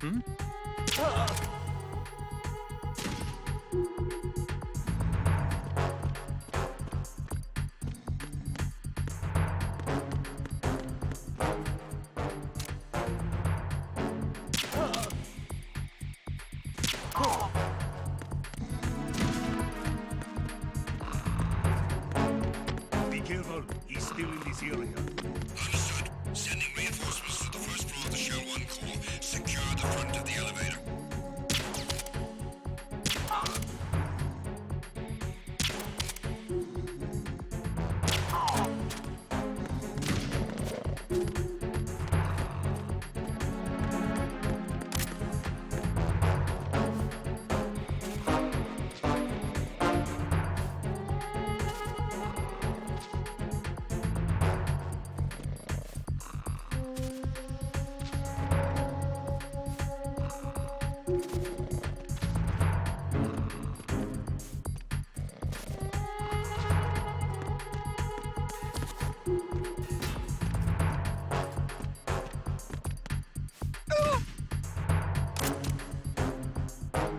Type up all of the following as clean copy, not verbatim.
Be careful, he's still in this area. Understood. Sending reinforcements to the first floor of the Shell 1 core. Secure the front of the elevator.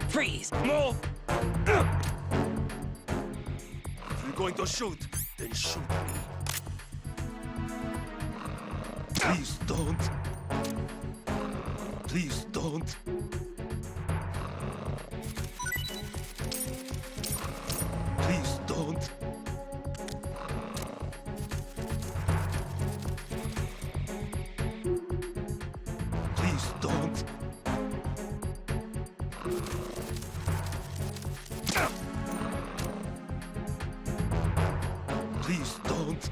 Freeze! More! If you're going to shoot, then shoot me. Please don't. Please don't. Please don't. Please don't. Please don't.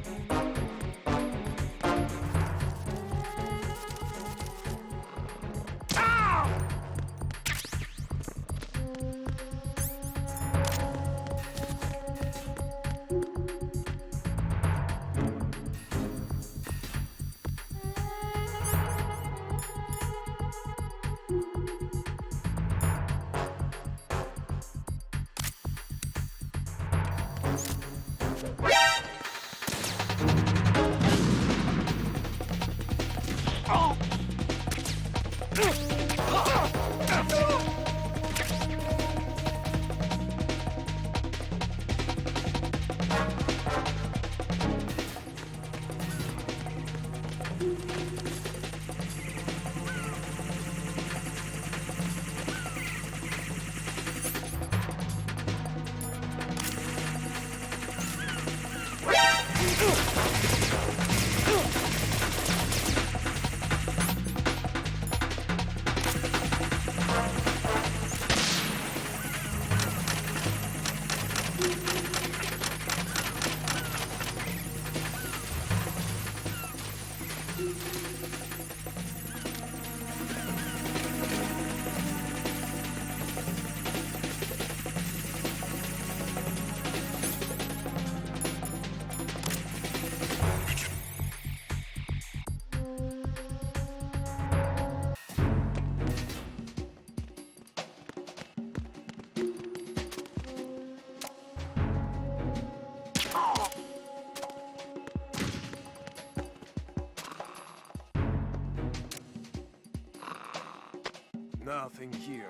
Nothing here.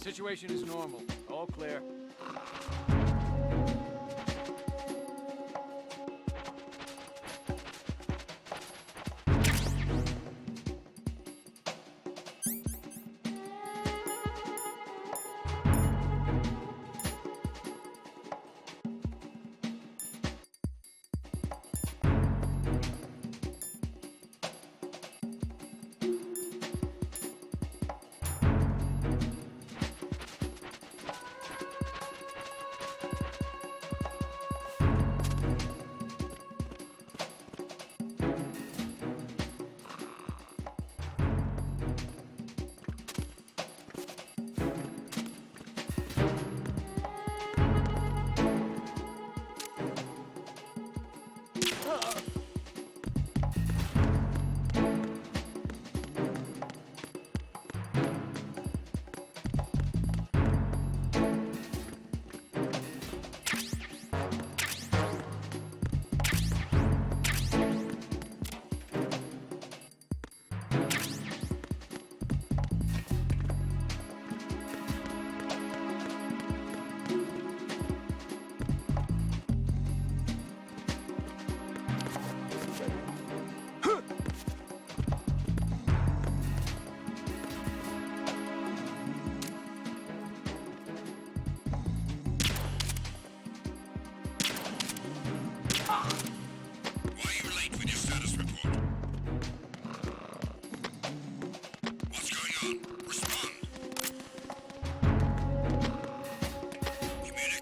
Situation is normal. All clear. Why are you late with your status report? What's going on? Respond. Communicate.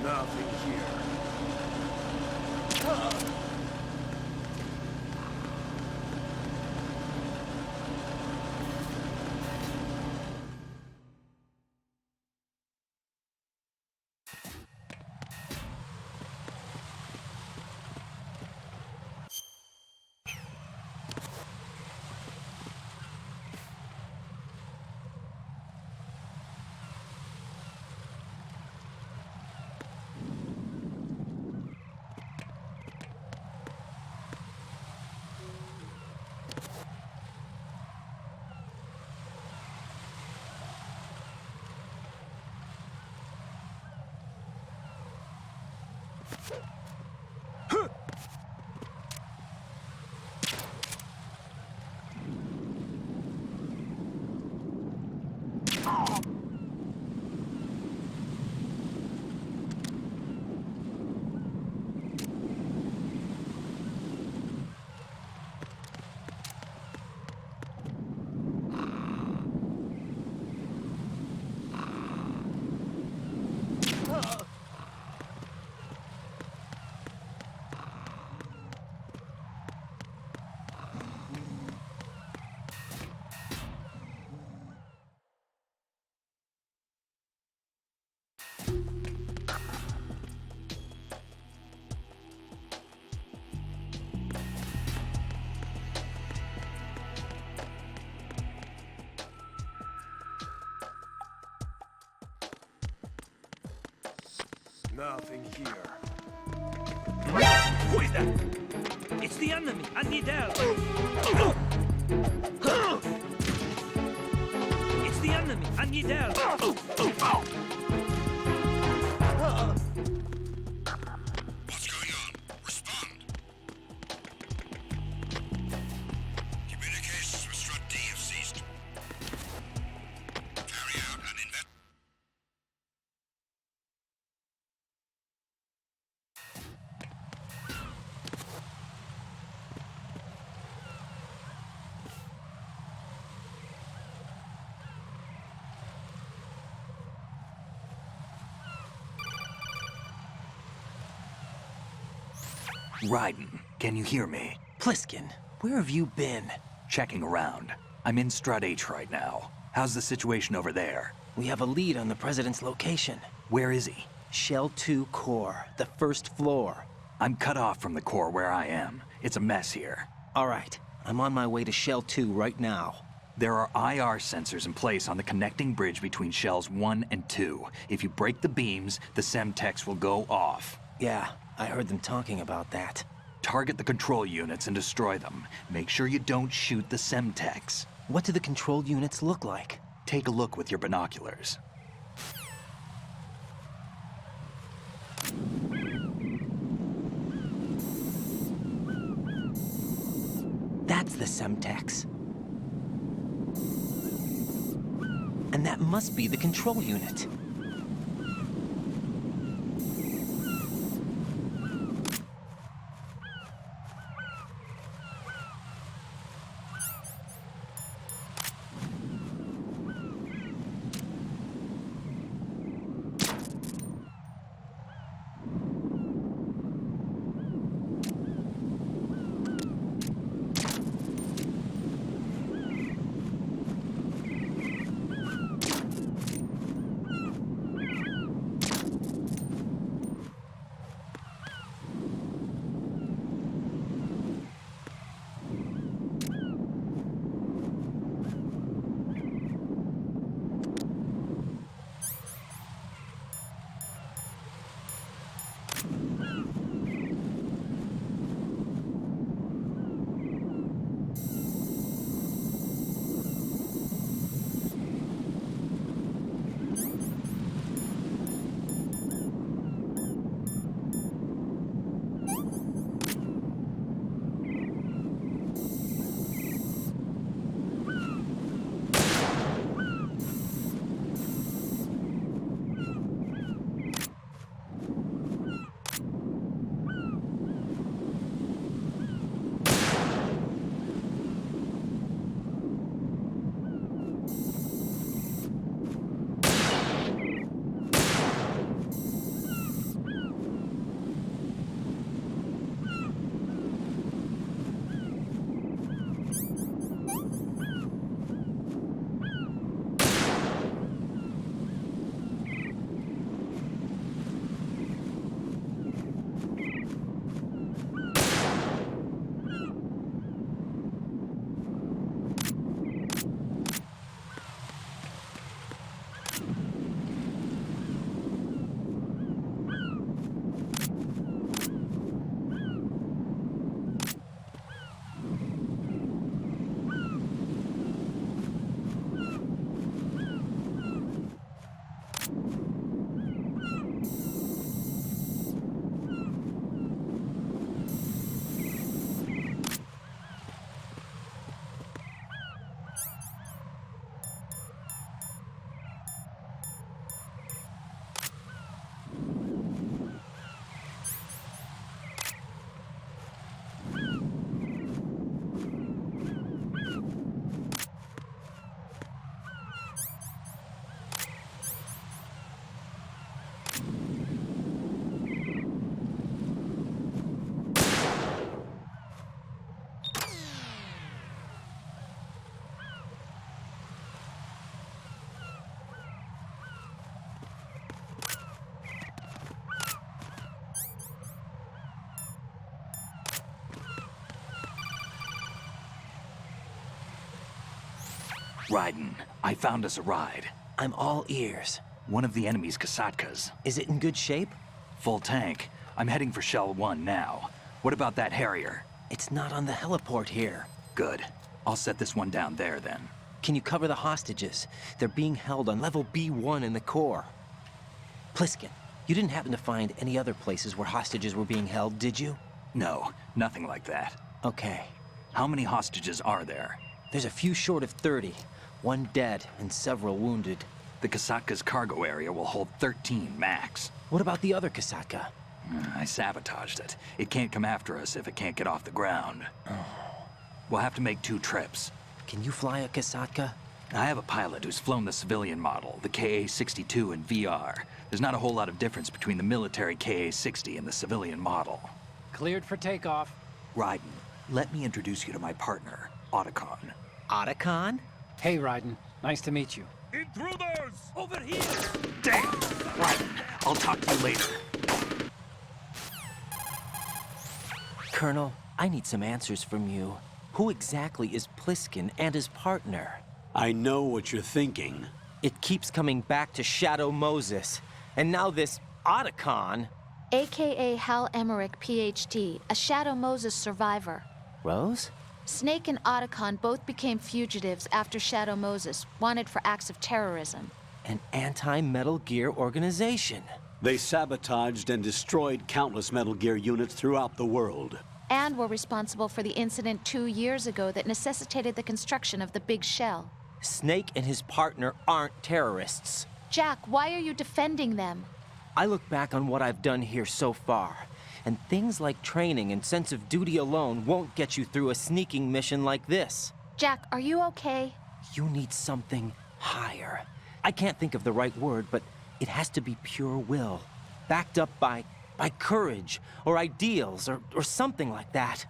Nothing here. Nothing here. Who is that? It's the enemy, Anidel. It's the enemy, Anidel. What's going on? Respond. Communications with Strut D have ceased. Carry out an invest. Raiden, can you hear me? Pliskin, where have you been? Checking around. I'm in Strut H right now. How's the situation over there? We have a lead on the President's location. Where is he? Shell 2 core, the first floor. I'm cut off from the core where I am. It's a mess here. All right, I'm on my way to Shell 2 right now. There are IR sensors in place on the connecting bridge between Shells 1 and 2. If you break the beams, the Semtex will go off. Yeah, I heard them talking about that. Target the control units and destroy them. Make sure you don't shoot the Semtex. What do the control units look like? Take a look with your binoculars. That's the Semtex. And that must be the control unit. Raiden, I found us a ride. I'm all ears. One of the enemy's Kasatkas. Is it in good shape? Full tank. I'm heading for Shell 1 now. What about that Harrier? It's not on the heliport here. Good. I'll set this one down there then. Can you cover the hostages? They're being held on level B1 in the core. Pliskin, you didn't happen to find any other places where hostages were being held, did you? No, nothing like that. Okay. How many hostages are there? There's a few short of 30. 1 dead and several wounded. The Kasatka's cargo area will hold 13 max. What about the other Kasatka? I sabotaged it. It can't come after us if it can't get off the ground. We'll have to make 2 trips. Can you fly a Kasatka? I have a pilot who's flown the civilian model, the KA-62 in VR. There's not a whole lot of difference between the military KA-60 and the civilian model. Cleared for takeoff. Raiden, let me introduce you to my partner, Otacon. Otacon? Hey, Raiden. Nice to meet you. Intruders! Over here! Damn! Raiden, I'll talk to you later. Colonel, I need some answers from you. Who exactly is Pliskin and his partner? I know what you're thinking. It keeps coming back to Shadow Moses. And now this Otacon. AKA Hal Emmerich, PhD, a Shadow Moses survivor. Rose? Snake and Otacon both became fugitives after Shadow Moses, wanted for acts of terrorism. An anti-Metal Gear organization. They sabotaged and destroyed countless Metal Gear units throughout the world. And were responsible for the incident 2 years ago that necessitated the construction of the Big Shell. Snake and his partner aren't terrorists. Jack, why are you defending them? I look back on what I've done here so far, and things like training and sense of duty alone won't get you through a sneaking mission like this. Jack, are you okay? You need something higher. I can't think of the right word, but it has to be pure will, backed up by courage, or ideals, or something like that.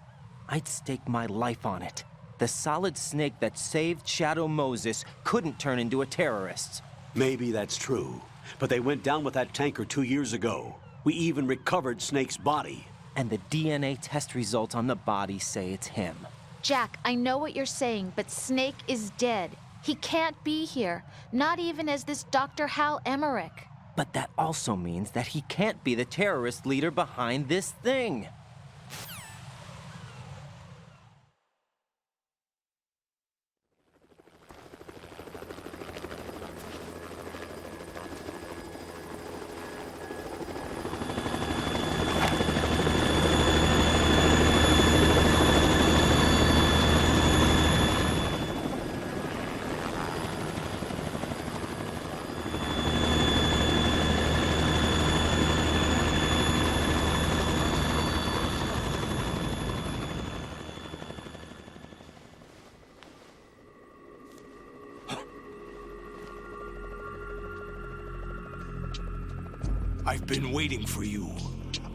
I'd stake my life on it. The solid Snake that saved Shadow Moses couldn't turn into a terrorist. Maybe that's true, but they went down with that tanker 2 years ago. We even recovered Snake's body. And the DNA test results on the body say it's him. Jack, I know what you're saying, but Snake is dead. He can't be here, not even as this Dr. Hal Emmerich. But that also means that he can't be the terrorist leader behind this thing. I've been waiting for you.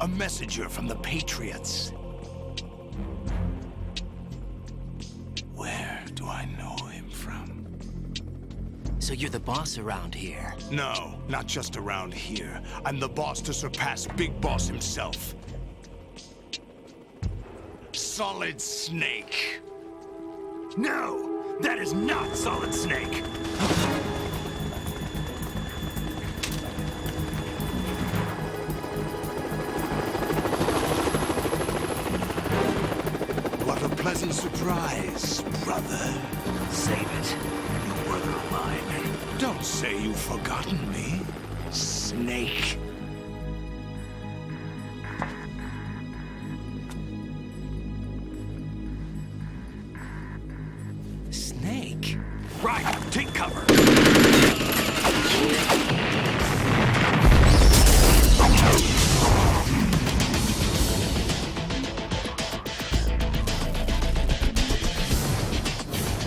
A messenger from the Patriots. Where do I know him from? So you're the boss around here? No, not just around here. I'm the boss to surpass Big Boss himself. Solid Snake. No! That is not Solid Snake! What a pleasant surprise, brother. Save it. You brother of mine. Don't say you've forgotten me, Snake. Snake? Right, take cover.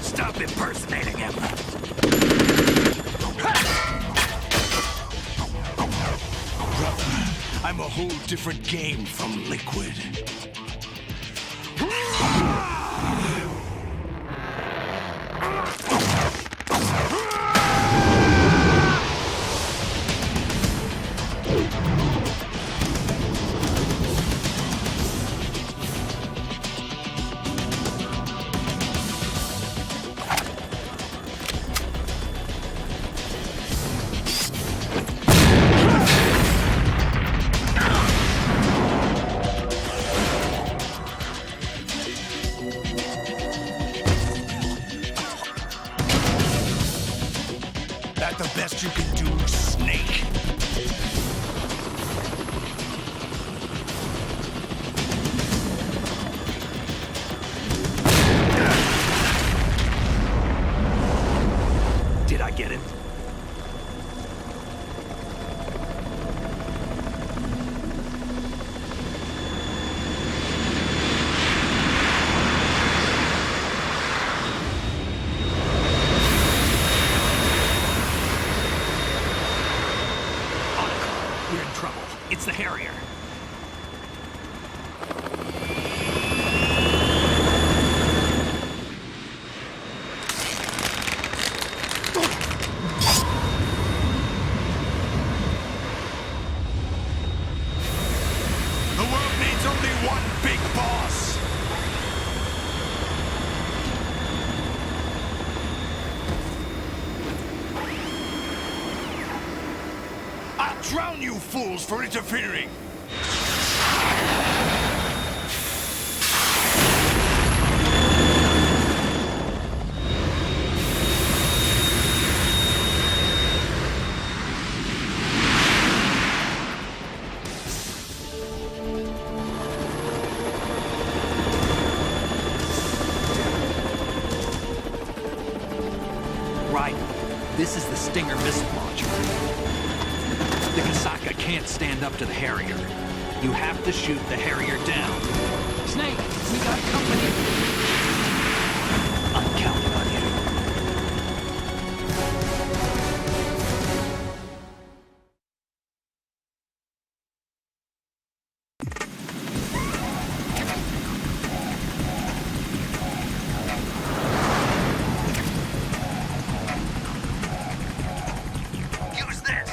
Stop impersonating him. Brother, I'm a whole different game from Liquid. That the best you can do, Snake? Did I get it? We're in trouble. It's the Harrier. The world needs only one big boss. I'll drown you fools for interfering. Right. This is the Stinger missile launcher. The Kasaka can't stand up to the Harrier. You have to shoot the Harrier down. Snake, we got company. I'm counting on you. Use this!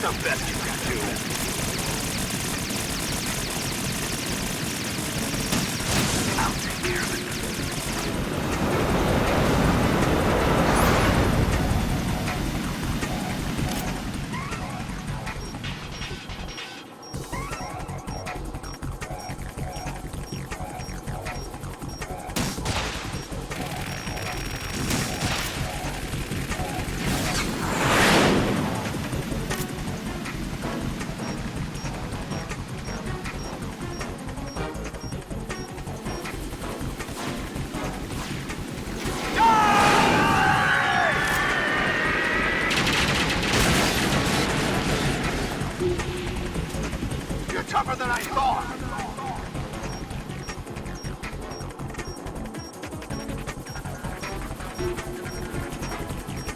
the best you can do. I'll take care of it. Tougher than I thought.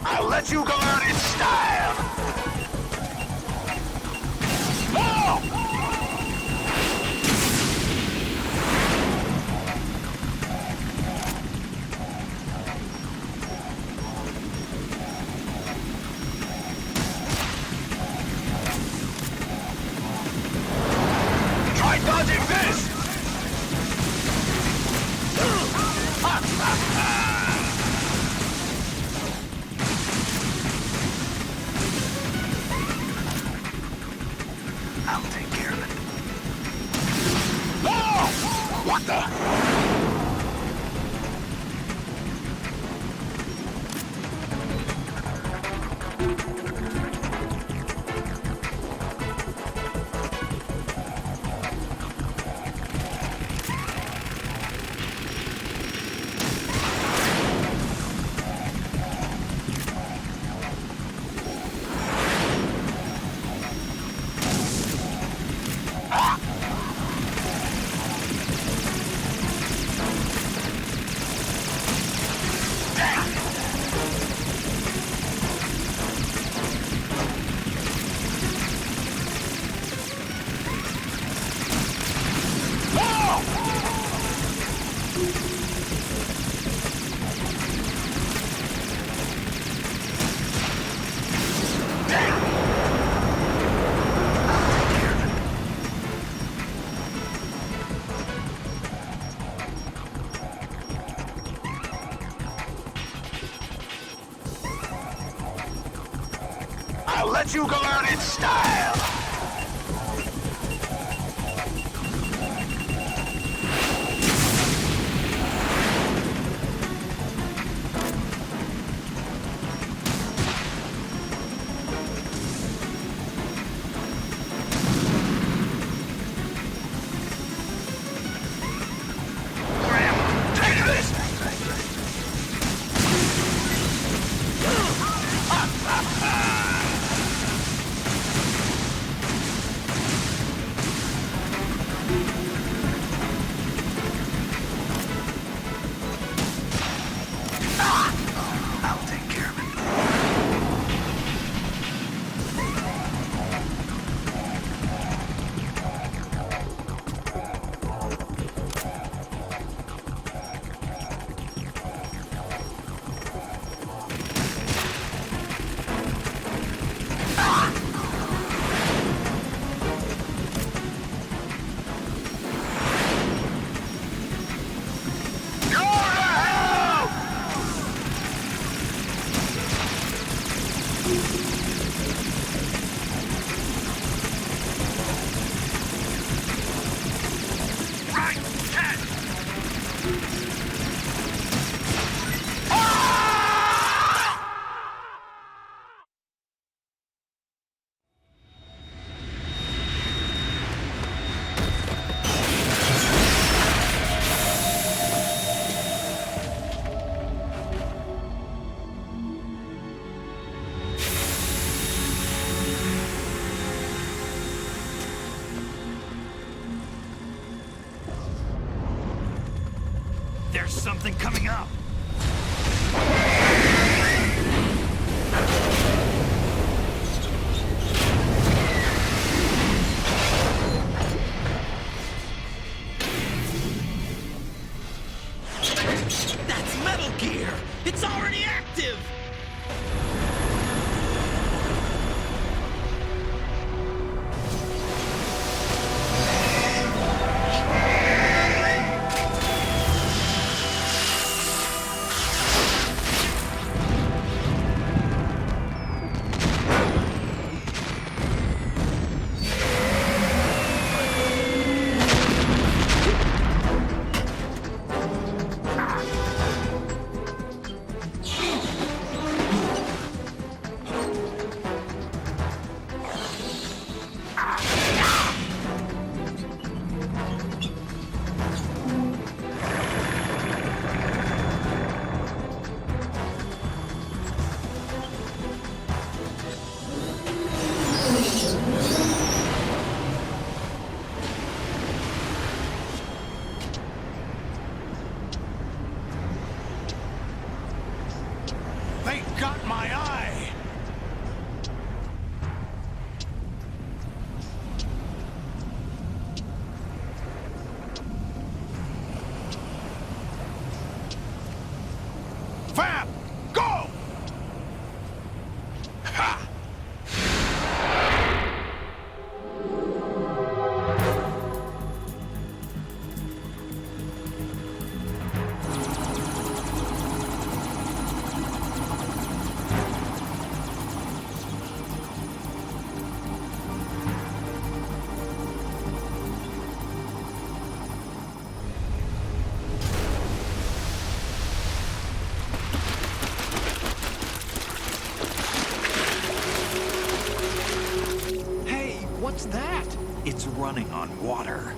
I'll let you go out in style. Oh! Try dodging this! I'll take care of it. Oh! What the? I'll let you go out in style! Take this! I'll take care of it. There's something coming up. That's Metal Gear! It's already active! They got my eye! Fab! Go! Ha! Hey, what's that? It's running on water.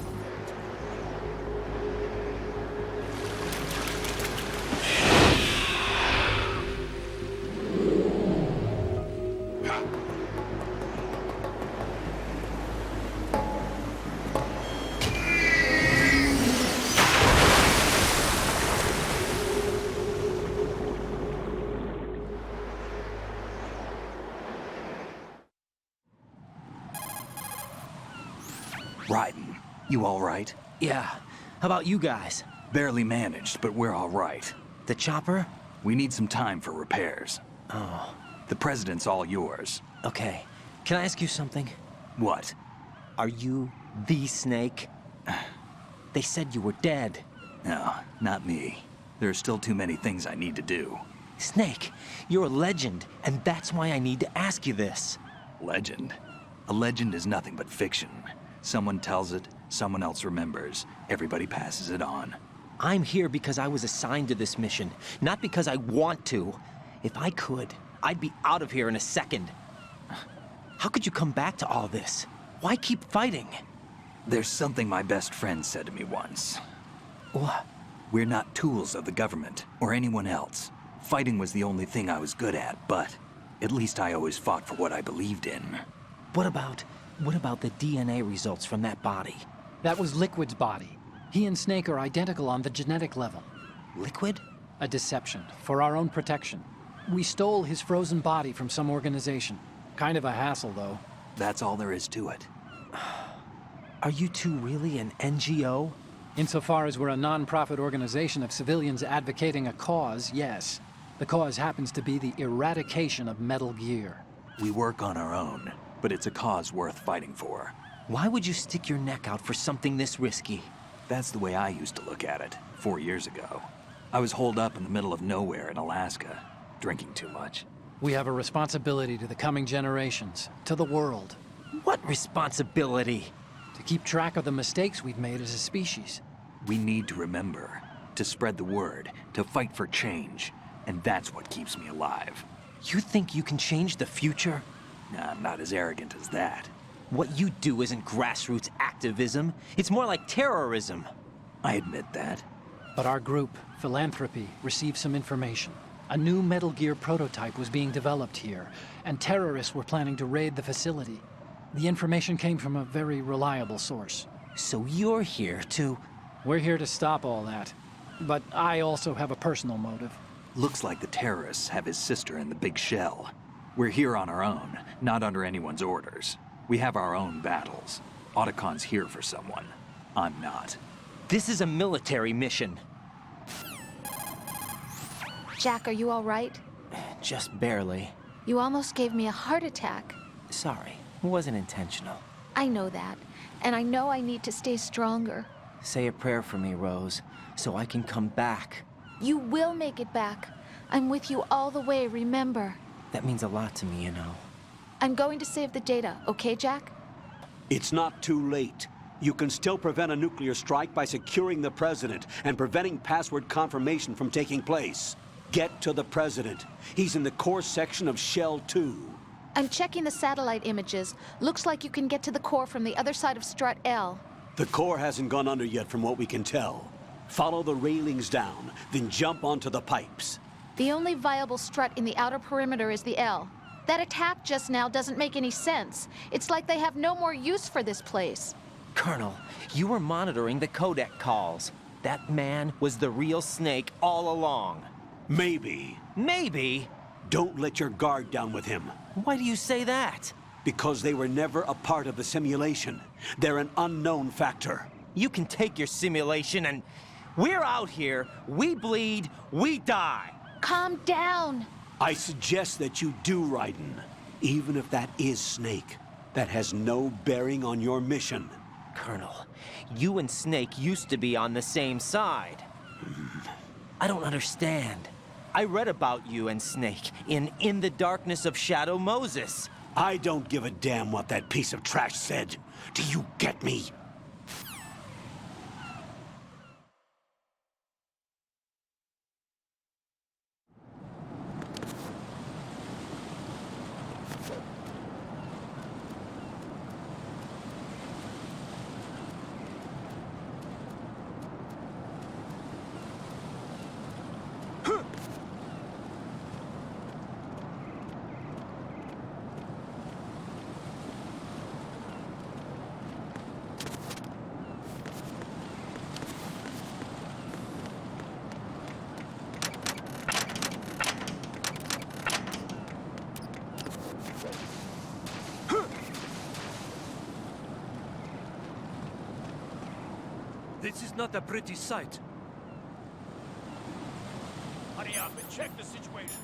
Raiden, you all right? Yeah. How about you guys? Barely managed, but we're all right. The chopper? We need some time for repairs. Oh, The president's all yours. okay. Can I ask you something? What? Are you the Snake? They said you were dead. No, not me. There are still too many things I need to do. Snake, you're a legend, and that's why I need to ask you this. Legend? A legend is nothing but fiction. Someone tells it, someone else remembers. Everybody passes it on. I'm here because I was assigned to this mission, not because I want to. If I could, I'd be out of here in a second. How could you come back to all this? Why keep fighting? There's something my best friend said to me once. What? We're not tools of the government or anyone else. Fighting was the only thing I was good at, but at least I always fought for what I believed in. What about the DNA results from that body? That was Liquid's body. He and Snake are identical on the genetic level. Liquid? A deception, for our own protection. We stole his frozen body from some organization. Kind of a hassle, though. That's all there is to it. Are you two really an NGO? Insofar as we're a non-profit organization of civilians advocating a cause, yes. The cause happens to be the eradication of Metal Gear. We work on our own, but it's a cause worth fighting for. Why would you stick your neck out for something this risky? That's the way I used to look at it, 4 years ago. I was holed up in the middle of nowhere in Alaska, drinking too much. We have a responsibility to the coming generations, to the world, What responsibility? to keep track of the mistakes we've made as a species. We need to remember, to spread the word, to fight for change, and that's what keeps me alive. You think you can change the future? Nah, I'm not as arrogant as that. What you do isn't grassroots activism. It's more like terrorism. I admit that. But our group, Philanthropy, received some information. A new Metal Gear prototype was being developed here, and terrorists were planning to raid the facility. The information came from a very reliable source. So you're here to... We're here to stop all that. But I also have a personal motive. Looks like the terrorists have his sister in the big shell. We're here on our own, not under anyone's orders. We have our own battles. Otacon's here for someone. I'm not. This is a military mission. Jack, are you all right? Just barely. You almost gave me a heart attack. Sorry, it wasn't intentional. I know that, and I know I need to stay stronger. Say a prayer for me, Rose, so I can come back. You will make it back. I'm with you all the way, remember. That means a lot to me, you know. I'm going to save the data, okay, Jack? It's not too late. You can still prevent a nuclear strike by securing the president and preventing password confirmation from taking place. Get to the president. He's in the core section of Shell 2. I'm checking the satellite images. Looks like you can get to the core from the other side of Strut L. The core hasn't gone under yet from what we can tell. Follow the railings down, then jump onto the pipes. The only viable strut in the outer perimeter is the L. That attack just now doesn't make any sense. It's like they have no more use for this place. Colonel, you were monitoring the codec calls. That man was the real Snake all along. Maybe. Maybe? Don't let your guard down with him. Why do you say that? Because they were never a part of the simulation. They're an unknown factor. You can take your simulation and... We're out here, we bleed, we die. Calm down. I suggest that you do, Raiden. Even if that is Snake. That has no bearing on your mission. Colonel, you and Snake used to be on the same side. I don't understand. I read about you and Snake in the Darkness of Shadow Moses. I don't give a damn what that piece of trash said. Do you get me? This is not a pretty sight. Hurry up and check the situation.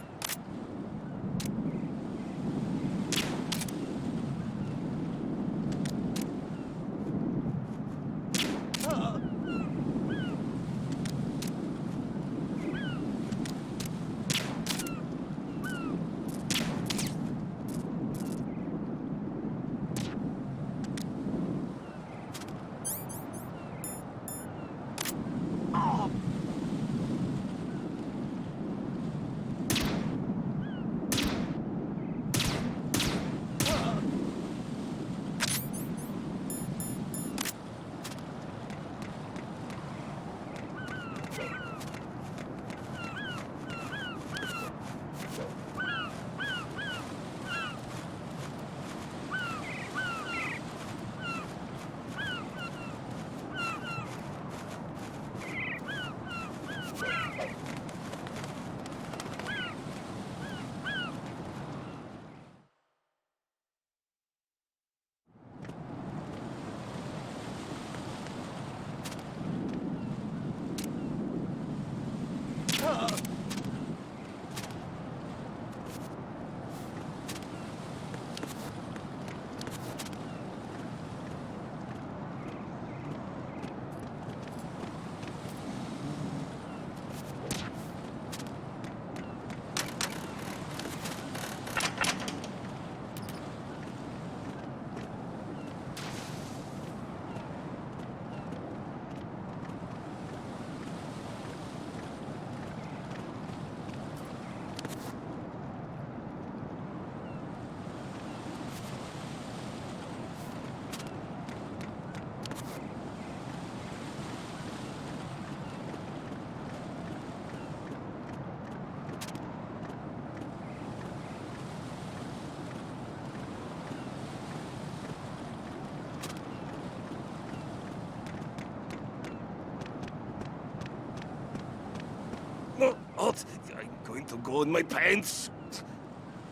No, what? I'm going to go in my pants.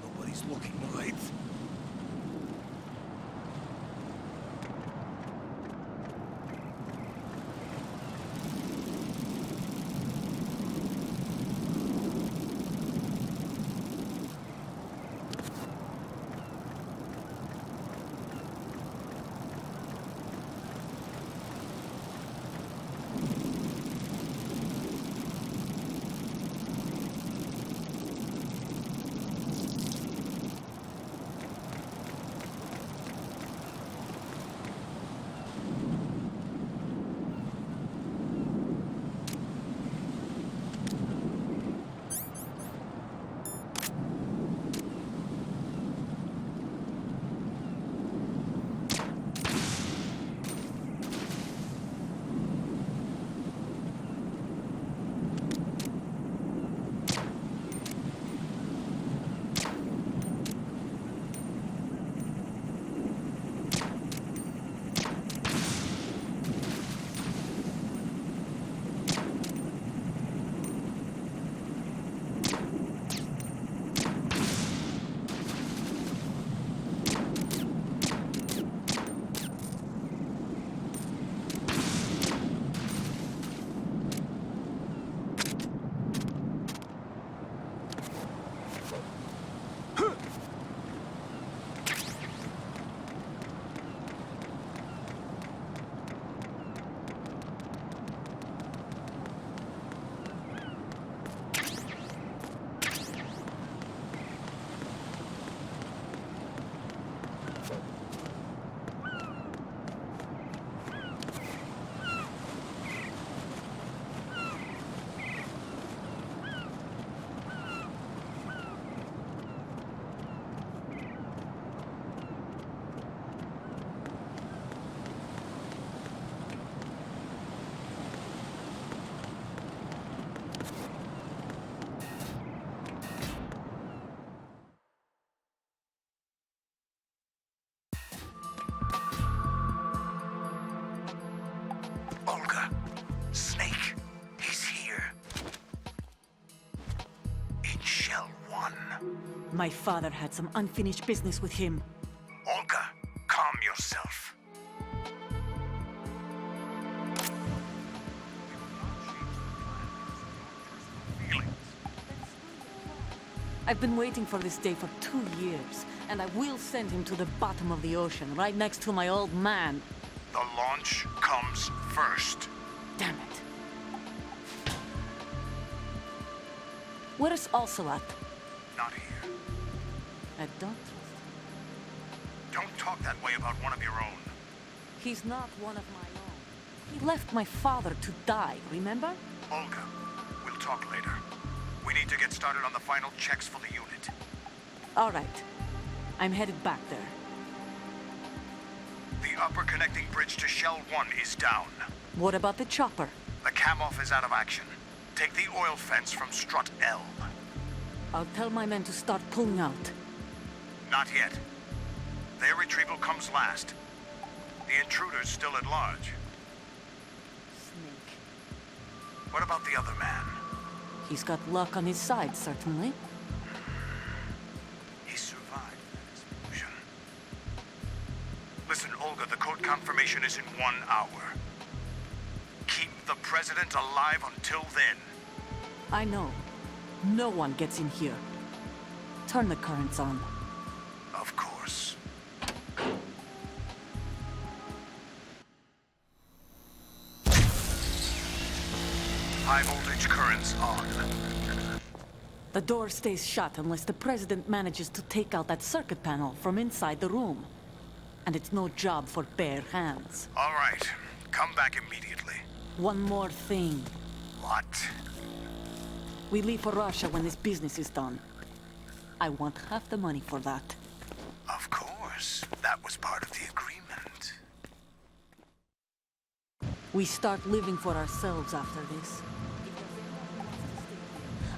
Nobody's looking, right? in Shell 1. My father had some unfinished business with him. Olga, calm yourself. I've been waiting for this day for 2 years, and I will send him to the bottom of the ocean, right next to my old man. The launch comes first. Damn it. Where is Ocelot? Not here. I don't trust him. Don't talk that way about one of your own. He's not one of my own. He left my father to die, remember? Olga, we'll talk later. We need to get started on the final checks for the unit. All right. I'm headed back there. The upper connecting bridge to Shell 1 is down. What about the chopper? The cam-off is out of action. Take the oil fence from strut L. I'll tell my men to start pulling out. Not yet. Their retrieval comes last. The intruder's still at large. Snake. What about the other man? He's got luck on his side, certainly. He survived that explosion. Listen, Olga, the code confirmation is in 1 hour. Keep the president alive until then. I know. No one gets in here. Turn the currents on. Of course. High voltage currents on. The door stays shut unless the president manages to take out that circuit panel from inside the room. And it's no job for bare hands. All right. Come back immediately. One more thing. What? We leave for Russia when this business is done. I want half the money for that. Of course. That was part of the agreement. We start living for ourselves after this.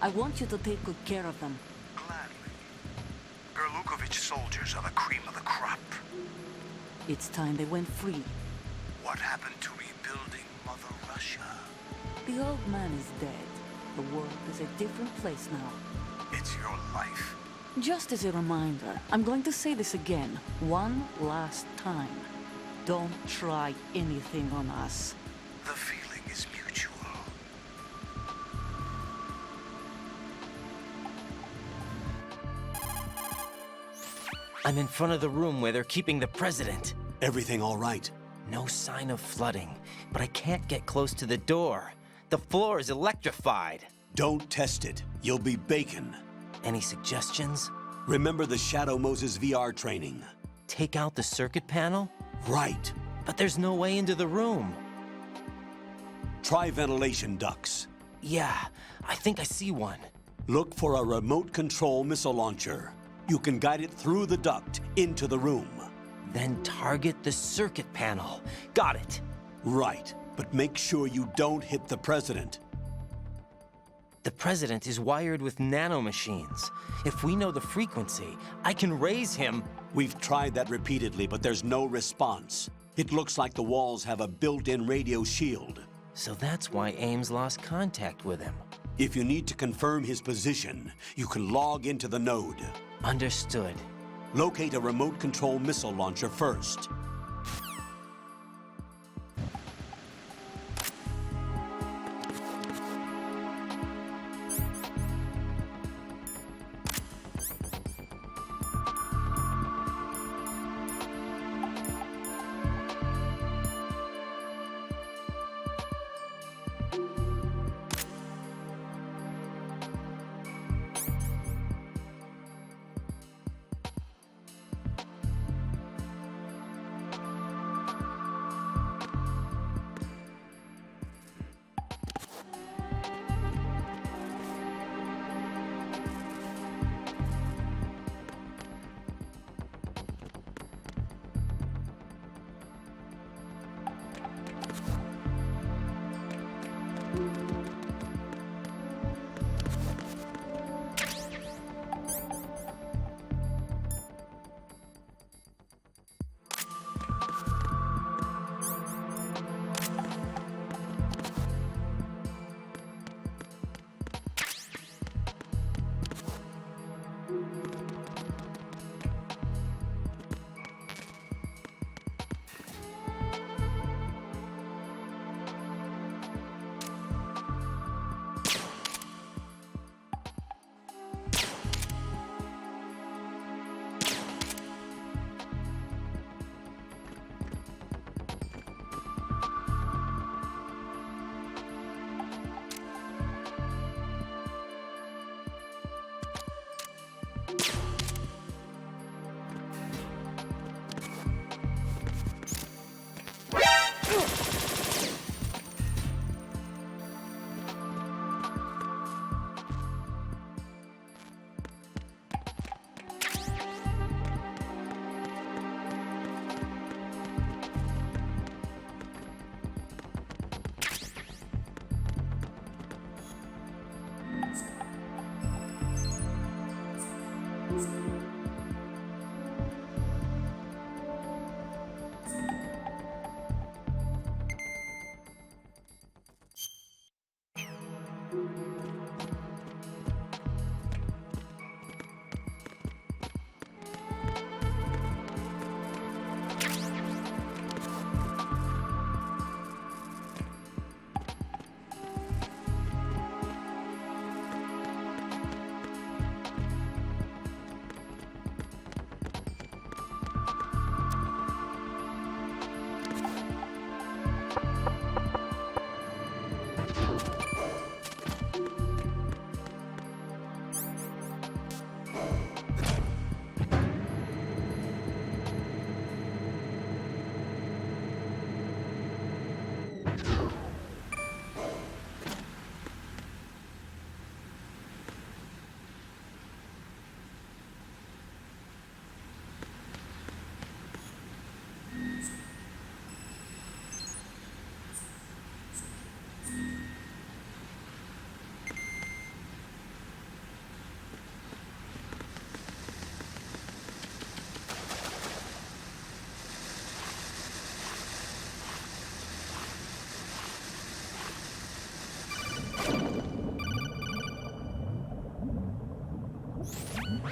I want you to take good care of them. Gladly. Gerlukovich soldiers are the cream of the crop. It's time they went free. What happened to rebuilding Mother Russia? The old man is dead. The world is a different place now. It's your life. Just as a reminder, I'm going to say this again, one last time. Don't try anything on us. The feeling is mutual. I'm in front of the room where they're keeping the president. Everything all right? No sign of flooding, but I can't get close to the door. The floor is electrified. Don't test it. You'll be bacon. Any suggestions? Remember the Shadow Moses VR training. Take out the circuit panel? Right. But there's no way into the room. Try ventilation ducts. Yeah, I think I see one. Look for a remote control missile launcher. You can guide it through the duct into the room. Then target the circuit panel. Got it. Right, but make sure you don't hit the president. The president is wired with nanomachines. If we know the frequency, I can raise him. We've tried that repeatedly, but there's no response. It looks like the walls have a built-in radio shield. So that's why Ames lost contact with him. If you need to confirm his position, you can log into the node. Understood. Locate a remote control missile launcher first.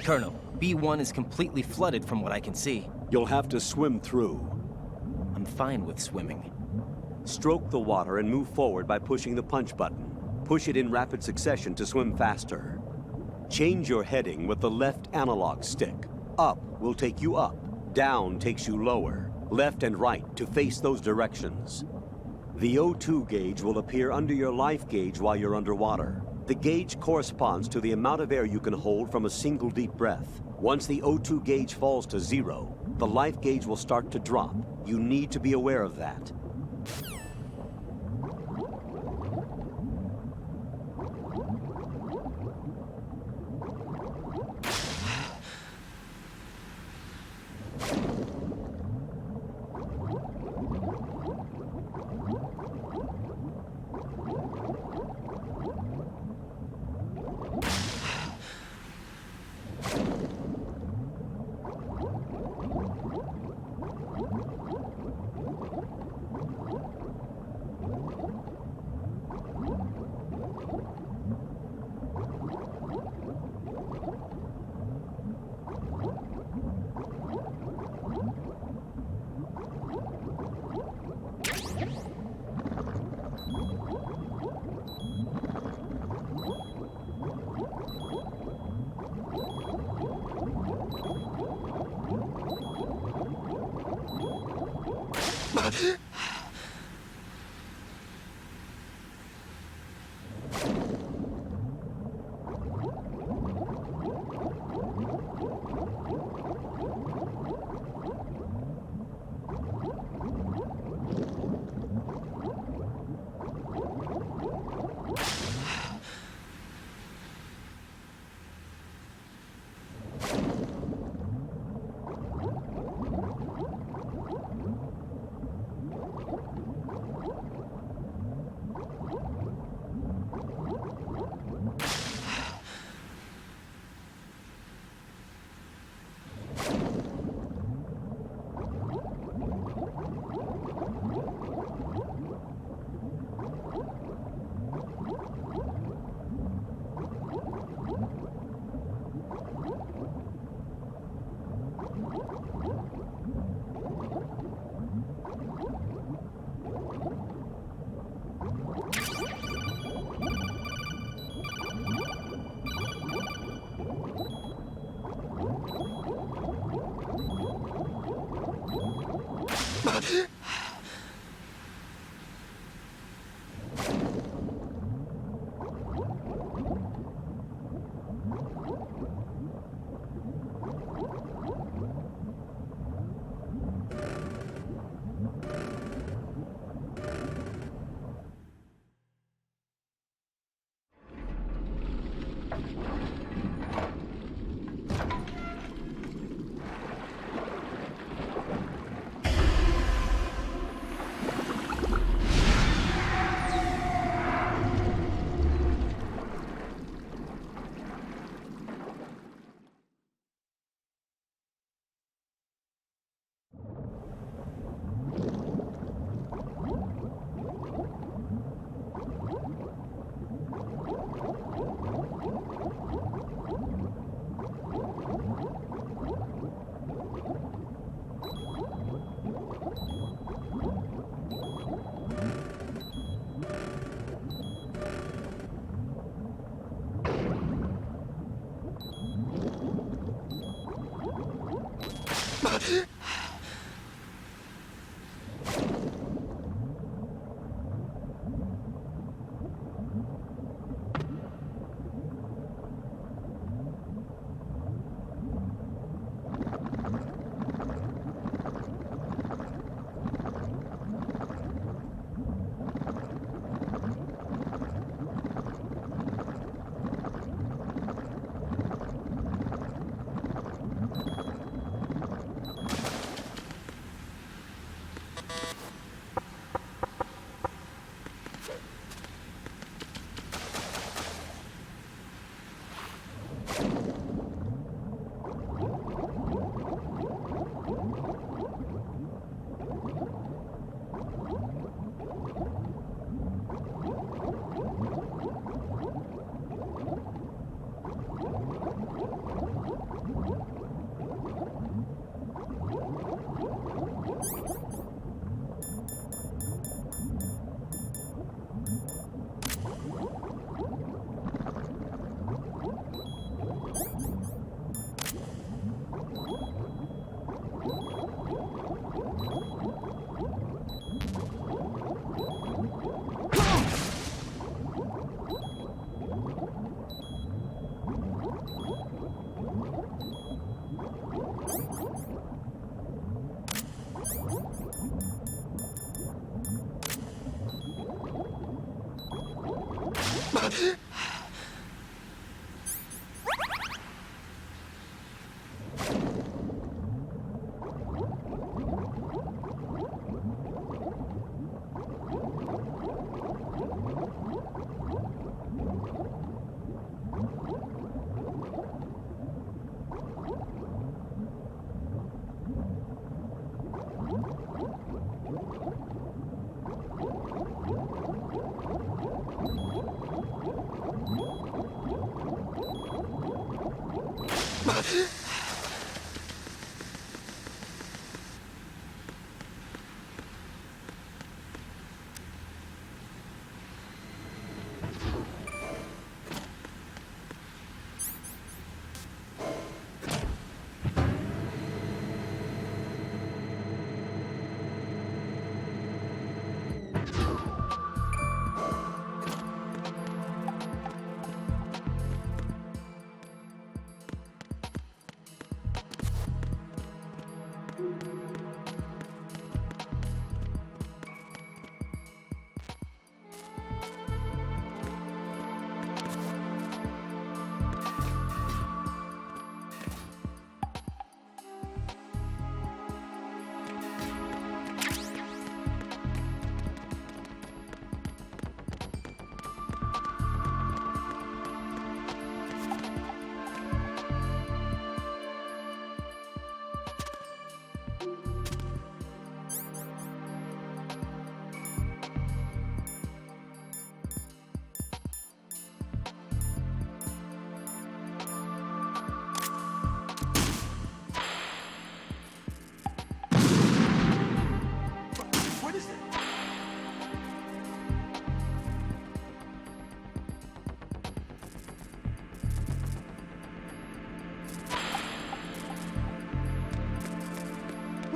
Colonel, B1 is completely flooded from what I can see. You'll have to swim through. I'm fine with swimming. Stroke the water and move forward by pushing the punch button. Push it in rapid succession to swim faster. Change your heading with the left analog stick. Up will take you up. Down takes you lower. Left and right to face those directions. The O2 gauge will appear under your life gauge while you're underwater. The gauge corresponds to the amount of air you can hold from a single deep breath. Once the O2 gauge falls to 0, the life gauge will start to drop. You need to be aware of that.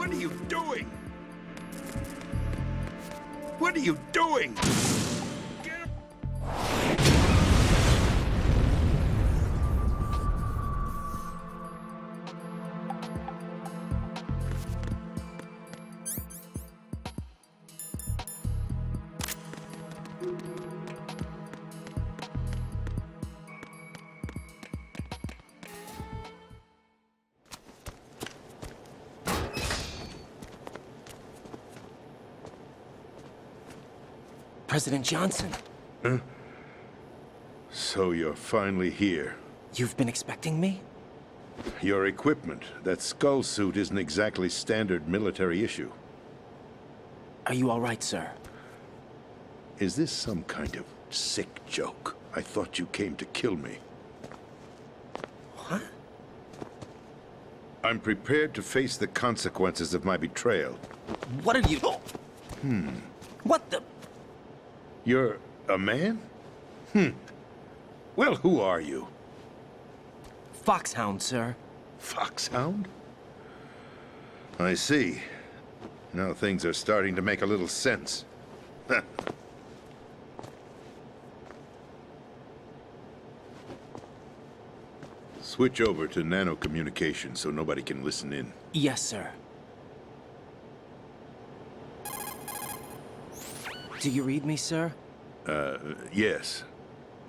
What are you doing? What are you doing? President Johnson. Huh? So you're finally here. You've been expecting me? Your equipment, that skull suit isn't exactly standard military issue. Are you all right, sir? Is this some kind of sick joke? I thought you came to kill me. What? I'm prepared to face the consequences of my betrayal. What are you... What the... You're a man? Well, who are you? Foxhound, sir. Foxhound? I see. Now things are starting to make a little sense. Switch over to nano-communication so nobody can listen in. Yes, sir. Do you read me, sir? Yes.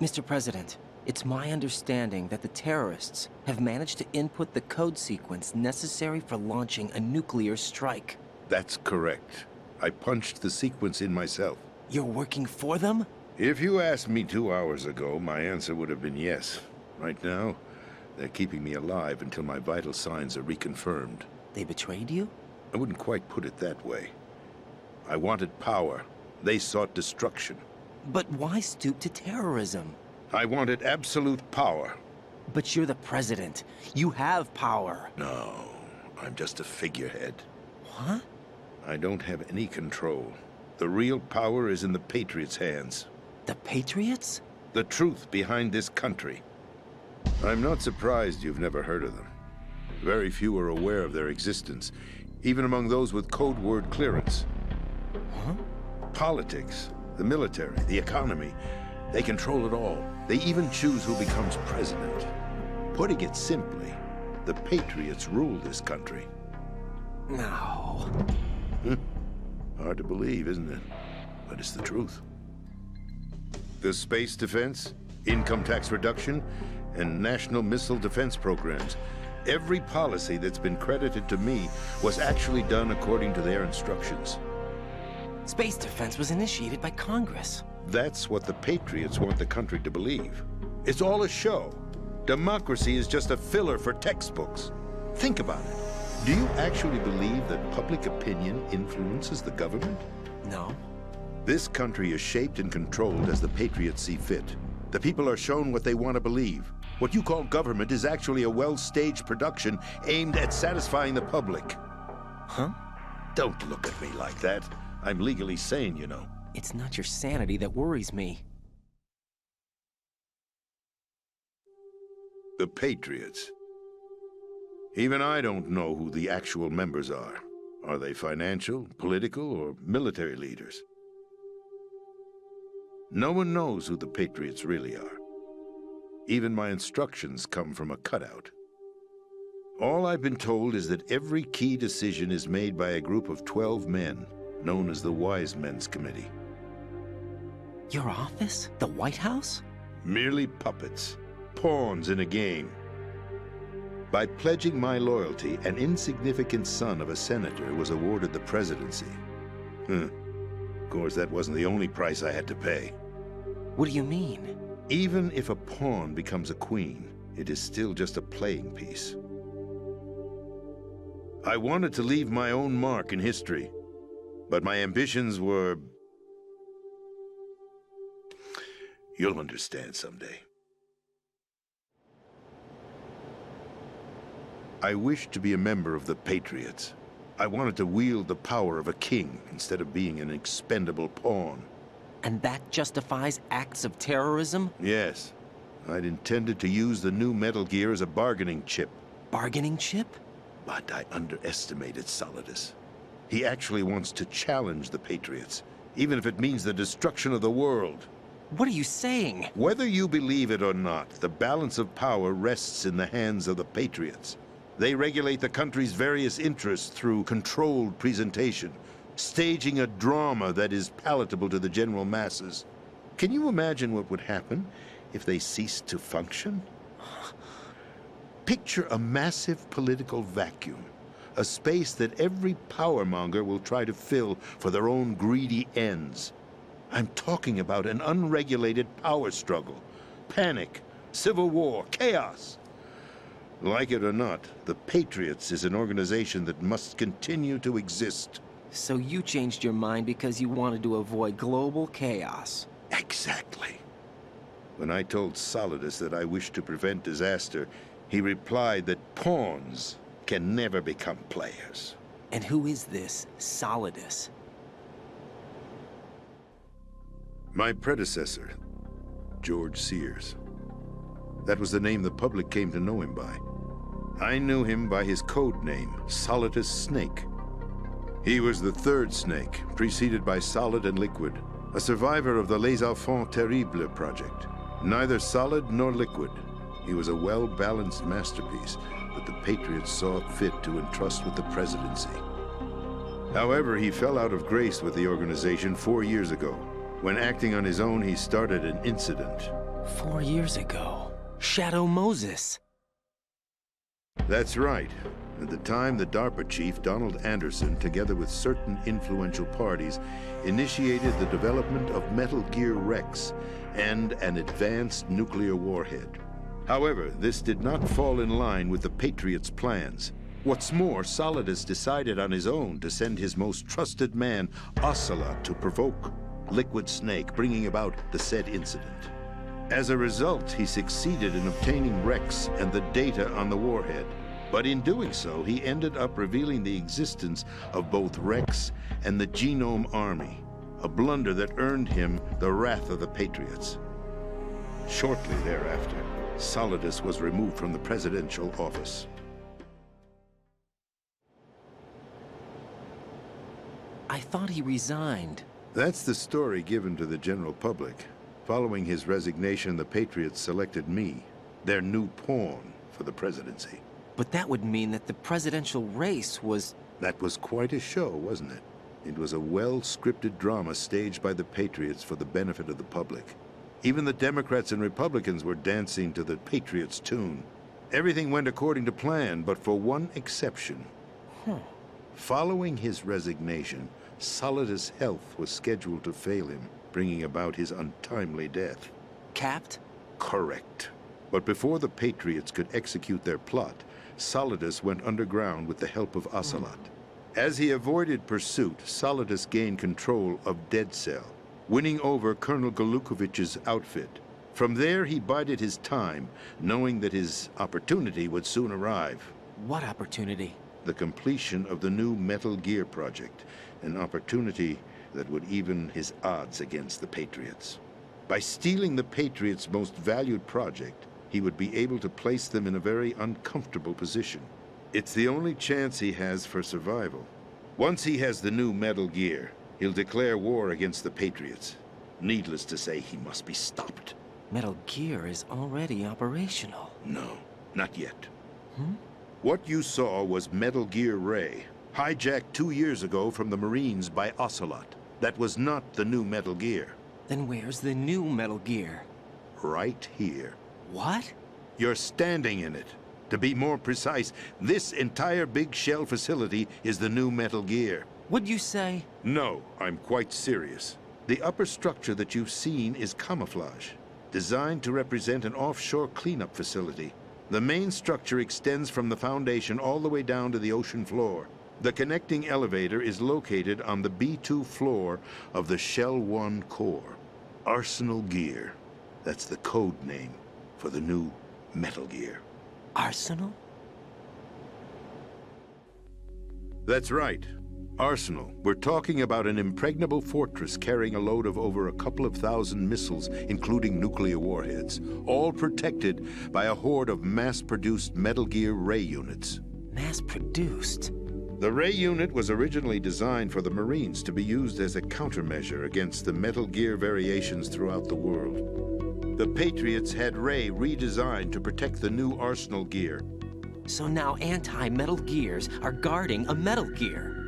Mr. President, it's my understanding that the terrorists have managed to input the code sequence necessary for launching a nuclear strike. That's correct. I punched the sequence in myself. You're working for them? If you asked me 2 hours ago, my answer would have been yes. Right now, they're keeping me alive until my vital signs are reconfirmed. They betrayed you? I wouldn't quite put it that way. I wanted power. They sought destruction. But why stoop to terrorism? I wanted absolute power. But you're the president. You have power. No, I'm just a figurehead. What? I don't have any control. The real power is in the Patriots' hands. The Patriots? The truth behind this country. I'm not surprised you've never heard of them. Very few are aware of their existence, even among those with code word clearance. Huh? Politics, the military, the economy, they control it all. They even choose who becomes president. Putting it simply, the Patriots rule this country. No. Hard to believe, isn't it? But it's the truth. The space defense, income tax reduction, and national missile defense programs. Every policy that's been credited to me was actually done according to their instructions. Space defense was initiated by Congress. That's what the Patriots want the country to believe. It's all a show. Democracy is just a filler for textbooks. Think about it. Do you actually believe that public opinion influences the government? No. This country is shaped and controlled as the Patriots see fit. The people are shown what they want to believe. What you call government is actually a well-staged production aimed at satisfying the public. Huh? Don't look at me like that. I'm legally sane, you know. It's not your sanity that worries me. The Patriots. Even I don't know who the actual members are. Are they financial, political, or military leaders? No one knows who the Patriots really are. Even my instructions come from a cutout. All I've been told is that every key decision is made by a group of 12 men, known as the Wise Men's Committee. Your office? The White House? Merely puppets, pawns in a game. By pledging my loyalty, an insignificant son of a senator was awarded the presidency. Of course, that wasn't the only price I had to pay. What do you mean? Even if a pawn becomes a queen, it is still just a playing piece. I wanted to leave my own mark in history, but my ambitions were... You'll understand someday. I wished to be a member of the Patriots. I wanted to wield the power of a king instead of being an expendable pawn. And that justifies acts of terrorism? Yes. I'd intended to use the new Metal Gear as a bargaining chip. Bargaining chip? But I underestimated Solidus. He actually wants to challenge the Patriots, even if it means the destruction of the world. What are you saying? Whether you believe it or not, the balance of power rests in the hands of the Patriots. They regulate the country's various interests through controlled presentation, staging a drama that is palatable to the general masses. Can you imagine what would happen if they ceased to function? Picture a massive political vacuum, a space that every powermonger will try to fill for their own greedy ends. I'm talking about an unregulated power struggle, panic, civil war, chaos. Like it or not, the Patriots is an organization that must continue to exist. So you changed your mind because you wanted to avoid global chaos. Exactly. When I told Solidus that I wished to prevent disaster, he replied that pawns can never become players. And who is this Solidus? My predecessor, George Sears. That was the name the public came to know him by. I knew him by his code name, Solidus Snake. He was the third Snake, preceded by Solid and Liquid, a survivor of the Les Enfants Terribles project. Neither solid nor liquid, he was a well-balanced masterpiece that the Patriots saw fit to entrust with the presidency. However, he fell out of grace with the organization 4 years ago. When acting on his own, he started an incident. 4 years ago? Shadow Moses. That's right. At the time, the DARPA chief, Donald Anderson, together with certain influential parties, initiated the development of Metal Gear Rex and an advanced nuclear warhead. However, this did not fall in line with the Patriots' plans. What's more, Solidus decided on his own to send his most trusted man, Ocelot, to provoke Liquid Snake, bringing about the said incident. As a result, he succeeded in obtaining Rex and the data on the warhead. But in doing so, he ended up revealing the existence of both Rex and the Genome Army, a blunder that earned him the wrath of the Patriots. Shortly thereafter, Solidus was removed from the presidential office. I thought he resigned. That's the story given to the general public. Following his resignation, the Patriots selected me, their new pawn, for the presidency. But that would mean that the presidential race was... That was quite a show, wasn't it? It was a well-scripted drama staged by the Patriots for the benefit of the public. Even the Democrats and Republicans were dancing to the Patriots' tune. Everything went according to plan, but for one exception. Following his resignation, Solidus' health was scheduled to fail him, bringing about his untimely death. Capped? Correct. But before the Patriots could execute their plot, Solidus went underground with the help of Ocelot. As he avoided pursuit, Solidus gained control of Dead Cell, winning over Colonel Golukovich's outfit. From there, he bided his time, knowing that his opportunity would soon arrive. What opportunity? The completion of the new Metal Gear project, an opportunity that would even his odds against the Patriots. By stealing the Patriots' most valued project, he would be able to place them in a very uncomfortable position. It's the only chance he has for survival. Once he has the new Metal Gear, he'll declare war against the Patriots. Needless to say, he must be stopped. Metal Gear is already operational. No, not yet. What you saw was Metal Gear Ray, hijacked 2 years ago from the Marines by Ocelot. That was not the new Metal Gear. Then where's the new Metal Gear? Right here. What? You're standing in it. To be more precise, this entire big shell facility is the new Metal Gear. What'd you say? No, I'm quite serious. The upper structure that you've seen is camouflage, designed to represent an offshore cleanup facility. The main structure extends from the foundation all the way down to the ocean floor. The connecting elevator is located on the B2 floor of the Shell 1 core. Arsenal Gear. That's the code name for the new Metal Gear. Arsenal? That's right. Arsenal. We're talking about an impregnable fortress carrying a load of over a couple of thousand missiles, including nuclear warheads, all protected by a horde of mass-produced Metal Gear Ray units. Mass-produced? The Ray unit was originally designed for the Marines to be used as a countermeasure against the Metal Gear variations throughout the world. The Patriots had Ray redesigned to protect the new Arsenal Gear. So now anti-Metal Gears are guarding a Metal Gear.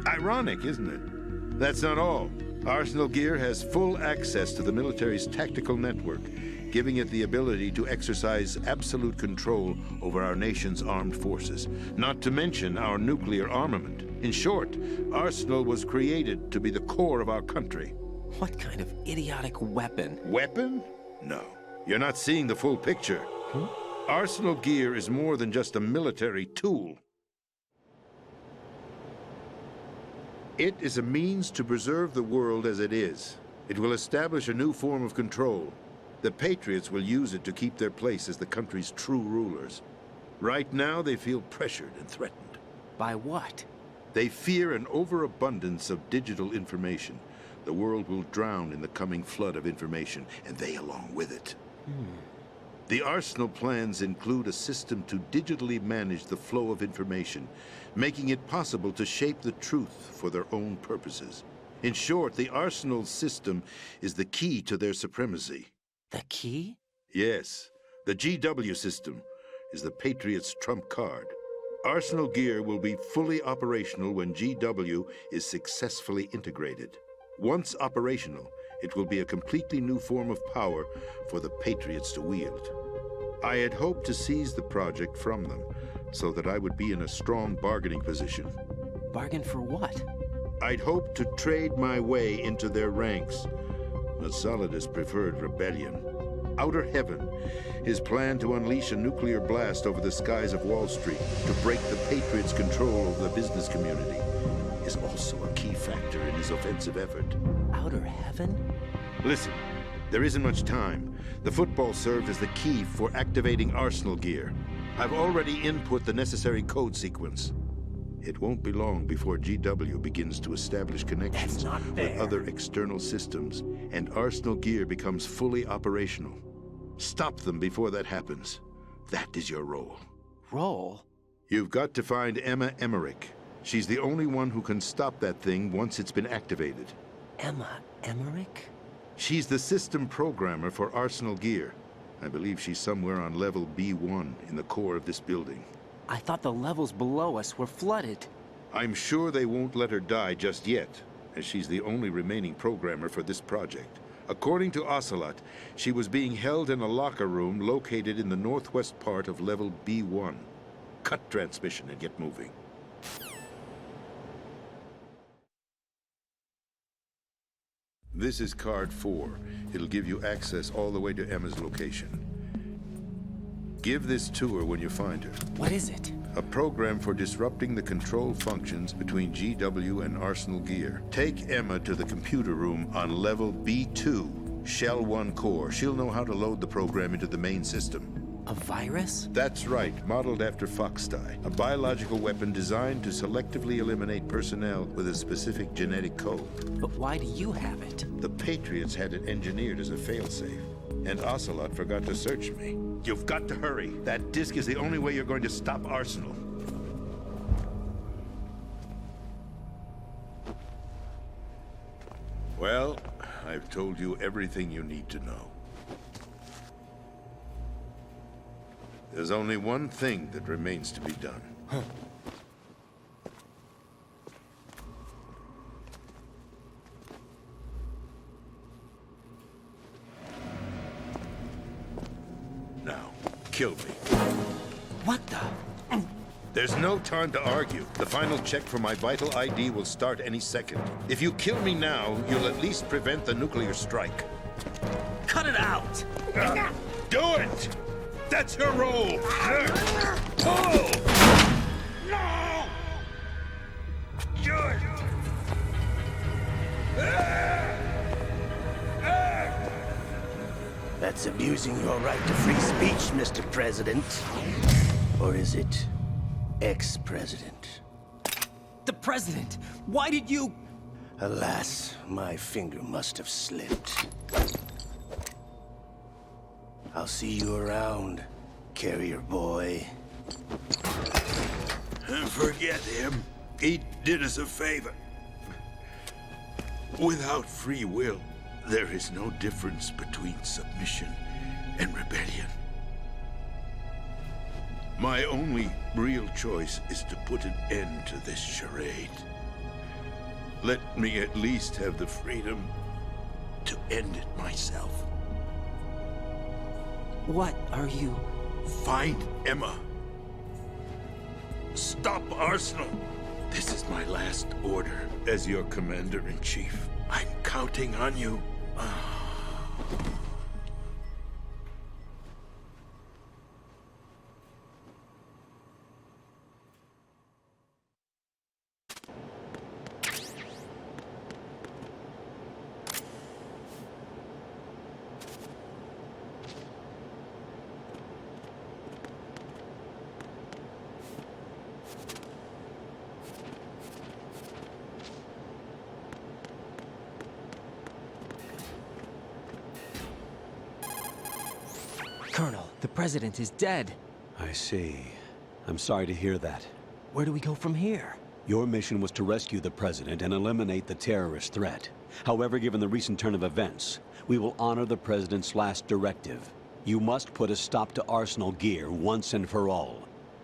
Ironic, isn't it? That's not all. Arsenal Gear has full access to the military's tactical network, giving it the ability to exercise absolute control over our nation's armed forces, not to mention our nuclear armament. In short, Arsenal was created to be the core of our country. What kind of idiotic weapon? Weapon? No. You're not seeing the full picture. Arsenal Gear is more than just a military tool. It is a means to preserve the world as it is. It will establish a new form of control. The Patriots will use it to keep their place as the country's true rulers. Right now, they feel pressured and threatened. By what? They fear an overabundance of digital information. The world will drown in the coming flood of information, and they along with it. The Arsenal plans include a system to digitally manage the flow of information, making it possible to shape the truth for their own purposes. In short, the Arsenal system is the key to their supremacy. The key? Yes, the GW system is the Patriots' trump card. Arsenal gear will be fully operational when GW is successfully integrated. Once operational, it will be a completely new form of power for the Patriots to wield. I had hoped to seize the project from them, so that I would be in a strong bargaining position. Bargain for what? I'd hoped to trade my way into their ranks, but Solidus preferred rebellion. Outer Heaven, his plan to unleash a nuclear blast over the skies of Wall Street to break the Patriots' control over the business community, is also a key factor in his offensive effort. Outer Heaven? Listen, there isn't much time. The football served as the key for activating Arsenal gear. I've already input the necessary code sequence. It won't be long before GW begins to establish connections with other external systems, and Arsenal gear becomes fully operational. Stop them before that happens. That is your role. Role? You've got to find Emma Emmerich. She's the only one who can stop that thing once it's been activated. Emma Emmerich? She's the system programmer for Arsenal gear. I believe she's somewhere on level B1 in the core of this building. I thought the levels below us were flooded. I'm sure they won't let her die just yet, as she's the only remaining programmer for this project. According to Ocelot, she was being held in a locker room located in the northwest part of level B1. Cut transmission and get moving. This is card 4. It'll give you access all the way to Emma's location. Give this to her when you find her. What is it? A program for disrupting the control functions between GW and Arsenal gear. Take Emma to the computer room on level B2, Shell 1 core. She'll know how to load the program into the main system. A virus? That's right, modeled after Foxdie. A biological weapon designed to selectively eliminate personnel with a specific genetic code. But why do you have it? The Patriots had it engineered as a failsafe, and Ocelot forgot to search me. You've got to hurry. That disk is the only way you're going to stop Arsenal. Well, I've told you everything you need to know. There's only one thing that remains to be done. Huh. Now, kill me. What the? There's no time to argue. The final check for my vital ID will start any second. If you kill me now, you'll at least prevent the nuclear strike. Cut it out! Do it! That's your role! Oh! No! George! That's abusing your right to free speech, Mr. President. Or is it ex-president? The president! Why did you... Alas, my finger must have slipped. I'll see you around, carrier boy. Forget him. He did us a favor. Without free will, there is no difference between submission and rebellion. My only real choice is to put an end to this charade. Let me at least have the freedom to end it myself. What are you... Find Emma. Stop Arsenal. This is my last order as your commander-in-chief. I'm counting on you. president is dead. I see. I'm sorry to hear that. Where do we go from here? Your mission was to rescue the president and eliminate the terrorist threat. However, given the recent turn of events, we will honor the president's last directive. You must put a stop to Arsenal gear once and for all.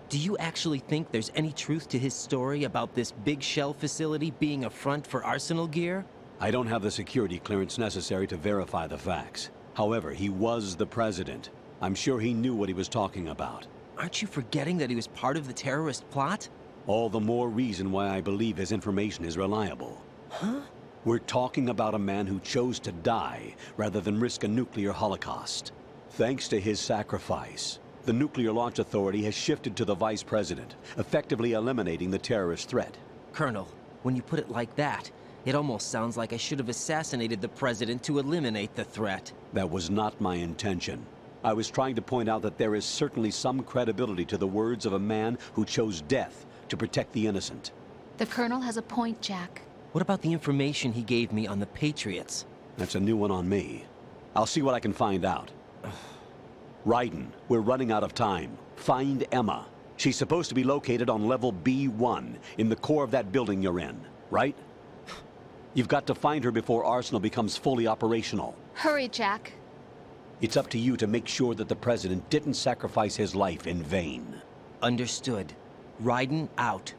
Do you actually think there's any truth to his story about this big shell facility being a front for Arsenal gear? I don't have the security clearance necessary to verify the facts. However, he was the president. I'm sure he knew what he was talking about. Aren't you forgetting that he was part of the terrorist plot? All the more reason why I believe his information is reliable. Huh? We're talking about a man who chose to die rather than risk a nuclear holocaust. Thanks to his sacrifice, the Nuclear Launch Authority has shifted to the vice president, effectively eliminating the terrorist threat. Colonel, when you put it like that, it almost sounds like I should have assassinated the president to eliminate the threat. That was not my intention. I was trying to point out that there is certainly some credibility to the words of a man who chose death to protect the innocent. The Colonel has a point, Jack. What about the information he gave me on the Patriots? That's a new one on me. I'll see what I can find out. Raiden, we're running out of time. Find Emma. She's supposed to be located on level B1, in the core of that building you're in, right? You've got to find her before Arsenal becomes fully operational. Hurry, Jack. It's up to you to make sure that the president didn't sacrifice his life in vain. Understood. Raiden out.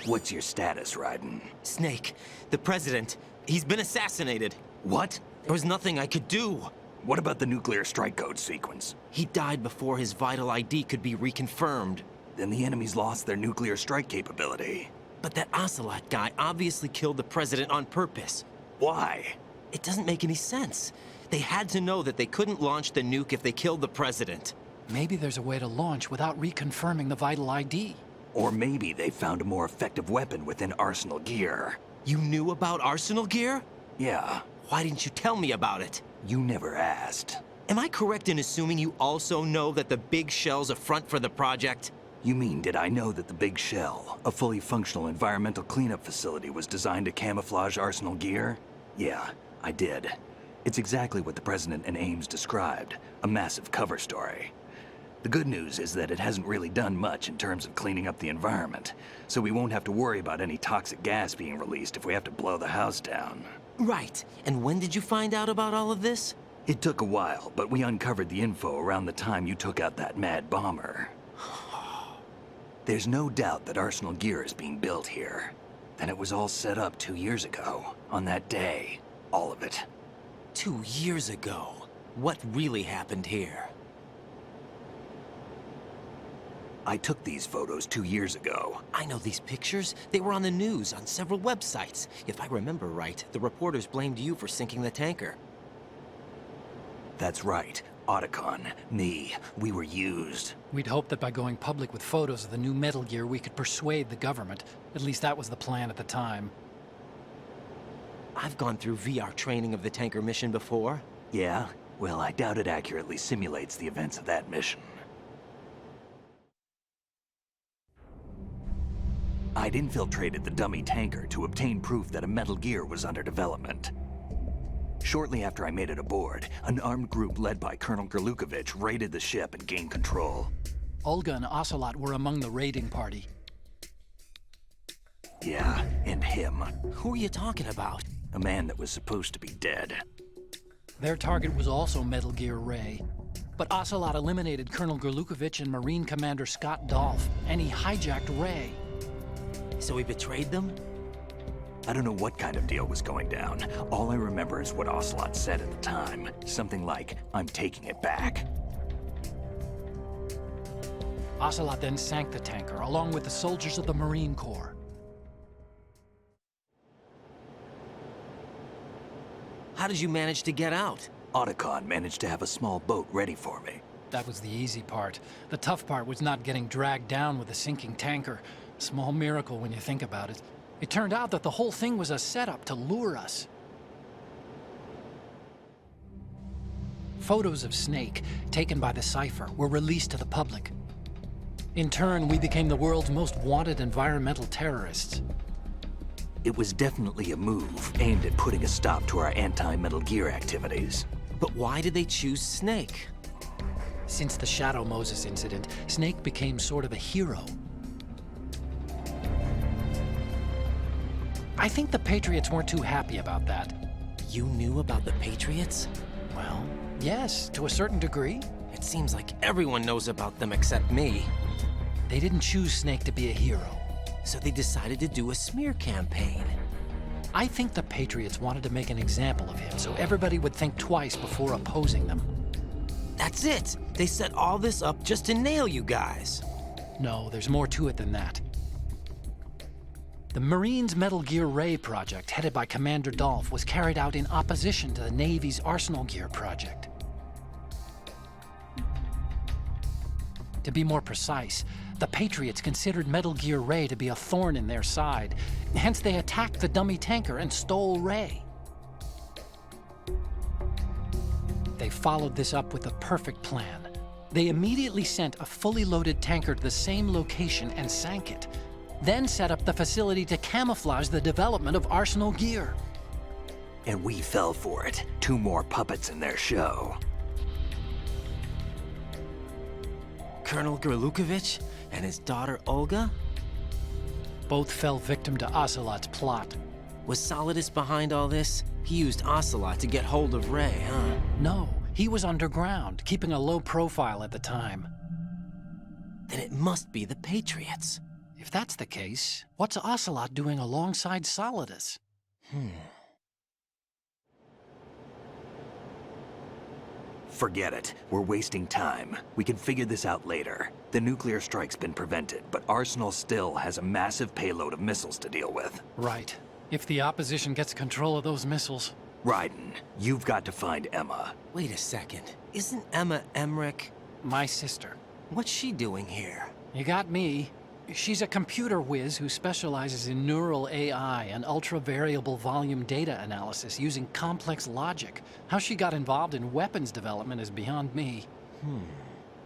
What's your status, Raiden? Snake, the president, he's been assassinated. What? There was nothing I could do. What about the nuclear strike code sequence? He died before his vital ID could be reconfirmed. Then the enemy's lost their nuclear strike capability. But that Ocelot guy obviously killed the president on purpose. Why? It doesn't make any sense. They had to know that they couldn't launch the nuke if they killed the president. Maybe there's a way to launch without reconfirming the vital ID. Or maybe they found a more effective weapon within Arsenal gear. You knew about Arsenal gear? Yeah. Why didn't you tell me about it? You never asked. Am I correct in assuming you also know that the big shell's a front for the project? You mean, did I know that the Big Shell, a fully functional environmental cleanup facility, was designed to camouflage Arsenal gear? Yeah, I did. It's exactly what the President and Ames described, a massive cover story. The good news is that it hasn't really done much in terms of cleaning up the environment, so we won't have to worry about any toxic gas being released if we have to blow the house down. Right. And when did you find out about all of this? It took a while, but we uncovered the info around the time you took out that mad bomber. There's no doubt that Arsenal gear is being built here. Then it was all set up 2 years ago, on that day. All of it. 2 years ago? What really happened here? I took these photos 2 years ago. I know these pictures. They were on the news, on several websites. If I remember right, the reporters blamed you for sinking the tanker. That's right. Otacon, me, we were used. We'd hoped that by going public with photos of the new Metal Gear, we could persuade the government. At least that was the plan at the time. I've gone through VR training of the tanker mission before. Yeah? Well, I doubt it accurately simulates the events of that mission. I'd infiltrated the dummy tanker to obtain proof that a Metal Gear was under development. Shortly after I made it aboard, an armed group led by Colonel Gerlukovich raided the ship and gained control. Olga and Ocelot were among the raiding party. Yeah, and him. Who are you talking about? A man that was supposed to be dead. Their target was also Metal Gear Ray. But Ocelot eliminated Colonel Gerlukovich and Marine Commander Scott Dolph, and he hijacked Ray. So he betrayed them? I don't know what kind of deal was going down. All I remember is what Ocelot said at the time. Something like, "I'm taking it back." Ocelot then sank the tanker, along with the soldiers of the Marine Corps. How did you manage to get out? Otacon managed to have a small boat ready for me. That was the easy part. The tough part was not getting dragged down with a sinking tanker. Small miracle when you think about it. It turned out that the whole thing was a setup to lure us. Photos of Snake, taken by the Cypher, were released to the public. In turn, we became the world's most wanted environmental terrorists. It was definitely a move aimed at putting a stop to our anti-Metal Gear activities. But why did they choose Snake? Since the Shadow Moses incident, Snake became sort of a hero. I think the Patriots weren't too happy about that. You knew about the Patriots? Well, yes, to a certain degree. It seems like everyone knows about them except me. They didn't choose Snake to be a hero. So they decided to do a smear campaign. I think the Patriots wanted to make an example of him so everybody would think twice before opposing them. That's it! They set all this up just to nail you guys. No, there's more to it than that. The Marines' Metal Gear Ray project, headed by Commander Dolph, was carried out in opposition to the Navy's Arsenal Gear project. To be more precise, the Patriots considered Metal Gear Ray to be a thorn in their side. Hence, they attacked the dummy tanker and stole Ray. They followed this up with a perfect plan. They immediately sent a fully loaded tanker to the same location and sank it. Then set up the facility to camouflage the development of Arsenal Gear. And we fell for it. 2 more puppets in their show. Colonel Gerlukovich and his daughter Olga? Both fell victim to Ocelot's plot. Was Solidus behind all this? He used Ocelot to get hold of Ray, huh? No, he was underground, keeping a low profile at the time. Then it must be the Patriots. If that's the case, what's Ocelot doing alongside Solidus? Forget it. We're wasting time. We can figure this out later. The nuclear strike's been prevented, but Arsenal still has a massive payload of missiles to deal with. Right. If the opposition gets control of those missiles. Raiden, you've got to find Emma. Wait a second. Isn't Emma Emmerich? My sister. What's she doing here? You got me. She's a computer whiz who specializes in neural AI and ultra-variable volume data analysis using complex logic. How she got involved in weapons development is beyond me.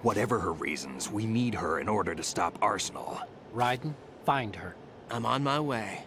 Whatever her reasons, we need her in order to stop Arsenal. Raiden, find her. I'm on my way.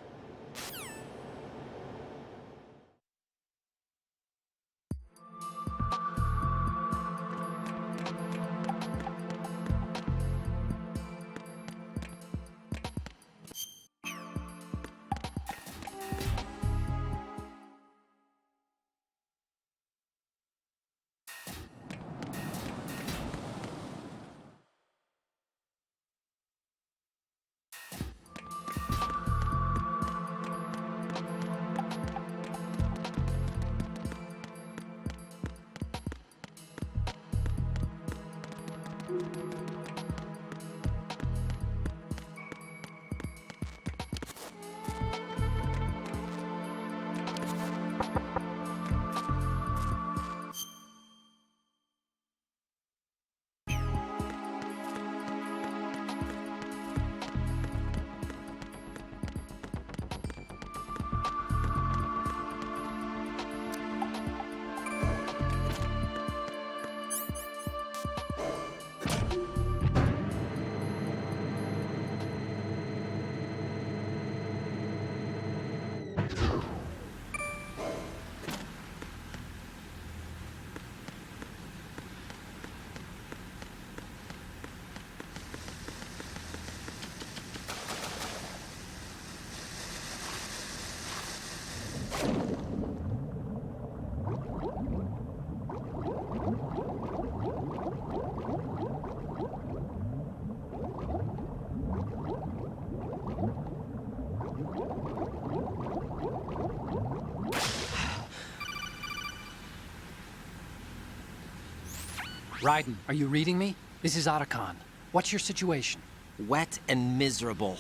Raiden, are you reading me? This is Otacon. What's your situation? Wet and miserable.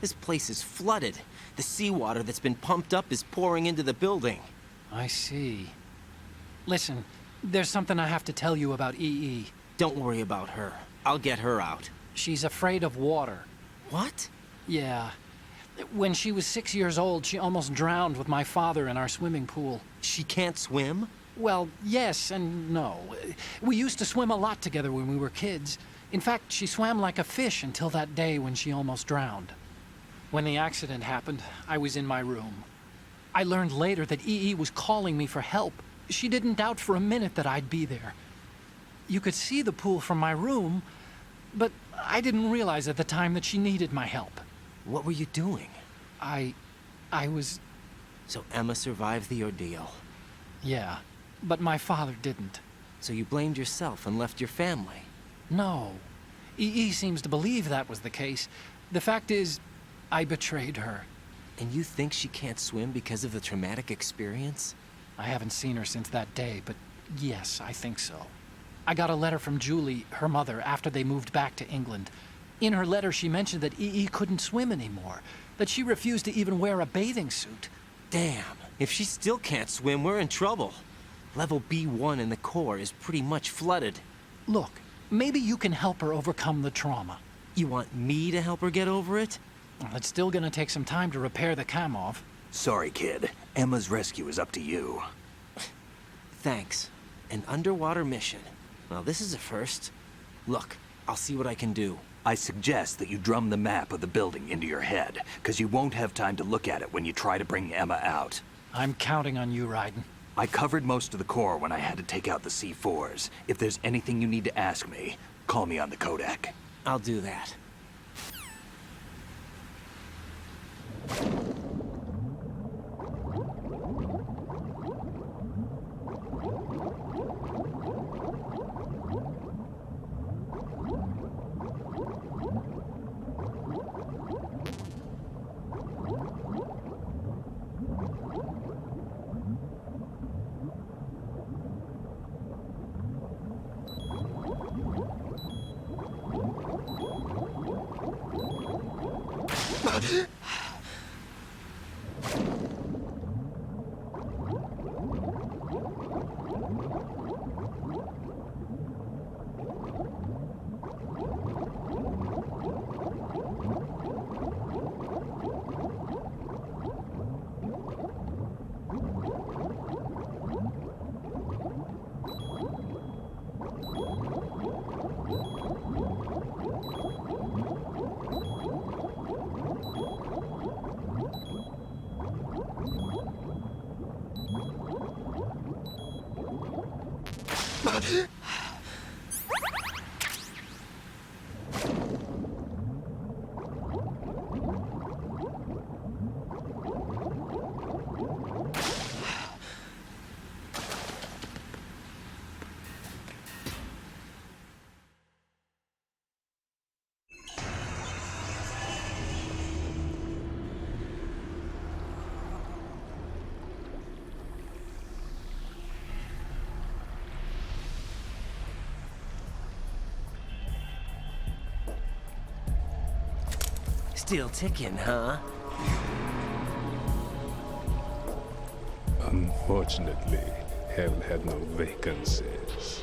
This place is flooded. The seawater that's been pumped up is pouring into the building. I see. Listen, there's something I have to tell you about EE. Don't worry about her. I'll get her out. She's afraid of water. What? Yeah. When she was 6 years old, she almost drowned with my father in our swimming pool. She can't swim? Well, yes and no. We used to swim a lot together when we were kids. In fact, she swam like a fish until that day when she almost drowned. When the accident happened, I was in my room. I learned later that EE was calling me for help. She didn't doubt for a minute that I'd be there. You could see the pool from my room, but I didn't realize at the time that she needed my help. What were you doing? I was... So Emma survived the ordeal. Yeah, but my father didn't. So you blamed yourself and left your family? No. E.E. seems to believe that was the case. The fact is, I betrayed her. And you think she can't swim because of the traumatic experience? I haven't seen her since that day, but yes, I think so. I got a letter from Julie, her mother, after they moved back to England. In her letter, she mentioned that E.E. couldn't swim anymore, that she refused to even wear a bathing suit. Damn, if she still can't swim, we're in trouble. Level B1 in the core is pretty much flooded. Look, maybe you can help her overcome the trauma. You want me to help her get over it? Well, it's still gonna take some time to repair the Kamov. Sorry, kid. Emma's rescue is up to you. Thanks. An underwater mission. Well, this is a first. Look, I'll see what I can do. I suggest that you drum the map of the building into your head, because you won't have time to look at it when you try to bring Emma out. I'm counting on you, Raiden. I covered most of the core when I had to take out the C4s. If there's anything you need to ask me, call me on the Kodak. I'll do that. Still ticking, huh? Unfortunately, hell had no vacancies.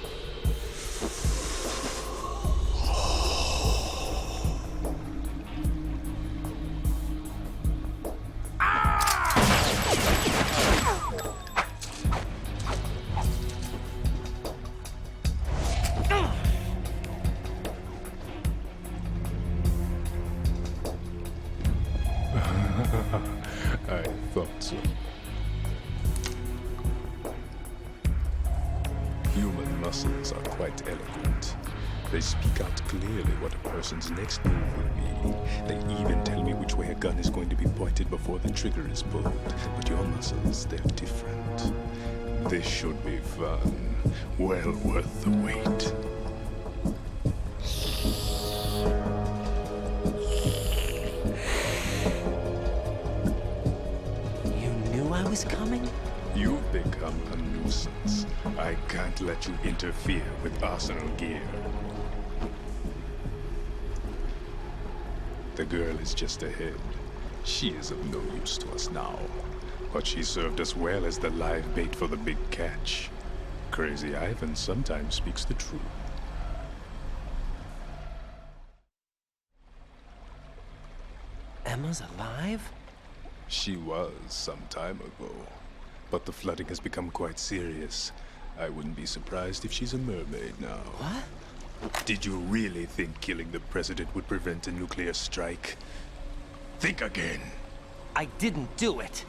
I thought so. Human muscles are quite eloquent. They speak out clearly what a person's next move will be. They even tell me which way a gun is going to be pointed before the trigger is pulled. But your muscles, they're different. This should be fun. Well worth the wait. I was coming? You've become a nuisance. I can't let you interfere with arsenal gear. The girl is just ahead. She is of no use to us now. But she served us well as the live bait for the big catch. Crazy Ivan sometimes speaks the truth. Emma's alive? She was some time ago, but the flooding has become quite serious. I wouldn't be surprised if she's a mermaid now. What? Did you really think killing the president would prevent a nuclear strike? Think again. I didn't do it.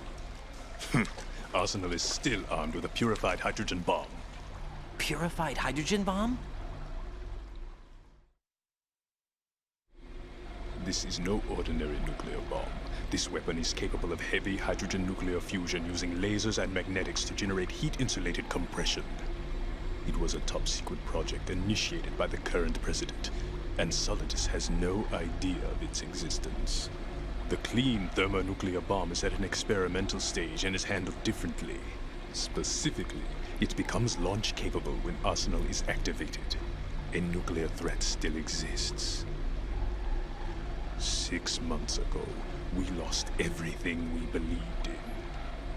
Arsenal is still armed with a purified hydrogen bomb. Purified hydrogen bomb? This is no ordinary nuclear bomb. This weapon is capable of heavy hydrogen nuclear fusion using lasers and magnetics to generate heat-insulated compression. It was a top-secret project initiated by the current president, and Solidus has no idea of its existence. The clean thermonuclear bomb is at an experimental stage and is handled differently. Specifically, it becomes launch-capable when Arsenal is activated. A nuclear threat still exists. 6 months ago, we lost everything we believed in.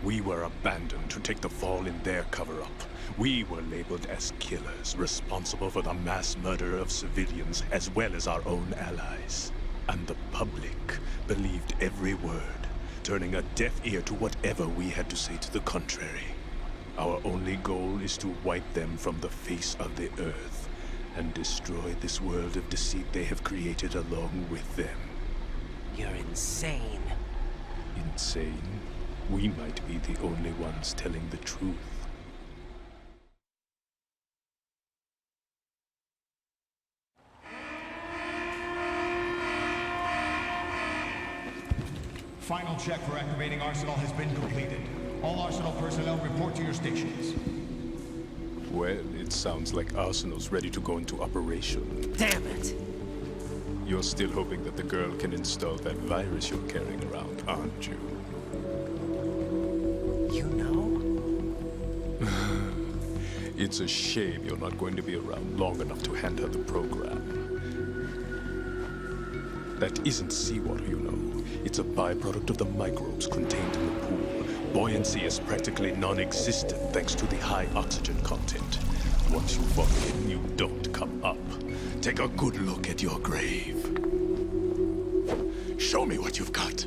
We were abandoned to take the fall in their cover-up. We were labeled as killers, responsible for the mass murder of civilians as well as our own allies. And the public believed every word, turning a deaf ear to whatever we had to say to the contrary. Our only goal is to wipe them from the face of the earth and destroy this world of deceit they have created along with them. You're insane. Insane? We might be the only ones telling the truth. Final check for activating Arsenal has been completed. All Arsenal personnel report to your stations. Well, it sounds like Arsenal's ready to go into operation. Damn it! You're still hoping that the girl can install that virus you're carrying around, aren't you? You know? It's a shame you're not going to be around long enough to hand her the program. That isn't seawater, you know. It's a byproduct of the microbes contained in the pool. Buoyancy is practically non-existent thanks to the high oxygen content. Once you fall in, you don't come up. Take a good look at your grave. Show me what you've got.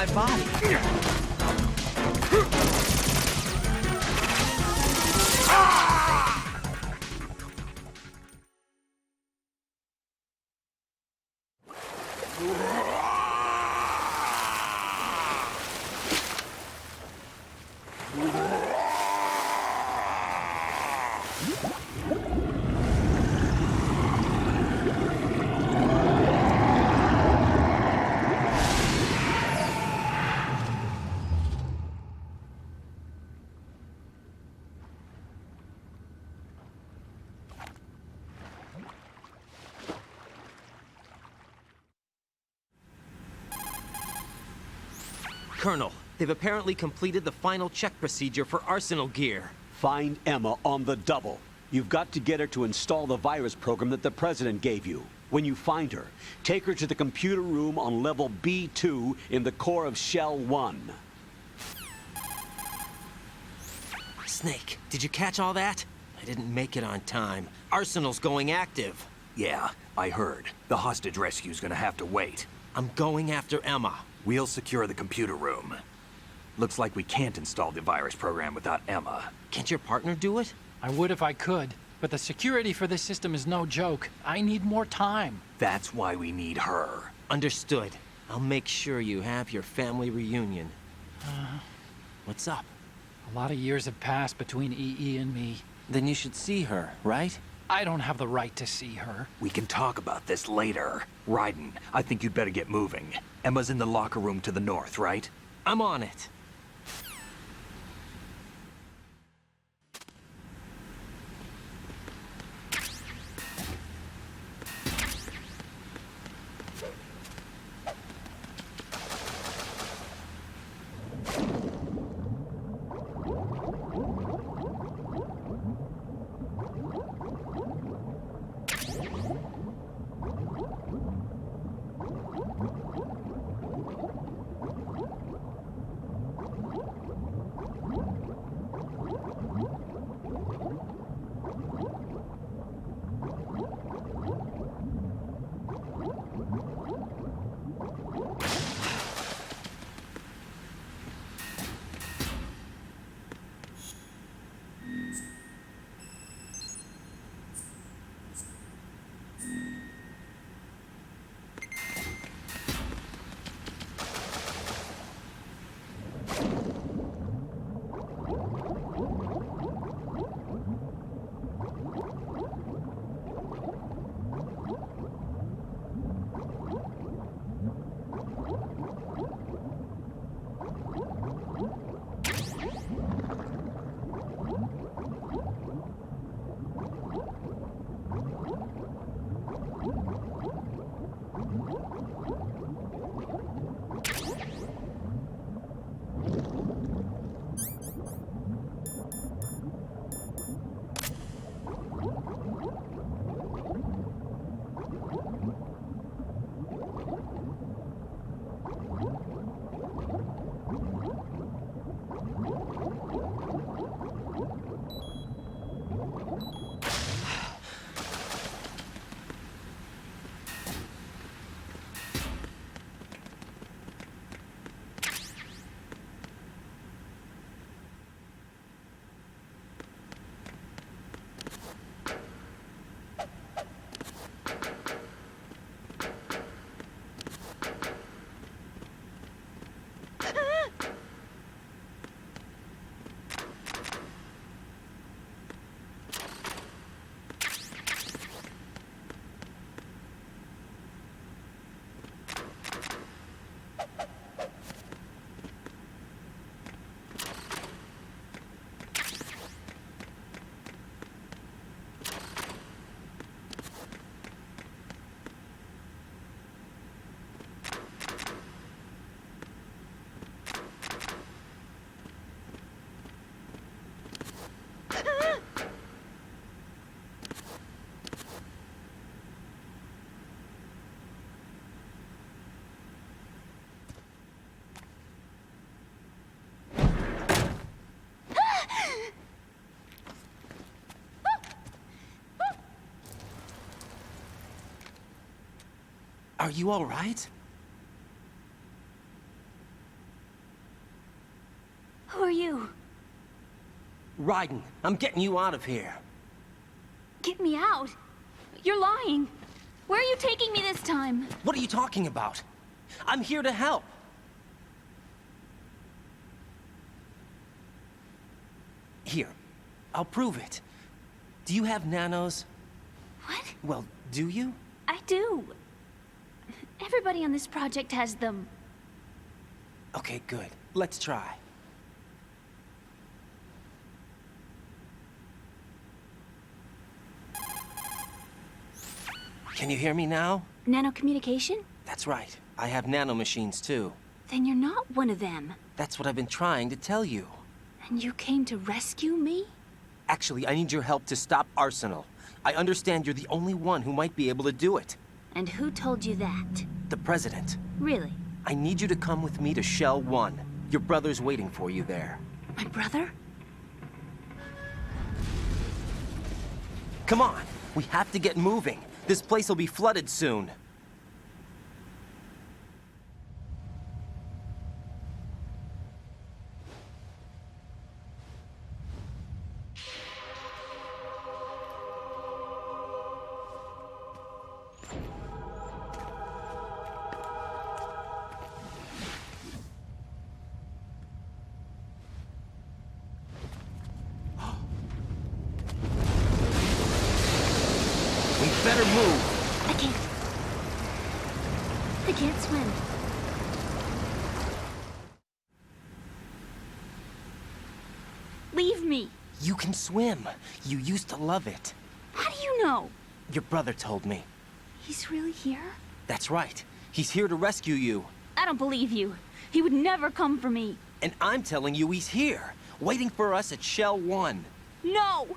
my body. Colonel, they've apparently completed the final check procedure for arsenal gear. Find Emma on the double. You've got to get her to install the virus program that the President gave you. When you find her, take her to the computer room on level B2 in the core of Shell 1. Snake, did you catch all that? I didn't make it on time. Arsenal's going active. Yeah, I heard. The hostage rescue's gonna have to wait. I'm going after Emma. We'll secure the computer room. Looks like we can't install the virus program without Emma. Can't your partner do it? I would if I could, but the security for this system is no joke. I need more time. That's why we need her. Understood. I'll make sure you have your family reunion. What's up? A lot of years have passed between EE and me. Then you should see her, right? I don't have the right to see her. We can talk about this later. Raiden, I think you'd better get moving. Emma's in the locker room to the north, right? I'm on it. Are you all right? Raiden, I'm getting you out of here. Get me out? You're lying. Where are you taking me this time? What are you talking about? I'm here to help. Here, I'll prove it. Do you have nanos? What? Well, do you? I do. Everybody on this project has them. Okay, good. Let's try. Can you hear me now? Nanocommunication? That's right. I have nanomachines too. Then you're not one of them. That's what I've been trying to tell you. And you came to rescue me? Actually, I need your help to stop Arsenal. I understand you're the only one who might be able to do it. And who told you that? The President. Really? I need you to come with me to Shell 1. Your brother's waiting for you there. My brother? Come on, we have to get moving. This place will be flooded soon. Better move. I can't swim. Leave me. You can swim. You used to love it. How do you know? Your brother told me. He's really here? That's right. He's here to rescue you. I don't believe you. He would never come for me. And I'm telling you he's here, waiting for us at Shell 1. No!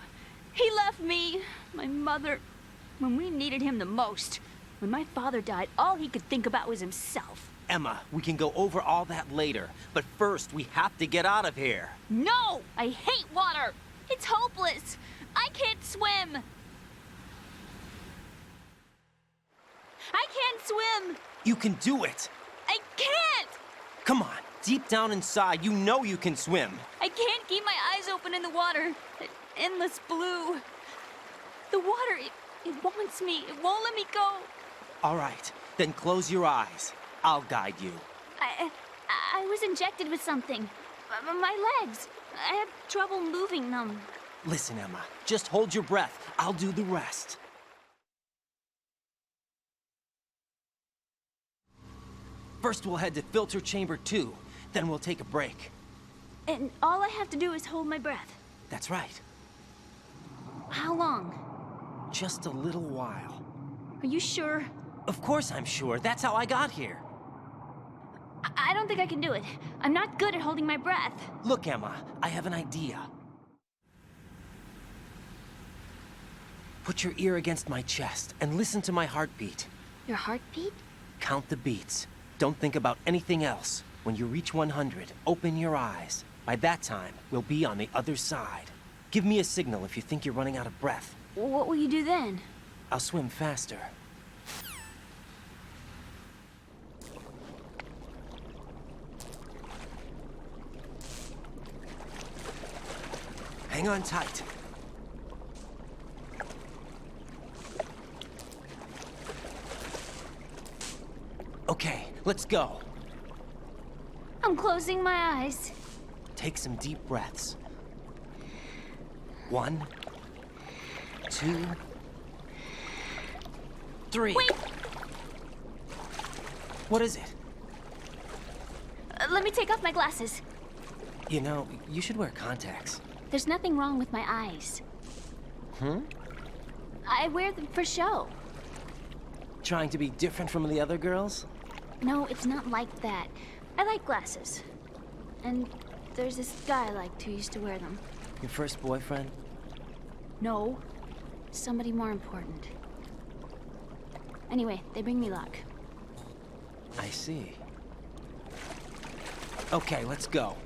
He left me, my mother, when we needed him the most. When my father died, all he could think about was himself. Emma, we can go over all that later, but first we have to get out of here. No! I hate water! It's hopeless! I can't swim! I can't swim! You can do it! I can't! Come on, deep down inside, you know you can swim. I can't keep my eyes open in the water. That endless blue. The water, it wants me. It won't let me go. All right, then close your eyes. I'll guide you. I was injected with something. My legs. I have trouble moving them. Listen, Emma, just hold your breath. I'll do the rest. First, we'll head to filter chamber 2. Then we'll take a break. And all I have to do is hold my breath. That's right. How long? Just a little while. Are you sure? Of course I'm sure. That's how I got here. I don't think I can do it. I'm not good at holding my breath. Look, Emma, I have an idea. Put your ear against my chest and listen to my heartbeat. Your heartbeat? Count the beats. Don't think about anything else. When you reach 100, open your eyes. By that time, we'll be on the other side. Give me a signal if you think you're running out of breath. What will you do then? I'll swim faster. Hang on tight. Okay, let's go. I'm closing my eyes. Take some deep breaths. 1, 2, 3. Wait! What is it? Let me take off my glasses. You know, you should wear contacts. There's nothing wrong with my eyes. I wear them for show. Trying to be different from the other girls? No, it's not like that. I like glasses. And there's this guy I liked who used to wear them. Your first boyfriend? No. Somebody more important. Anyway, they bring me luck. I see. Okay, let's go.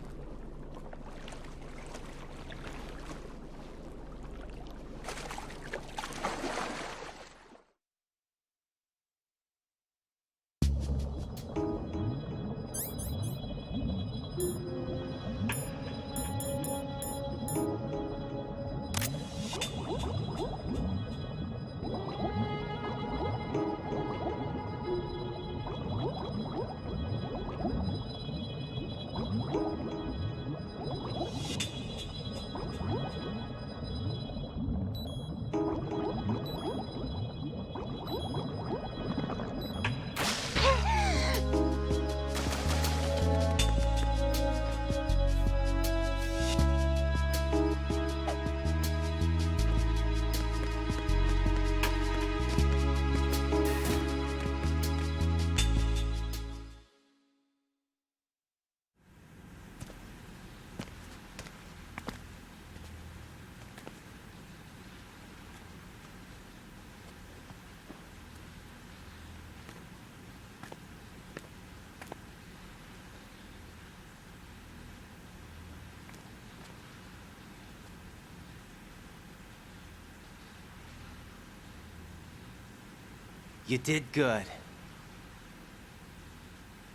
You did good.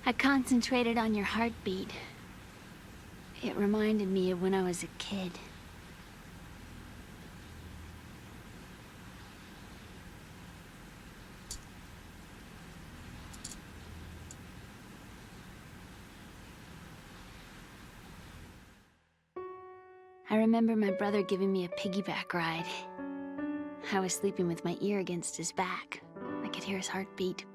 I concentrated on your heartbeat. It reminded me of when I was a kid. I remember my brother giving me a piggyback ride. I was sleeping with my ear against his back. I could hear his heartbeat.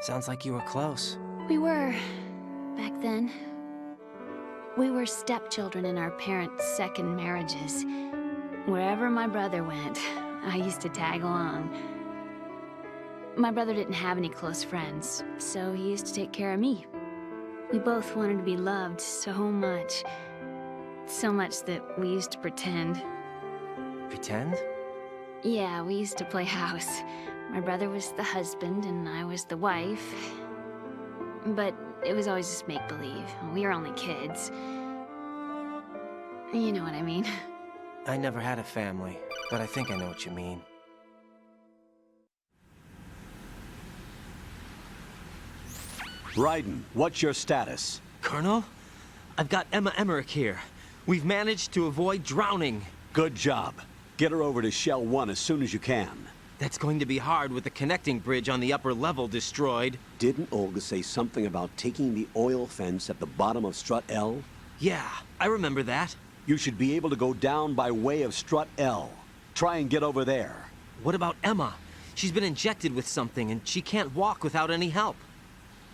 Sounds like you were close. We were, back then. We were stepchildren in our parents' second marriages. Wherever my brother went, I used to tag along. My brother didn't have any close friends, so he used to take care of me. We both wanted to be loved so much. So much that we used to pretend. Pretend? Yeah, we used to play house. My brother was the husband and I was the wife. But it was always just make-believe. We were only kids. You know what I mean. I never had a family, but I think I know what you mean. Raiden, what's your status? Colonel? I've got Emma Emmerich here. We've managed to avoid drowning. Good job. Get her over to Shell 1 as soon as you can. That's going to be hard with the connecting bridge on the upper level destroyed. Didn't Olga say something about taking the oil fence at the bottom of Strut L? Yeah, I remember that. You should be able to go down by way of Strut L. Try and get over there. What about Emma? She's been injected with something and she can't walk without any help.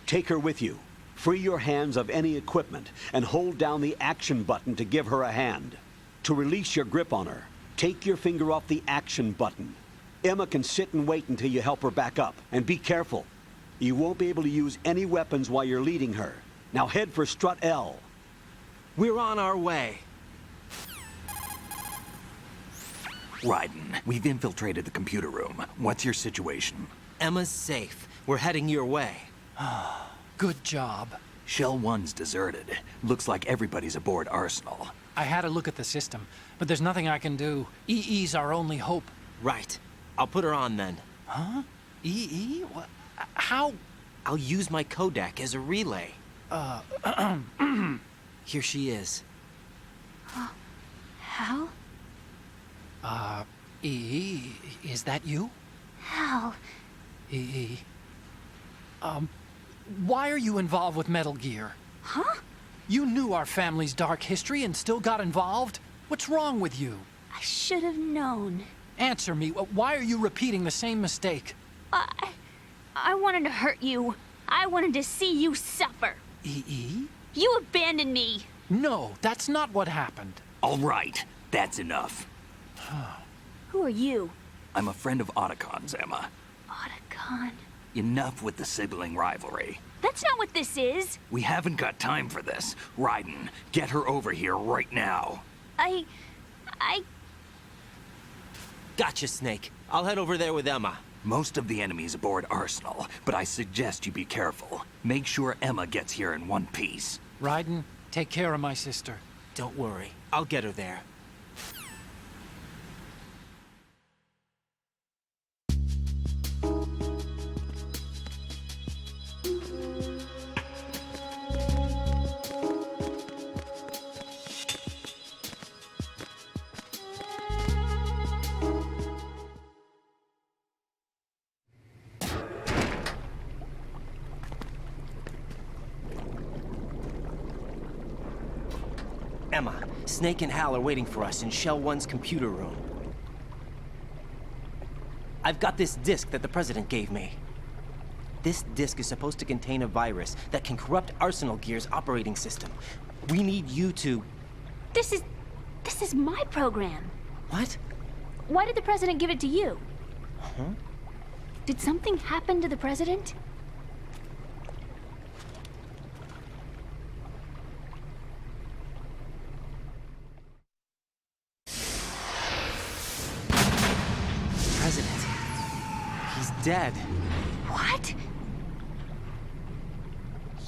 Take her with you. Free your hands of any equipment and hold down the action button to give her a hand. To release your grip on her, take your finger off the action button. Emma can sit and wait until you help her back up. And be careful. You won't be able to use any weapons while you're leading her. Now head for Strut L. We're on our way. Raiden, we've infiltrated the computer room. What's your situation? Emma's safe. We're heading your way. Good job. Shell 1's deserted. Looks like everybody's aboard Arsenal. I had a look at the system, but there's nothing I can do. EE's our only hope. Right. I'll put her on then. Huh? EE? What? How? I'll use my Kodak as a relay. Here she is. Hal? EE, is that you? Hal. EE. Why are you involved with Metal Gear? Huh? You knew our family's dark history and still got involved? What's wrong with you? I should have known. Answer me. Why are you repeating the same mistake? I wanted to hurt you. I wanted to see you suffer. EE? You abandoned me. No, that's not what happened. All right, that's enough. Who are you? I'm a friend of Otacon's, Emma. Otacon? Enough with the sibling rivalry. That's not what this is. We haven't got time for this. Raiden, get her over here right now. I... Gotcha, Snake. I'll head over there with Emma. Most of the enemy's aboard Arsenal, but I suggest you be careful. Make sure Emma gets here in one piece. Raiden, take care of my sister. Don't worry. I'll get her there. Emma, Snake and Hal are waiting for us in Shell 1's computer room. I've got this disk that the President gave me. This disk is supposed to contain a virus that can corrupt Arsenal Gear's operating system. We need you to... This is my program. What? Why did the President give it to you? Huh? Did something happen to the President? President. He's dead. What?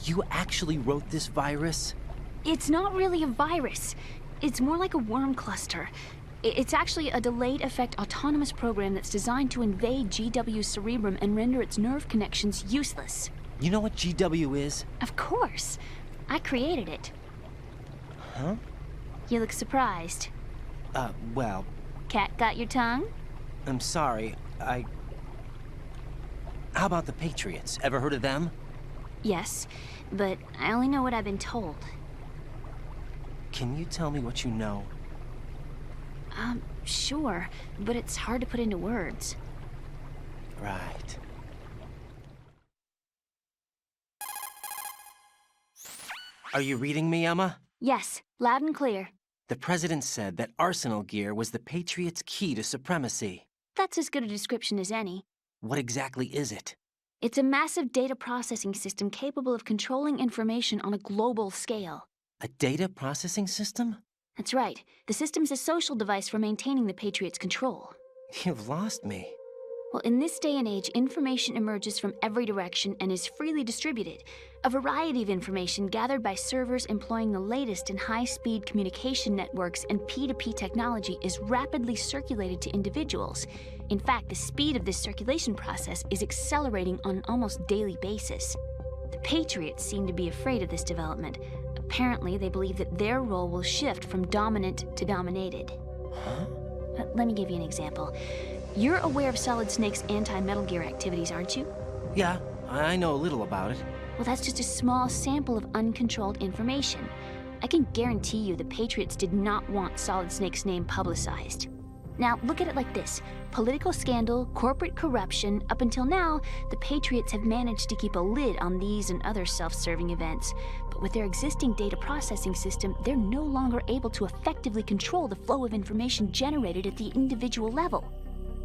You actually wrote this virus? It's not really a virus. It's more like a worm cluster. It's actually a delayed effect autonomous program that's designed to invade GW's cerebrum and render its nerve connections useless. You know what GW is? Of course. I created it. Huh? You look surprised. Well... Cat got your tongue? I'm sorry, How about the Patriots? Ever heard of them? Yes, but I only know what I've been told. Can you tell me what you know? Sure, but it's hard to put into words. Right. Are you reading me, Emma? Yes, loud and clear. The President said that Arsenal gear was the Patriots' key to supremacy. That's as good a description as any. What exactly is it? It's a massive data processing system capable of controlling information on a global scale. A data processing system? That's right. The system's a social device for maintaining the Patriots' control. You've lost me. Well, in this day and age, information emerges from every direction and is freely distributed. A variety of information gathered by servers employing the latest in high-speed communication networks and P2P technology is rapidly circulated to individuals. In fact, the speed of this circulation process is accelerating on an almost daily basis. The Patriots seem to be afraid of this development. Apparently, they believe that their role will shift from dominant to dominated. Huh? Let me give you an example. You're aware of Solid Snake's anti-Metal Gear activities, aren't you? Yeah, I know a little about it. Well, that's just a small sample of uncontrolled information. I can guarantee you the Patriots did not want Solid Snake's name publicized. Now, look at it like this. Political scandal, corporate corruption, up until now, the Patriots have managed to keep a lid on these and other self-serving events. But with their existing data processing system, they're no longer able to effectively control the flow of information generated at the individual level.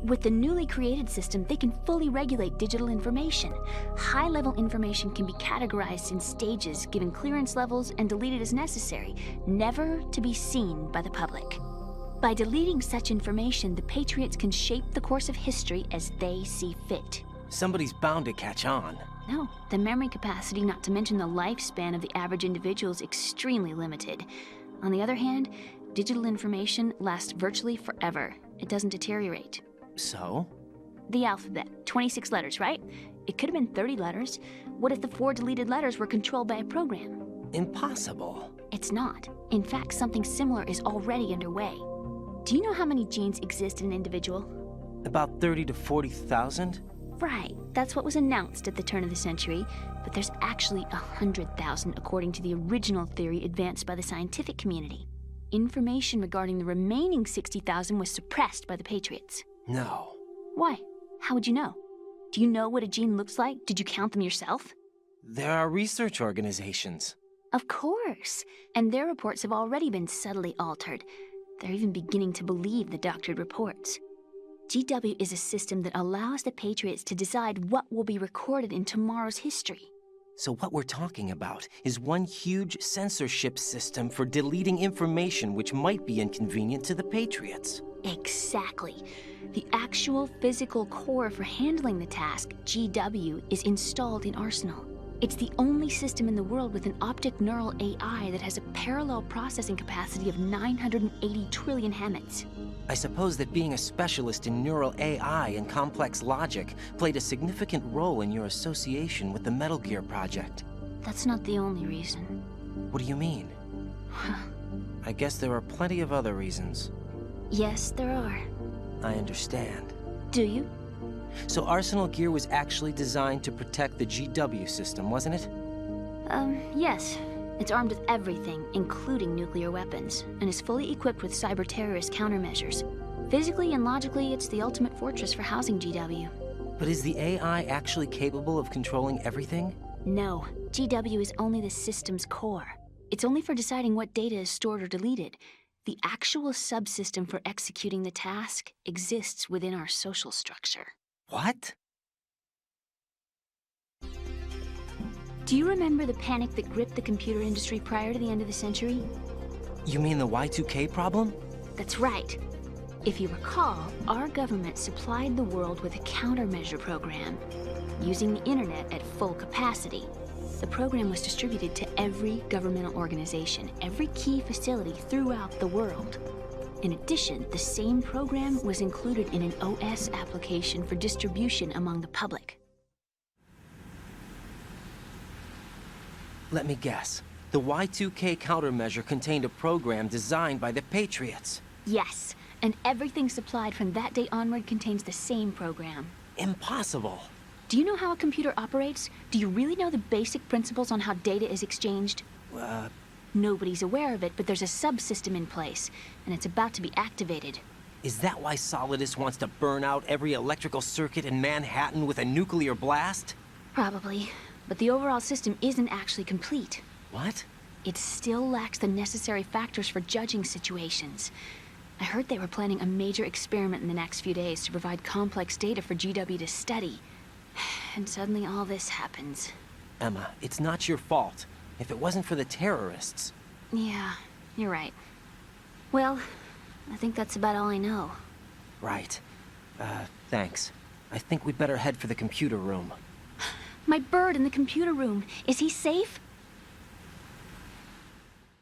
With the newly created system, they can fully regulate digital information. High-level information can be categorized in stages, given clearance levels, and deleted as necessary, never to be seen by the public. By deleting such information, the Patriots can shape the course of history as they see fit. Somebody's bound to catch on. No, the memory capacity, not to mention the lifespan of the average individual, is extremely limited. On the other hand, digital information lasts virtually forever. It doesn't deteriorate. So? The alphabet, 26 letters, right? It could have been 30 letters. What if the 4 deleted letters were controlled by a program? Impossible. It's not. In fact, something similar is already underway. Do you know how many genes exist in an individual? About 30 to 40,000? Right. That's what was announced at the turn of the century. But there's actually 100,000 according to the original theory advanced by the scientific community. Information regarding the remaining 60,000 was suppressed by the Patriots. No. Why? How would you know? Do you know what a gene looks like? Did you count them yourself? There are research organizations. Of course. And their reports have already been subtly altered. They're even beginning to believe the doctored reports. GW is a system that allows the Patriots to decide what will be recorded in tomorrow's history. So what we're talking about is one huge censorship system for deleting information which might be inconvenient to the Patriots. Exactly. The actual physical core for handling the task, GW, is installed in Arsenal. It's the only system in the world with an optic neural AI that has a parallel processing capacity of 980 trillion Hammets. I suppose that being a specialist in neural AI and complex logic played a significant role in your association with the Metal Gear project. That's not the only reason. What do you mean? I guess there are plenty of other reasons. Yes, there are. I understand. Do you? So Arsenal gear was actually designed to protect the GW system, wasn't it? Yes. It's armed with everything, including nuclear weapons, and is fully equipped with cyber-terrorist countermeasures. Physically and logically, it's the ultimate fortress for housing GW. But is the AI actually capable of controlling everything? No. GW is only the system's core. It's only for deciding what data is stored or deleted. The actual subsystem for executing the task exists within our social structure. What? Do you remember the panic that gripped the computer industry prior to the end of the century? You mean the Y2K problem? That's right. If you recall, our government supplied the world with a countermeasure program, using the internet at full capacity. The program was distributed to every governmental organization, every key facility throughout the world. In addition, the same program was included in an OS application for distribution among the public. Let me guess. The Y2K countermeasure contained a program designed by the Patriots. Yes, and everything supplied from that day onward contains the same program. Impossible. Do you know how a computer operates? Do you really know the basic principles on how data is exchanged? Nobody's aware of it, but there's a subsystem in place, and it's about to be activated. Is that why Solidus wants to burn out every electrical circuit in Manhattan with a nuclear blast? Probably, but the overall system isn't actually complete. What? It still lacks the necessary factors for judging situations. I heard they were planning a major experiment in the next few days to provide complex data for GW to study. And suddenly all this happens. Emma, it's not your fault. If it wasn't for the terrorists... Yeah, you're right. Well, I think that's about all I know. Right. Thanks. I think we'd better head for the computer room. My bird in the computer room. Is he safe?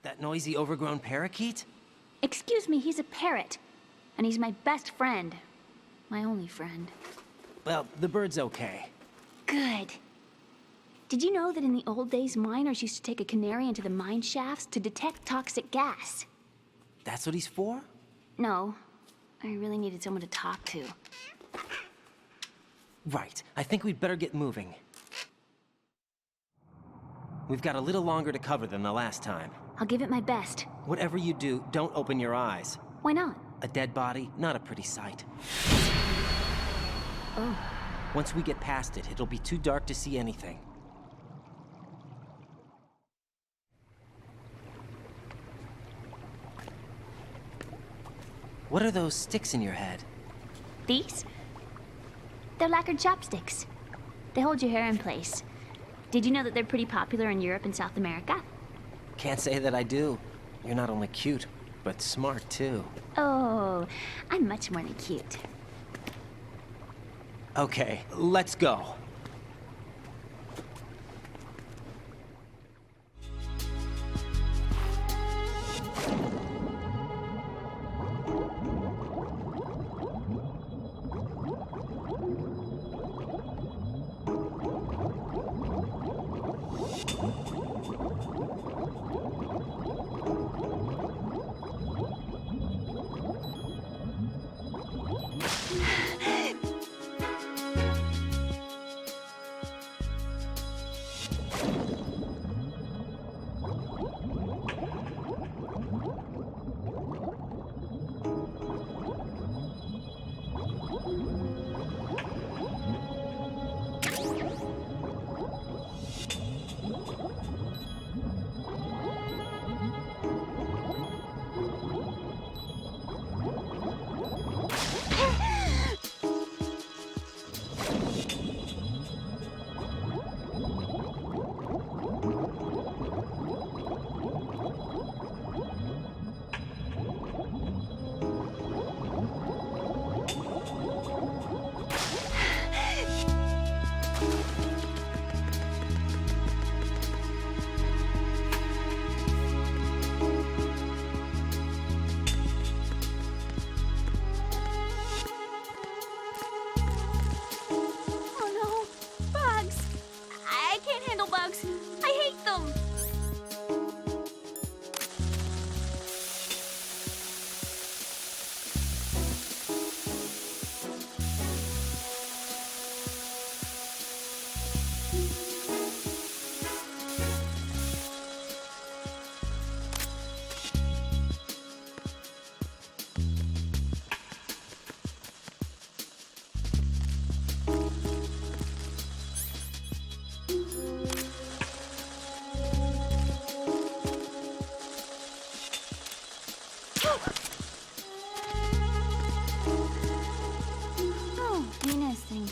That noisy, overgrown parakeet? Excuse me, he's a parrot. And he's my best friend. My only friend. Well, the bird's okay. Good. Did you know that in the old days, miners used to take a canary into the mine shafts to detect toxic gas? That's what he's for? No. I really needed someone to talk to. Right. I think we'd better get moving. We've got a little longer to cover than the last time. I'll give it my best. Whatever you do, don't open your eyes. Why not? A dead body, not a pretty sight. Oh. Once we get past it, it'll be too dark to see anything. What are those sticks in your head? These? They're lacquered chopsticks. They hold your hair in place. Did you know that they're pretty popular in Europe and South America? Can't say that I do. You're not only cute, but smart too. Oh, I'm much more than cute. Okay, let's go.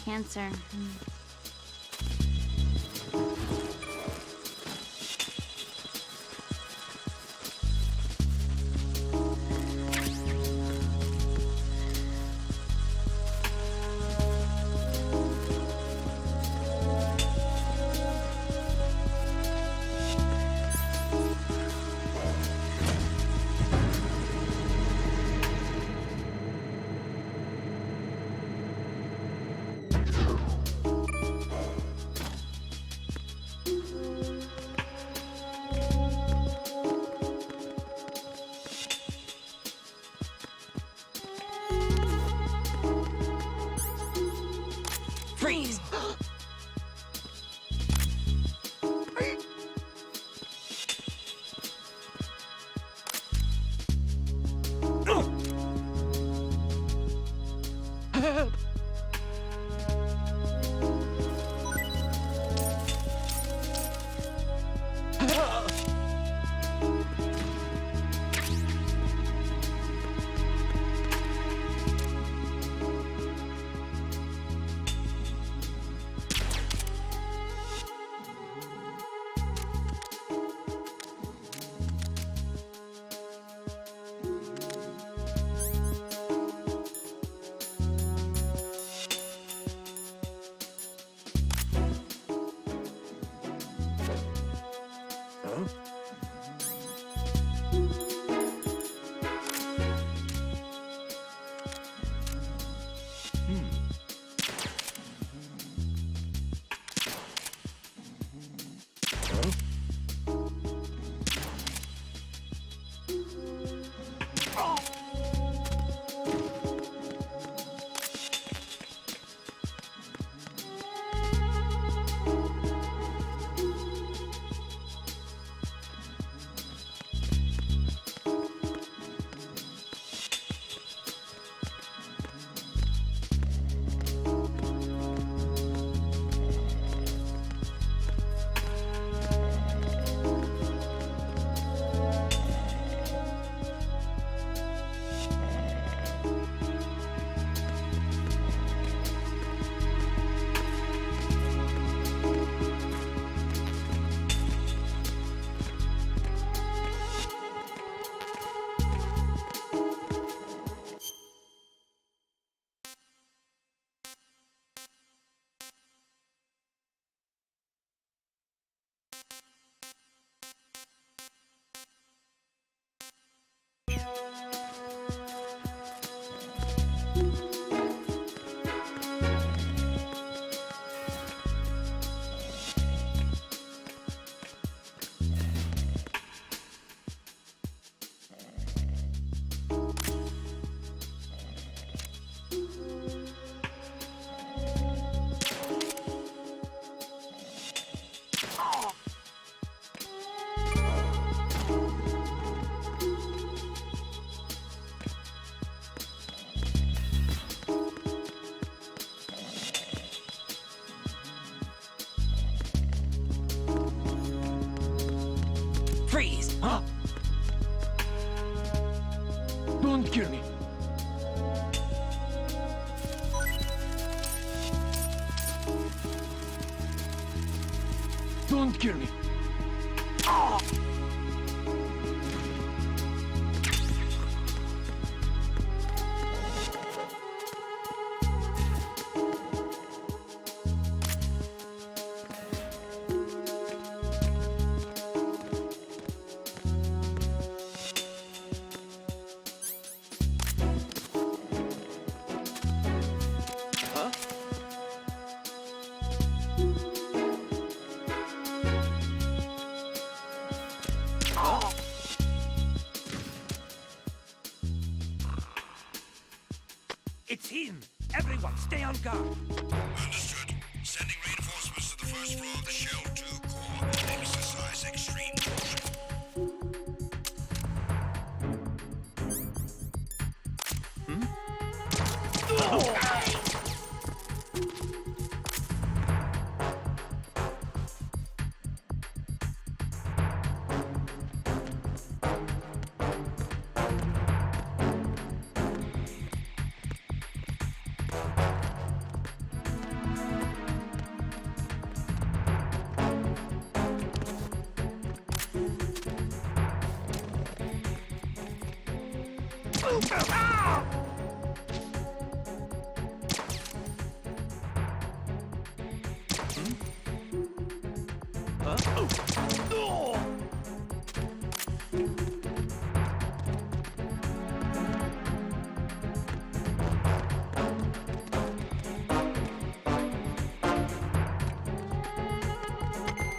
Cancer. Huh? Don't kill me. Don't kill me. Ah! It's him! Everyone, stay on guard! Understood. Sending reinforcements to the first floor of the Shell 2 core. Exercise extreme caution.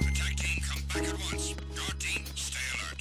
Attack team, come back at once. Your team, stay alert.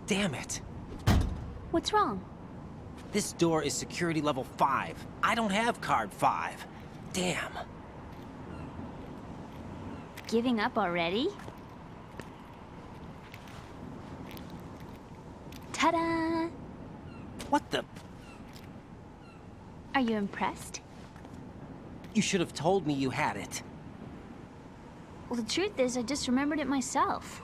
Damn it. What's wrong? This door is security level 5. I don't have card 5. Damn. Giving up already? Ta-da! What the? Are you impressed? You should have told me you had it. Well, the truth is, I just remembered it myself.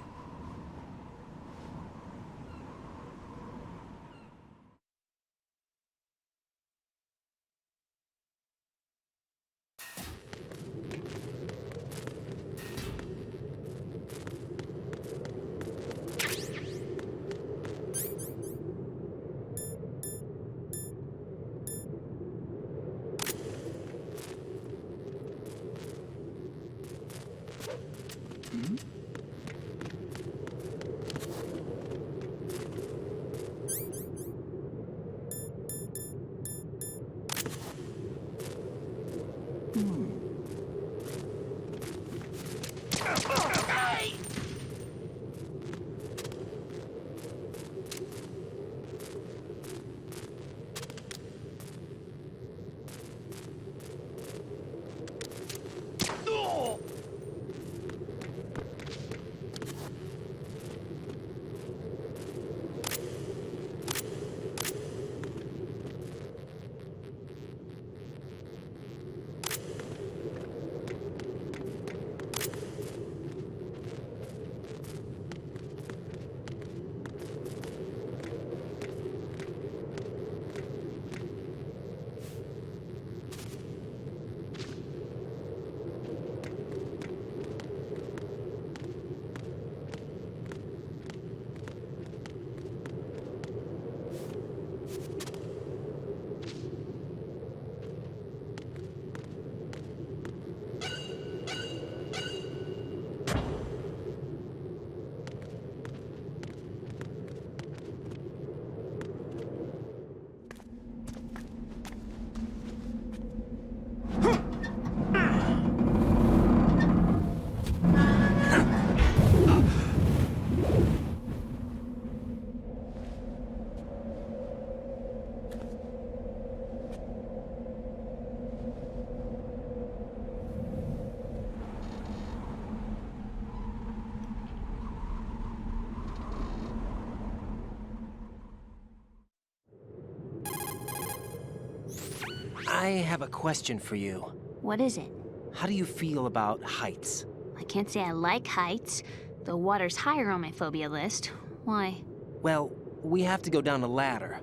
I have a question for you. What is it? How do you feel about heights? I can't say I like heights, though water's higher on my phobia list. Why? Well, we have to go down a ladder.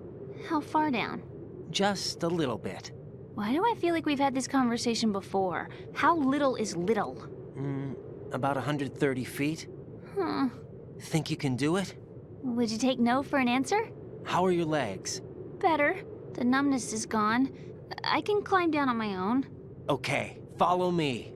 How far down? Just a little bit. Why do I feel like we've had this conversation before? How little is little? About 130 feet. Huh. Think you can do it? Would you take no for an answer? How are your legs? Better. The numbness is gone. I can climb down on my own. Okay, follow me.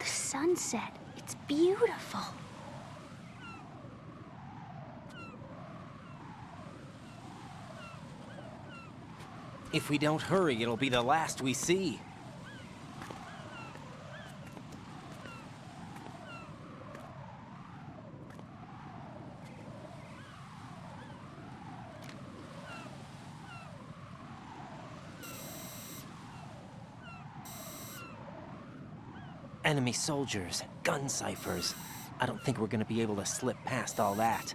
Sunset. It's beautiful. If we don't hurry, it'll be the last we see. Enemy soldiers, gun ciphers. I don't think we're gonna be able to slip past all that.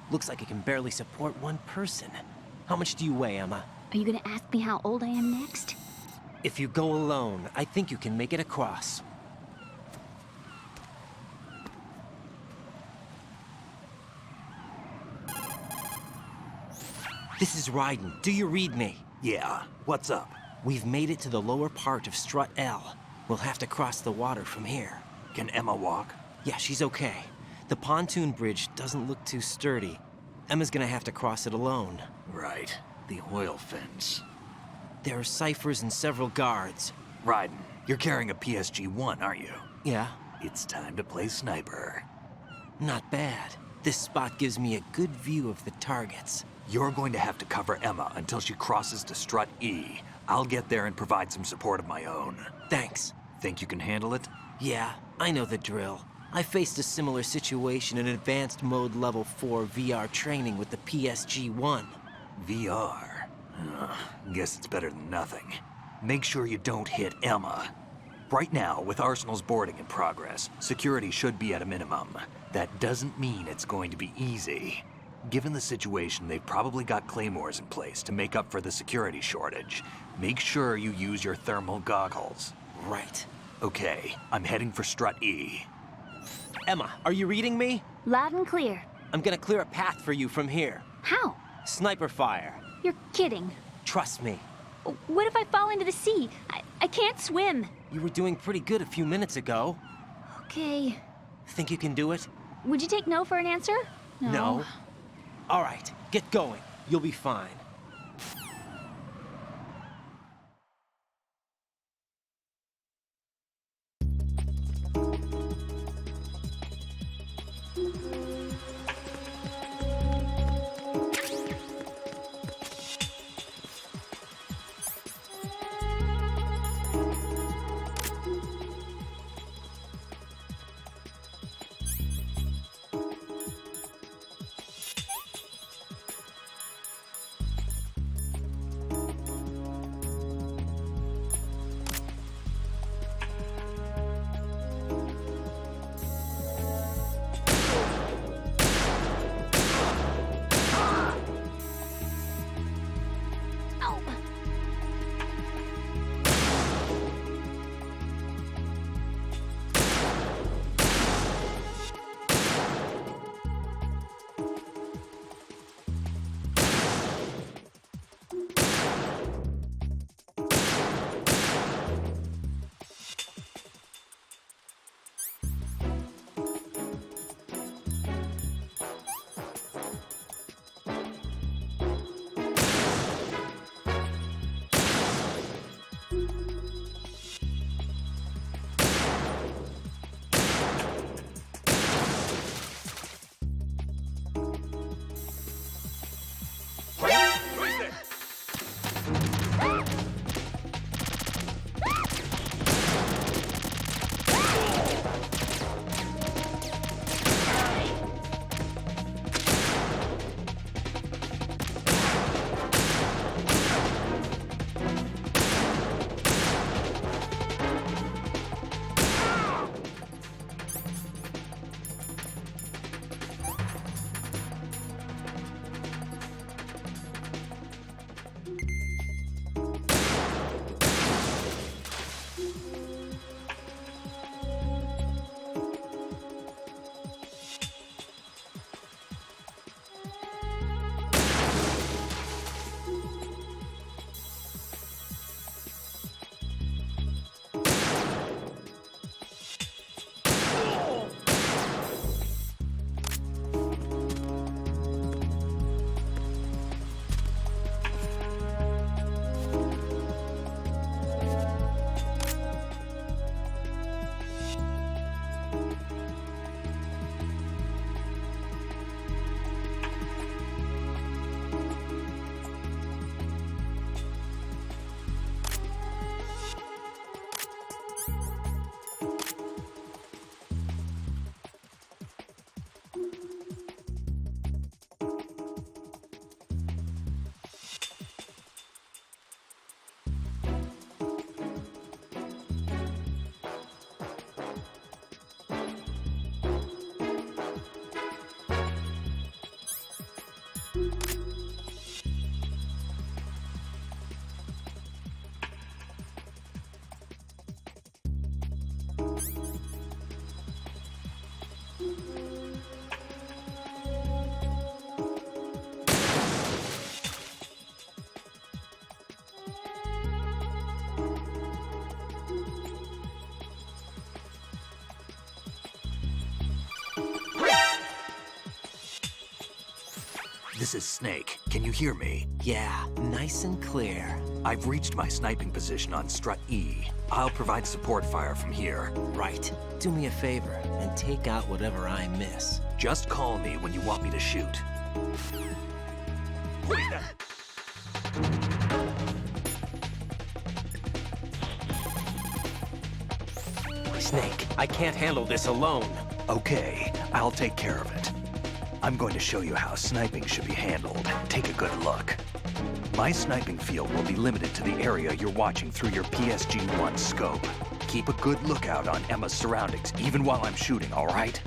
Looks like it can barely support one person. How much do you weigh, Emma? Are you gonna ask me how old I am next? If you go alone, I think you can make it across. This is Raiden. Do you read me? Yeah, what's up? We've made it to the lower part of Strut L. We'll have to cross the water from here. Can Emma walk? Yeah, she's okay. The pontoon bridge doesn't look too sturdy. Emma's gonna have to cross it alone. Right. The oil fence. There are ciphers and several guards. Raiden, you're carrying a PSG-1, aren't you? Yeah. It's time to play sniper. Not bad. This spot gives me a good view of the targets. You're going to have to cover Emma until she crosses to Strut E. I'll get there and provide some support of my own. Thanks. Think you can handle it? Yeah, I know the drill. I faced a similar situation in advanced mode level 4 VR training with the PSG-1. VR? Guess it's better than nothing. Make sure you don't hit Emma. Right now, with Arsenal's boarding in progress, security should be at a minimum. That doesn't mean it's going to be easy. Given the situation, they've probably got claymores in place to make up for the security shortage. Make sure you use your thermal goggles. Right. Okay, I'm heading for Strut E. Emma, are you reading me? Loud and clear. I'm gonna clear a path for you from here. How? Sniper fire. You're kidding. Trust me. What if I fall into the sea? I can't swim. You were doing pretty good a few minutes ago. Okay. Think you can do it? Would you take no for an answer? No. All right, get going. You'll be fine. This is Snake. Can you hear me? Yeah, nice and clear. I've reached my sniping position on strut E. I'll provide support fire from here. Right. Do me a favor and take out whatever I miss. Just call me when you want me to shoot. Snake, I can't handle this alone. Okay, I'll take care of it. I'm going to show you how sniping should be handled. Take a good look. My sniping field will be limited to the area you're watching through your PSG-1 scope. Keep a good lookout on Emma's surroundings, even while I'm shooting, all right?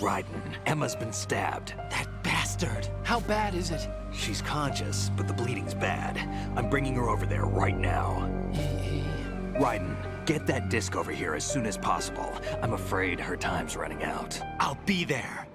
Raiden, Emma's been stabbed. That bastard! How bad is it? She's conscious, but the bleeding's bad. I'm bringing her over there right now. Raiden, get that disc over here as soon as possible. I'm afraid her time's running out. I'll be there.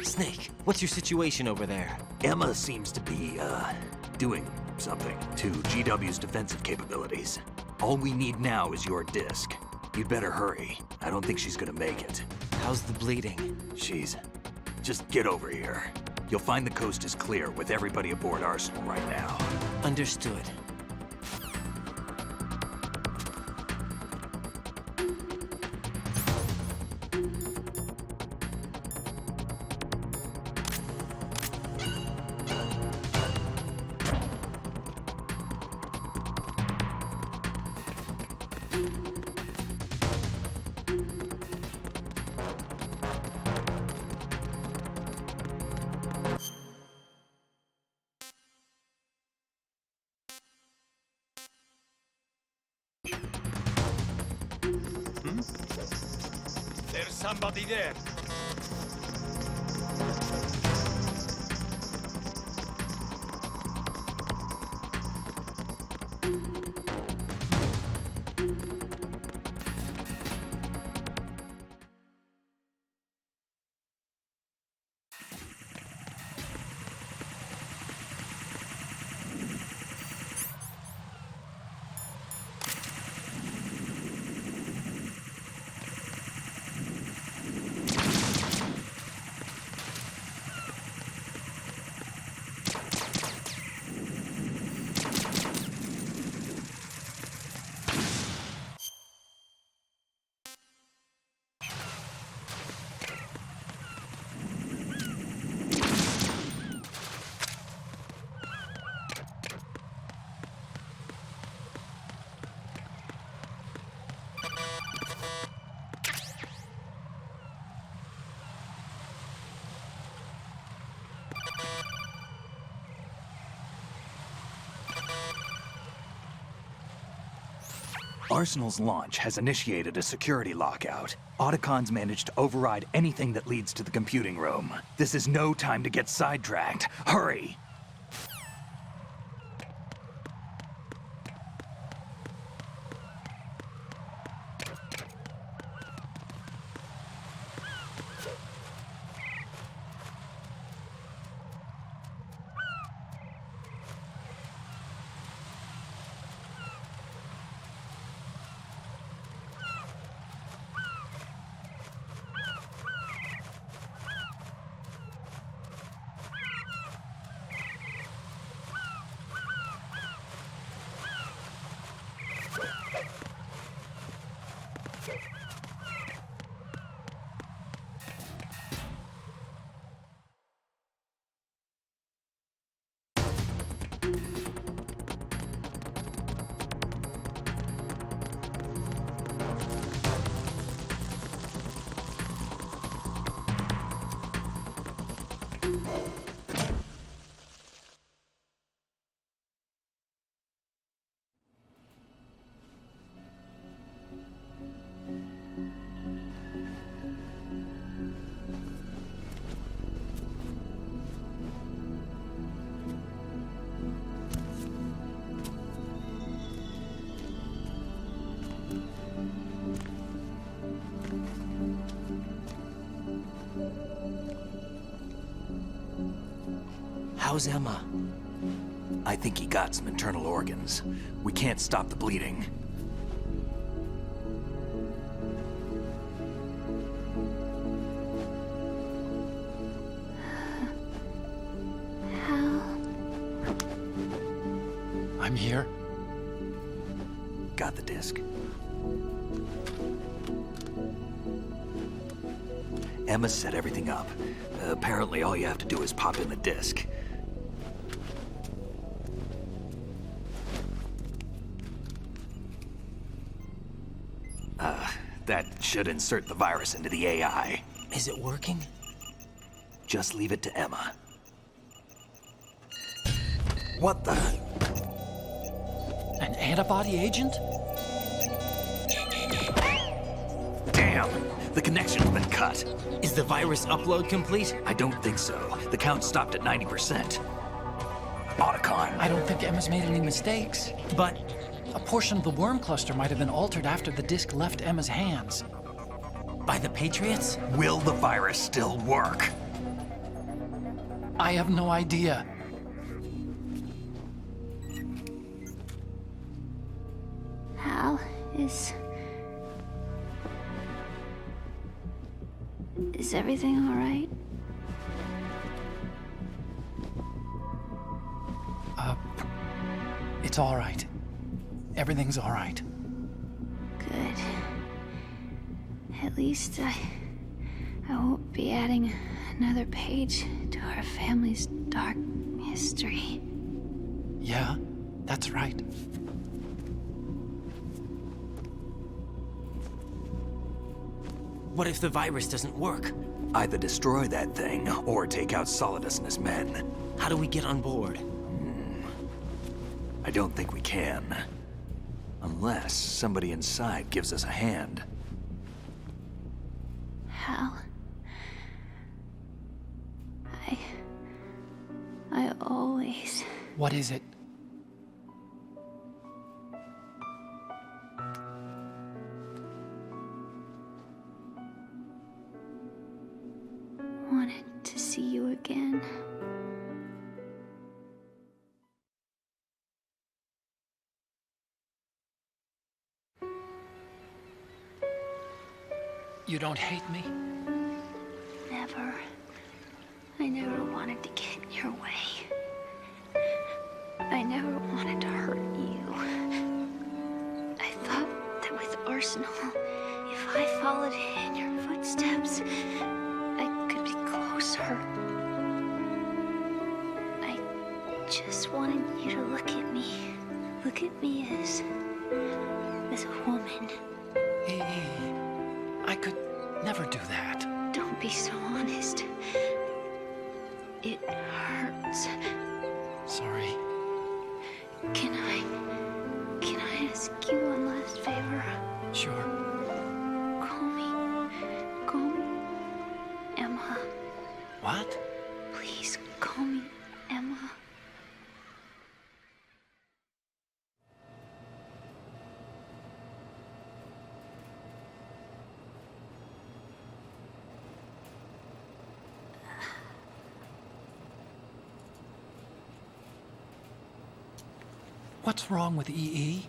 Snake, what's your situation over there? Emma seems to be, doing something to GW's defensive capabilities. All we need now is your disc. You'd better hurry. I don't think she's gonna make it. How's the bleeding? Just get over here. You'll find the coast is clear with everybody aboard Arsenal right now. Understood. There's somebody there. Arsenal's launch has initiated a security lockout. Otacons managed to override anything that leads to the computing room. This is no time to get sidetracked. Hurry! How's Emma? I think he got some internal organs. We can't stop the bleeding. I'm here. Got the disc. Emma set everything up. Apparently all you have to do is pop in the disc. That should insert the virus into the AI. Is it working? Just leave it to Emma. What the? An antibody agent? Damn! The connection's been cut. Is the virus upload complete? I don't think so. The count stopped at 90%. Otacon. I don't think Emma's made any mistakes. But a portion of the worm cluster might have been altered after the disc left Emma's hands. By the Patriots? Will the virus still work? I have no idea. Hal, is everything all right? It's all right. Everything's all right. Good. At least I won't be adding another page to our family's dark history. Yeah, that's right. What if the virus doesn't work? Either destroy that thing, or take out Solidus and his men. How do we get on board? I don't think we can. Unless somebody inside gives us a hand. Hal, I always... What is it? wanted to see you again. You don't hate me? Never. I never wanted to get in your way. I never wanted to hurt you. I thought that with Arsenal, if I followed in your footsteps, I could be closer. I just wanted you to look at me. Look at me as a woman. Hey, I could never do that. Don't be so honest. It hurts. Sorry. Can I ask you one last favor? What? Please call me Emma. What's wrong with EE?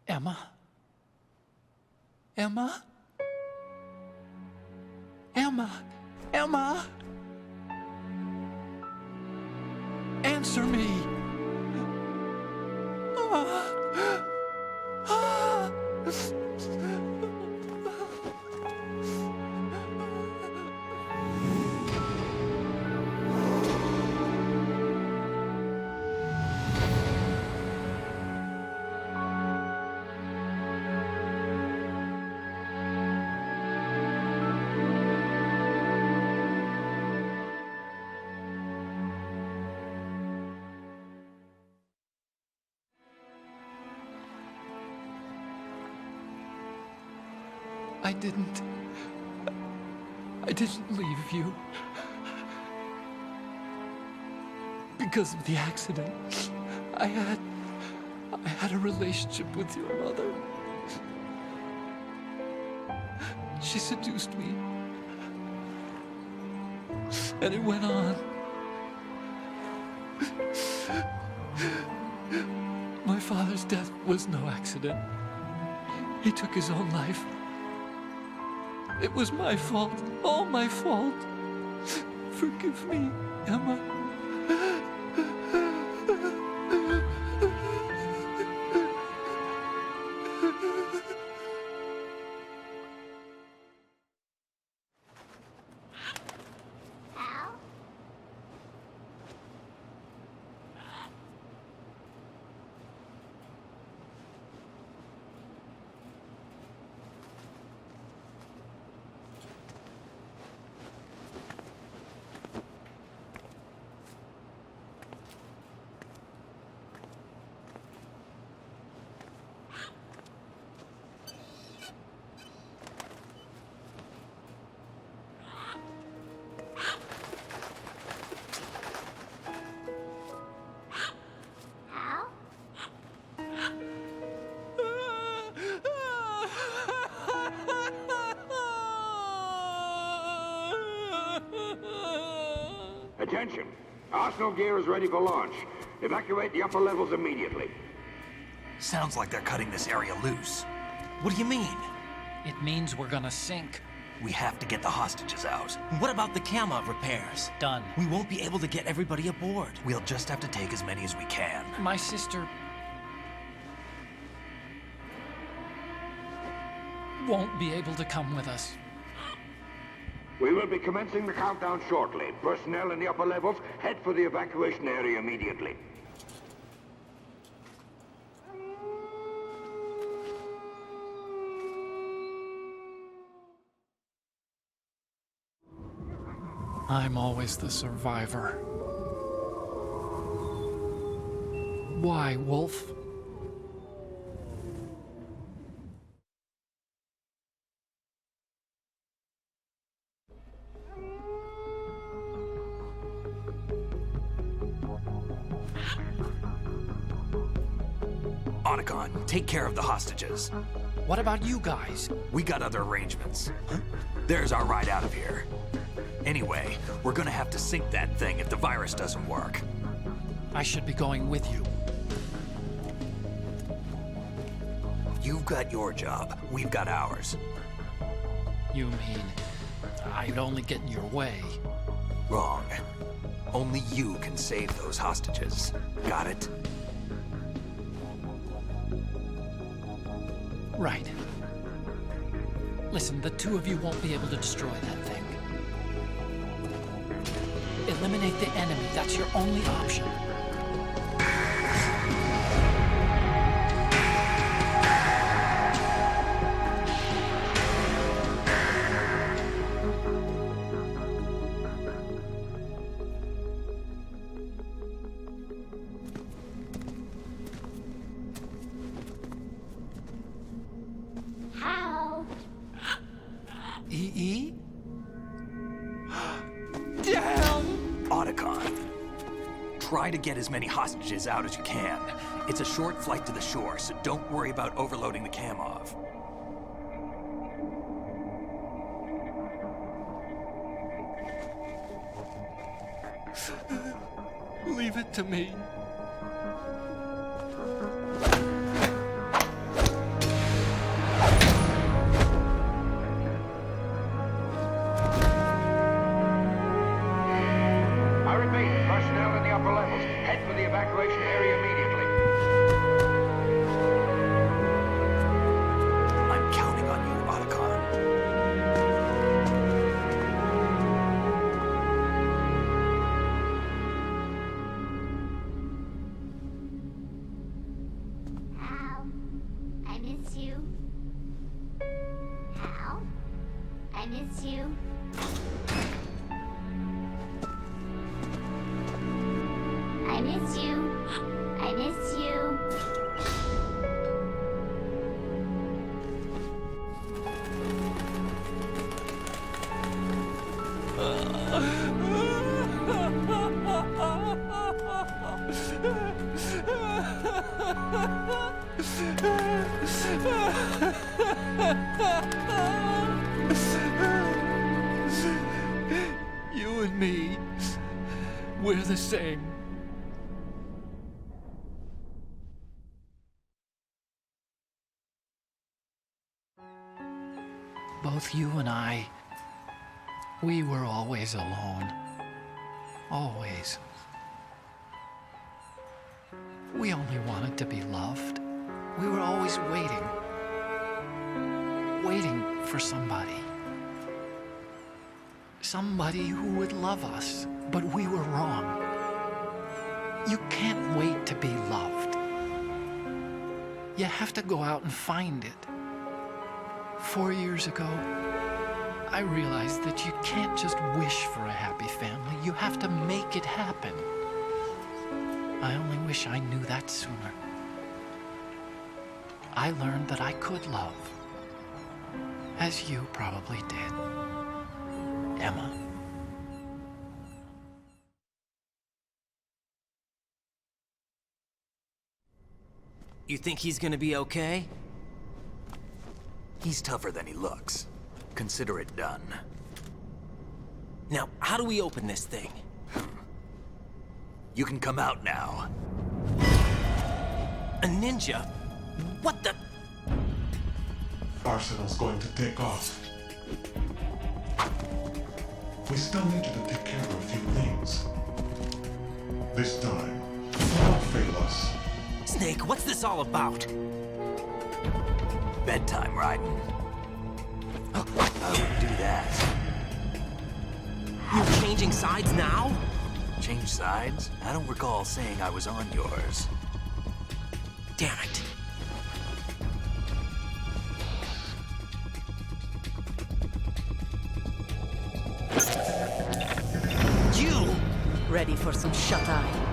Emma? Emma? Emma? Emma? Answer me! I didn't leave you. Because of the accident, I had a relationship with your mother. She seduced me. And it went on. My father's death was no accident. He took his own life. It was my fault, all my fault. Forgive me, Emma. Attention! Arsenal gear is ready for launch. Evacuate the upper levels immediately. Sounds like they're cutting this area loose. What do you mean? It means we're gonna sink. We have to get the hostages out. What about the camera repairs? Done. We won't be able to get everybody aboard. We'll just have to take as many as we can. My sister won't be able to come with us. We will be commencing the countdown shortly. Personnel in the upper levels, head for the evacuation area immediately. I'm always the survivor. Why, Wolf? Otacon, take care of the hostages. What about you guys? We got other arrangements. There's our ride out of here. Anyway, we're gonna have to sink that thing if the virus doesn't work. I should be going with you. You've got your job. We've got ours. You mean I'd only get in your way? Wrong. Only you can save those hostages. Got it? Right. Listen, the two of you won't be able to destroy that thing. Eliminate the enemy. That's your only option. How? EE? Damn! Otacon. Try to get as many hostages out as you can. It's a short flight to the shore, so don't worry about overloading the Kamov. Leave it to me. I repeat, personnel in the upper levels, head for the evacuation area immediately. I'm counting on you, Otacon. Hal, I miss you. Hal, I miss you. I miss you. I miss you. You and me, we're the same. Both you and I, we were always alone. Always. We only wanted to be loved. We were always waiting. Waiting for somebody. Somebody who would love us, but we were wrong. You can't wait to be loved. You have to go out and find it. 4 years ago, I realized that you can't just wish for a happy family. You have to make it happen. I only wish I knew that sooner. I learned that I could love, as you probably did, Emma. You think he's gonna be okay? He's tougher than he looks. Consider it done. Now, how do we open this thing? You can come out now. A ninja? What the? Arsenal's going to take off. We still need you to take care of a few things. This time, don't fail us. Snake, what's this all about? Bedtime, Raiden. I wouldn't do that. You're changing sides now? Change sides? I don't recall saying I was on yours. Damn it. You! Ready for some shut-eye?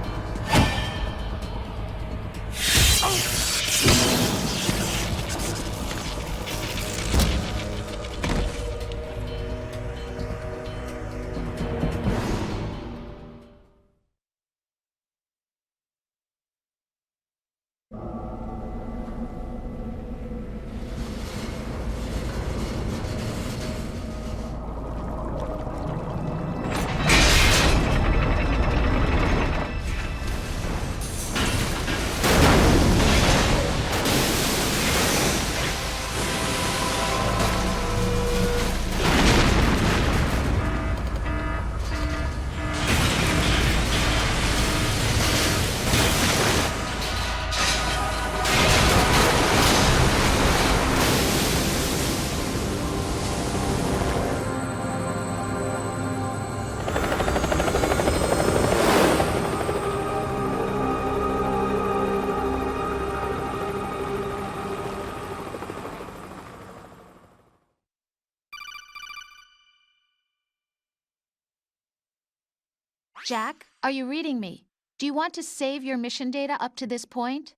Jack, are you reading me? Do you want to save your mission data up to this point?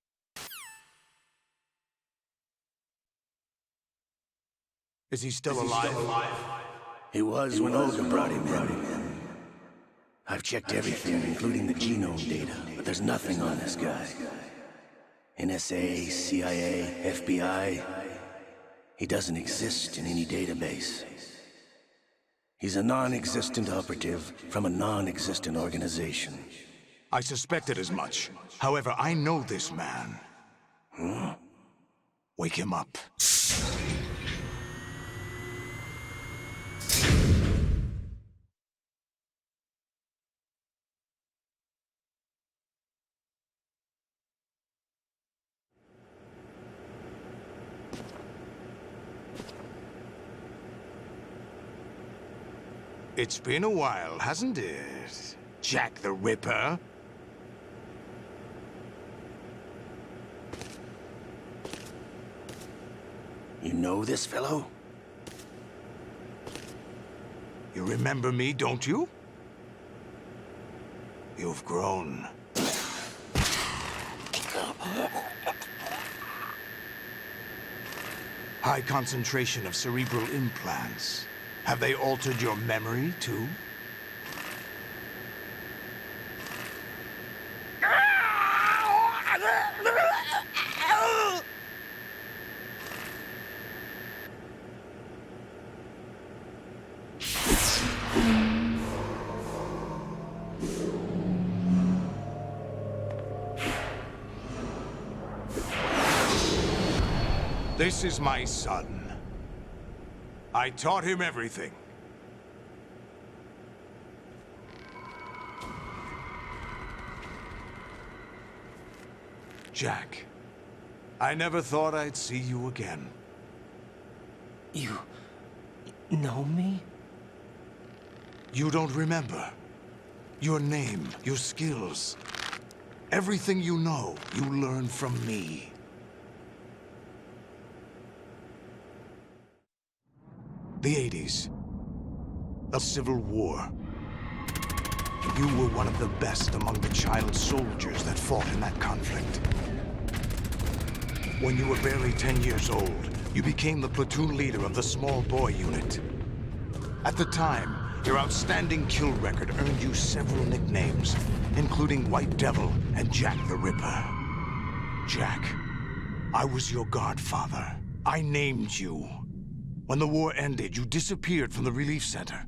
Is he still alive? He was when Olga brought him in. I've checked everything, including the genome data, but there's nothing on this guy. NSA, CIA, FBI. He doesn't exist in any database. He's a non-existent operative from a non-existent organization. I suspected as much. However, I know this man. Huh? Wake him up. It's been a while, hasn't it? Jack the Ripper? You know this fellow? You remember me, don't you? You've grown. High concentration of cerebral implants. Have they altered your memory, too? This is my son. I taught him everything. Jack, I never thought I'd see you again. You know me? You don't remember. Your name, your skills. Everything you know, you learned from me. The 80s. The Civil War. You were one of the best among the child soldiers that fought in that conflict. When you were barely 10 years old, you became the platoon leader of the small boy unit. At the time, your outstanding kill record earned you several nicknames, including White Devil and Jack the Ripper. Jack, I was your godfather. I named you. When the war ended, you disappeared from the relief center.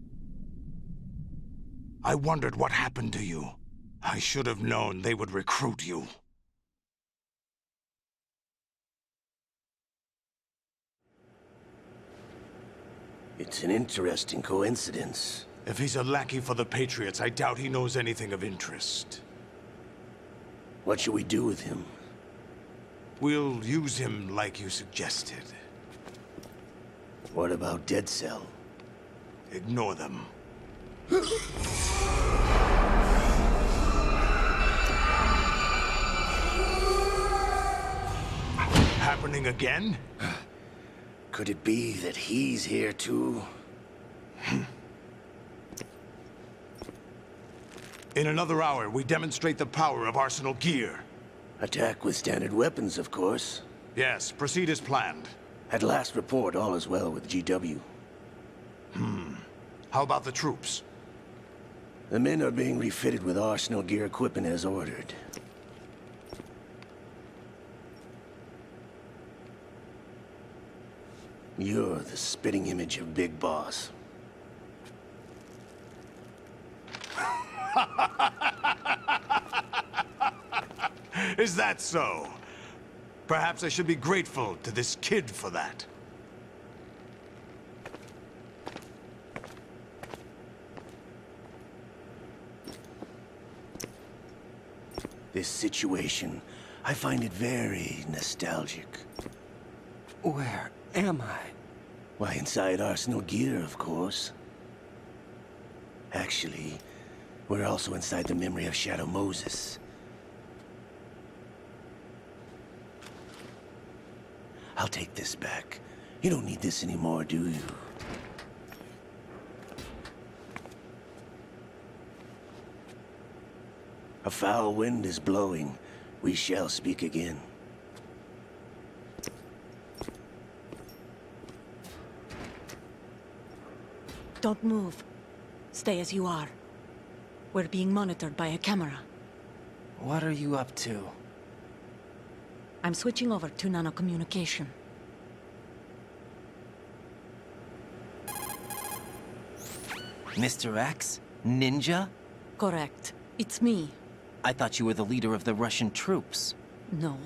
I wondered what happened to you. I should have known they would recruit you. It's an interesting coincidence. If he's a lackey for the Patriots, I doubt he knows anything of interest. What should we do with him? We'll use him like you suggested. What about Dead Cell? Ignore them. Happening again? Could it be that he's here too? In another hour, we demonstrate the power of Arsenal gear. Attack with standard weapons, of course. Yes, proceed as planned. At last report, all is well with GW. How about the troops? The men are being refitted with Arsenal gear equipment as ordered. You're the spitting image of Big Boss. Is that so? Perhaps I should be grateful to this kid for that. This situation, I find it very nostalgic. Where am I? Why, inside Arsenal gear, of course. Actually, we're also inside the memory of Shadow Moses. I'll take this back. You don't need this anymore, do you? A foul wind is blowing. We shall speak again. Don't move. Stay as you are. We're being monitored by a camera. What are you up to? I'm switching over to nanocommunication. Mr. X? Ninja? Correct. It's me. I thought you were the leader of the Russian troops. No,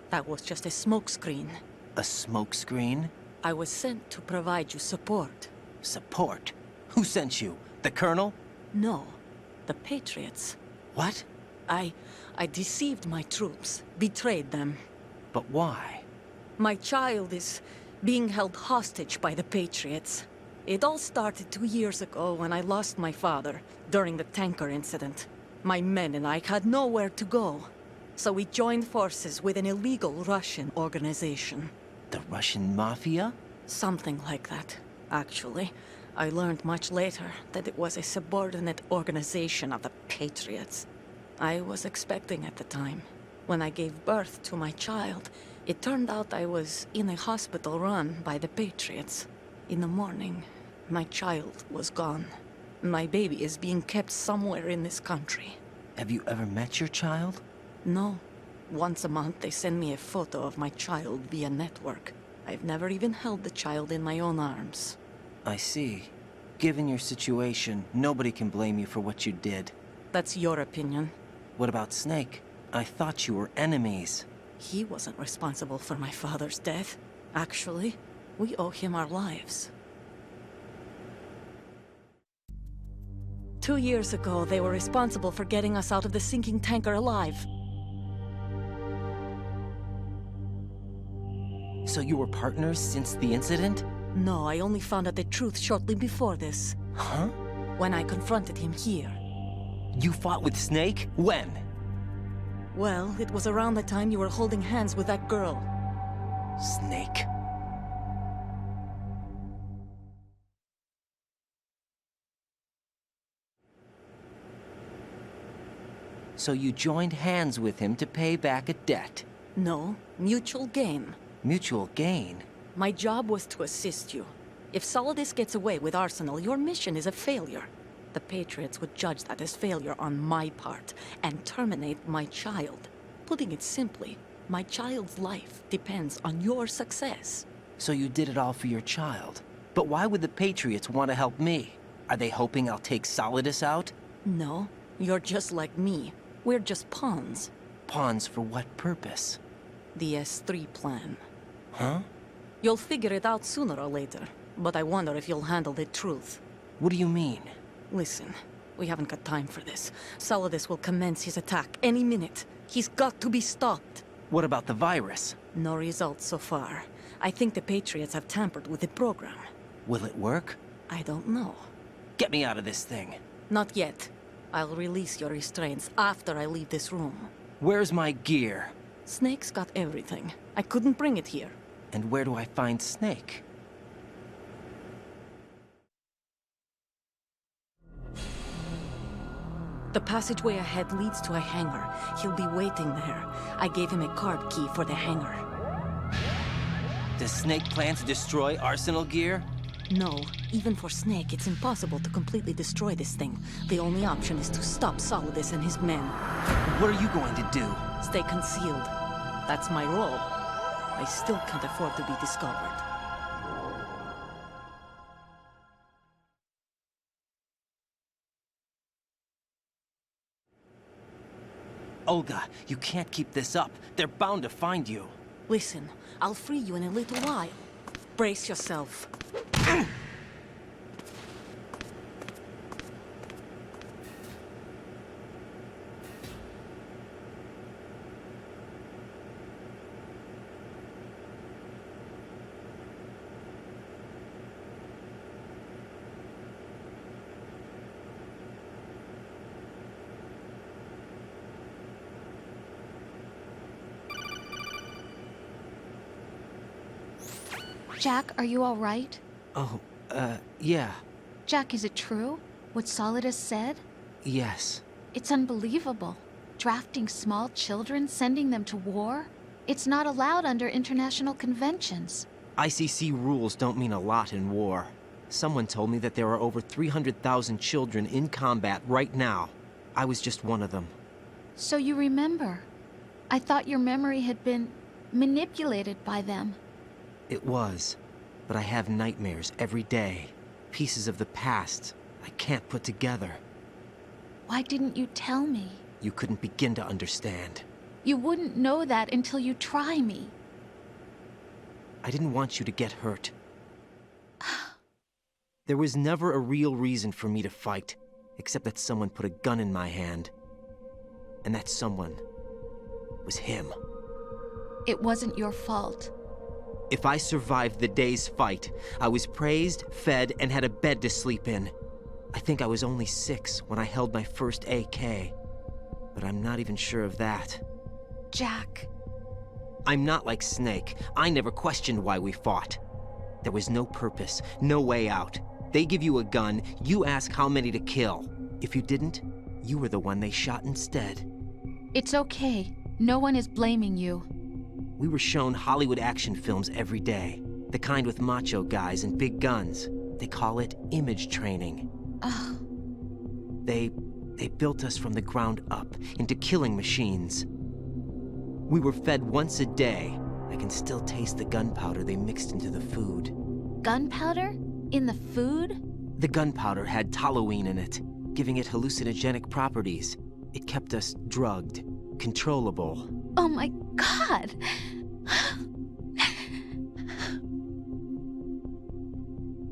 that was just a smokescreen. A smokescreen? I was sent to provide you support. Support? Who sent you? The Colonel? No, the Patriots. What? I deceived my troops, betrayed them. But why? My child is being held hostage by the Patriots. It all started 2 years ago when I lost my father during the tanker incident. My men and I had nowhere to go, so we joined forces with an illegal Russian organization. The Russian Mafia? Something like that, actually. I learned much later that it was a subordinate organization of the Patriots. I was expecting at the time. When I gave birth to my child, it turned out I was in a hospital run by the Patriots. In the morning, my child was gone. My baby is being kept somewhere in this country. Have you ever met your child? No. Once a month, they send me a photo of my child via network. I've never even held the child in my own arms. I see. Given your situation, nobody can blame you for what you did. That's your opinion. What about Snake? I thought you were enemies. He wasn't responsible for my father's death. Actually, we owe him our lives. 2 years ago, they were responsible for getting us out of the sinking tanker alive. So you were partners since the incident? No, I only found out the truth shortly before this. Huh? When I confronted him here. You fought with Snake? When? Well, it was around the time you were holding hands with that girl. Snake. So you joined hands with him to pay back a debt? No, mutual gain. Mutual gain? My job was to assist you. If Solidus gets away with Arsenal, your mission is a failure. The Patriots would judge that as failure on my part, and terminate my child. Putting it simply, my child's life depends on your success. So you did it all for your child. But why would the Patriots want to help me? Are they hoping I'll take Solidus out? No, you're just like me. We're just pawns. Pawns for what purpose? The S3 plan. Huh? You'll figure it out sooner or later, but I wonder if you'll handle the truth. What do you mean? Listen, we haven't got time for this. Solidus will commence his attack any minute. He's got to be stopped. What about the virus? No results so far. I think the Patriots have tampered with the program. Will it work? I don't know. Get me out of this thing. Not yet. I'll release your restraints after I leave this room. Where's my gear? Snake's got everything. I couldn't bring it here. And where do I find Snake? The passageway ahead leads to a hangar. He'll be waiting there. I gave him a card key for the hangar. Does Snake plan to destroy Arsenal gear? No. Even for Snake, it's impossible to completely destroy this thing. The only option is to stop Solidus and his men. What are you going to do? Stay concealed. That's my role. I still can't afford to be discovered. Olga, you can't keep this up. They're bound to find you. Listen, I'll free you in a little while. Brace yourself. Jack, are you all right? Oh, yeah. Jack, is it true? What Solidus said? Yes. It's unbelievable. Drafting small children, sending them to war? It's not allowed under international conventions. ICC rules don't mean a lot in war. Someone told me that there are over 300,000 children in combat right now. I was just one of them. So you remember. I thought your memory had been manipulated by them. It was, but I have nightmares every day. Pieces of the past I can't put together. Why didn't you tell me? You couldn't begin to understand. You wouldn't know that until you try me. I didn't want you to get hurt. There was never a real reason for me to fight, except that someone put a gun in my hand. And that someone was him. It wasn't your fault. If I survived the day's fight, I was praised, fed, and had a bed to sleep in. I think I was only 6 when I held my first AK. But I'm not even sure of that. Jack. I'm not like Snake. I never questioned why we fought. There was no purpose, no way out. They give you a gun, you ask how many to kill. If you didn't, you were the one they shot instead. It's okay. No one is blaming you. We were shown Hollywood action films every day. The kind with macho guys and big guns. They call it image training. They built us from the ground up into killing machines. We were fed once a day. I can still taste the gunpowder they mixed into the food. Gunpowder? In the food? The gunpowder had toluene in it, giving it hallucinogenic properties. It kept us drugged, controllable. Oh my God!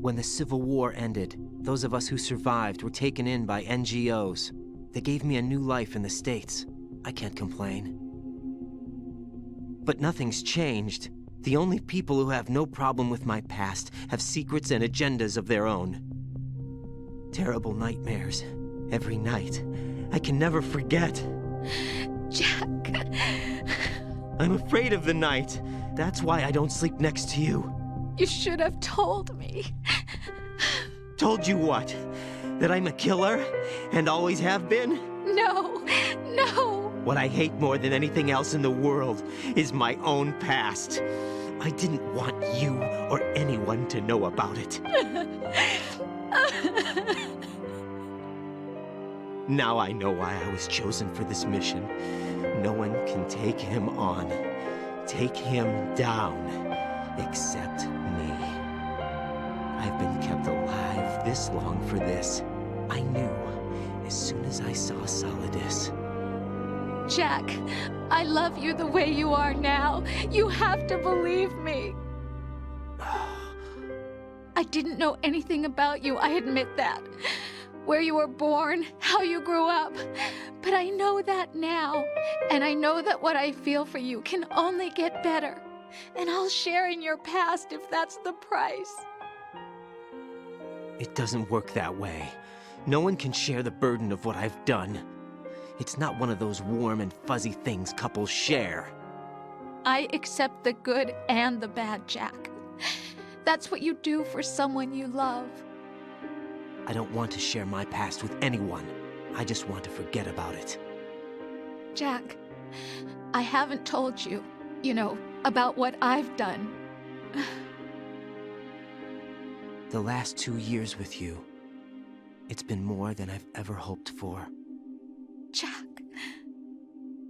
When the Civil War ended, those of us who survived were taken in by NGOs. They gave me a new life in the States. I can't complain. But nothing's changed. The only people who have no problem with my past have secrets and agendas of their own. Terrible nightmares. Every night. I can never forget. Jack. I'm afraid of the night. That's why I don't sleep next to you. You should have told me. Told you what? That I'm a killer? And always have been? No. What I hate more than anything else in the world is my own past. I didn't want you or anyone to know about it. Now I know why I was chosen for this mission. No one can take him on, take him down, except me. I've been kept alive this long for this. I knew as soon as I saw Solidus. Jack, I love you the way you are now. You have to believe me. I didn't know anything about you, I admit that. Where you were born, how you grew up. But I know that now. And I know that what I feel for you can only get better. And I'll share in your past if that's the price. It doesn't work that way. No one can share the burden of what I've done. It's not one of those warm and fuzzy things couples share. I accept the good and the bad, Jack. That's what you do for someone you love. I don't want to share my past with anyone. I just want to forget about it. Jack, I haven't told you, about what I've done. The last 2 years with you, it's been more than I've ever hoped for. Jack.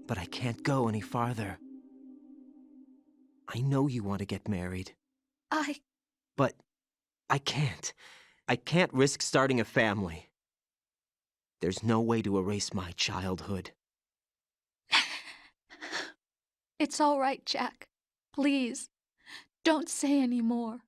But I can't go any farther. I know you want to get married. But I can't. I can't risk starting a family. There's no way to erase my childhood. It's all right, Jack. Please, don't say any more.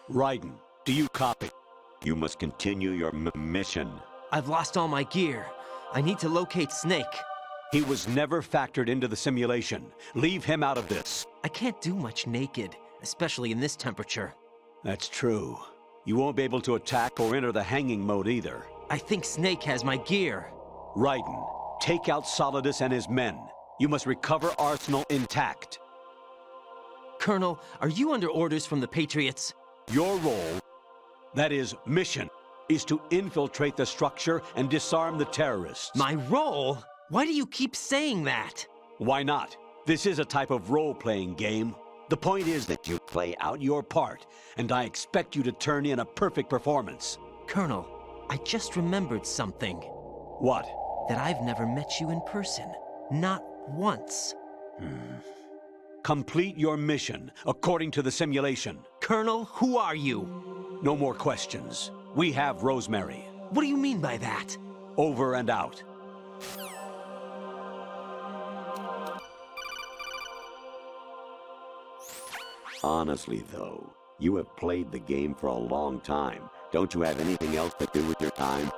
Raiden, do you copy? You must continue your mission. I've lost all my gear. I need to locate Snake. He was never factored into the simulation. Leave him out of this. I can't do much naked, especially in this temperature. That's true. You won't be able to attack or enter the hanging mode either. I think Snake has my gear. Raiden, take out Solidus and his men. You must recover Arsenal intact. Colonel, are you under orders from the Patriots? Your role, that is, mission, is to infiltrate the structure and disarm the terrorists. My role? Why do you keep saying that? Why not? This is a type of role-playing game. The point is that you play out your part, and I expect you to turn in a perfect performance. Colonel, I just remembered something. What? That I've never met you in person. Not once. Complete your mission, according to the simulation. Colonel, who are you? No more questions. We have Rosemary. What do you mean by that? Over and out. Honestly, though, you have played the game for a long time. Don't you have anything else to do with your time?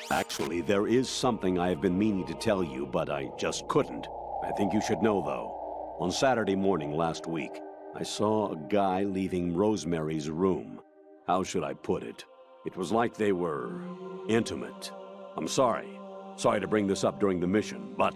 Actually, there is something I have been meaning to tell you, but I just couldn't. I think you should know, though. On Saturday morning last week, I saw a guy leaving Rosemary's room. How should I put it? It was like they were intimate. I'm sorry. Sorry to bring this up during the mission, but...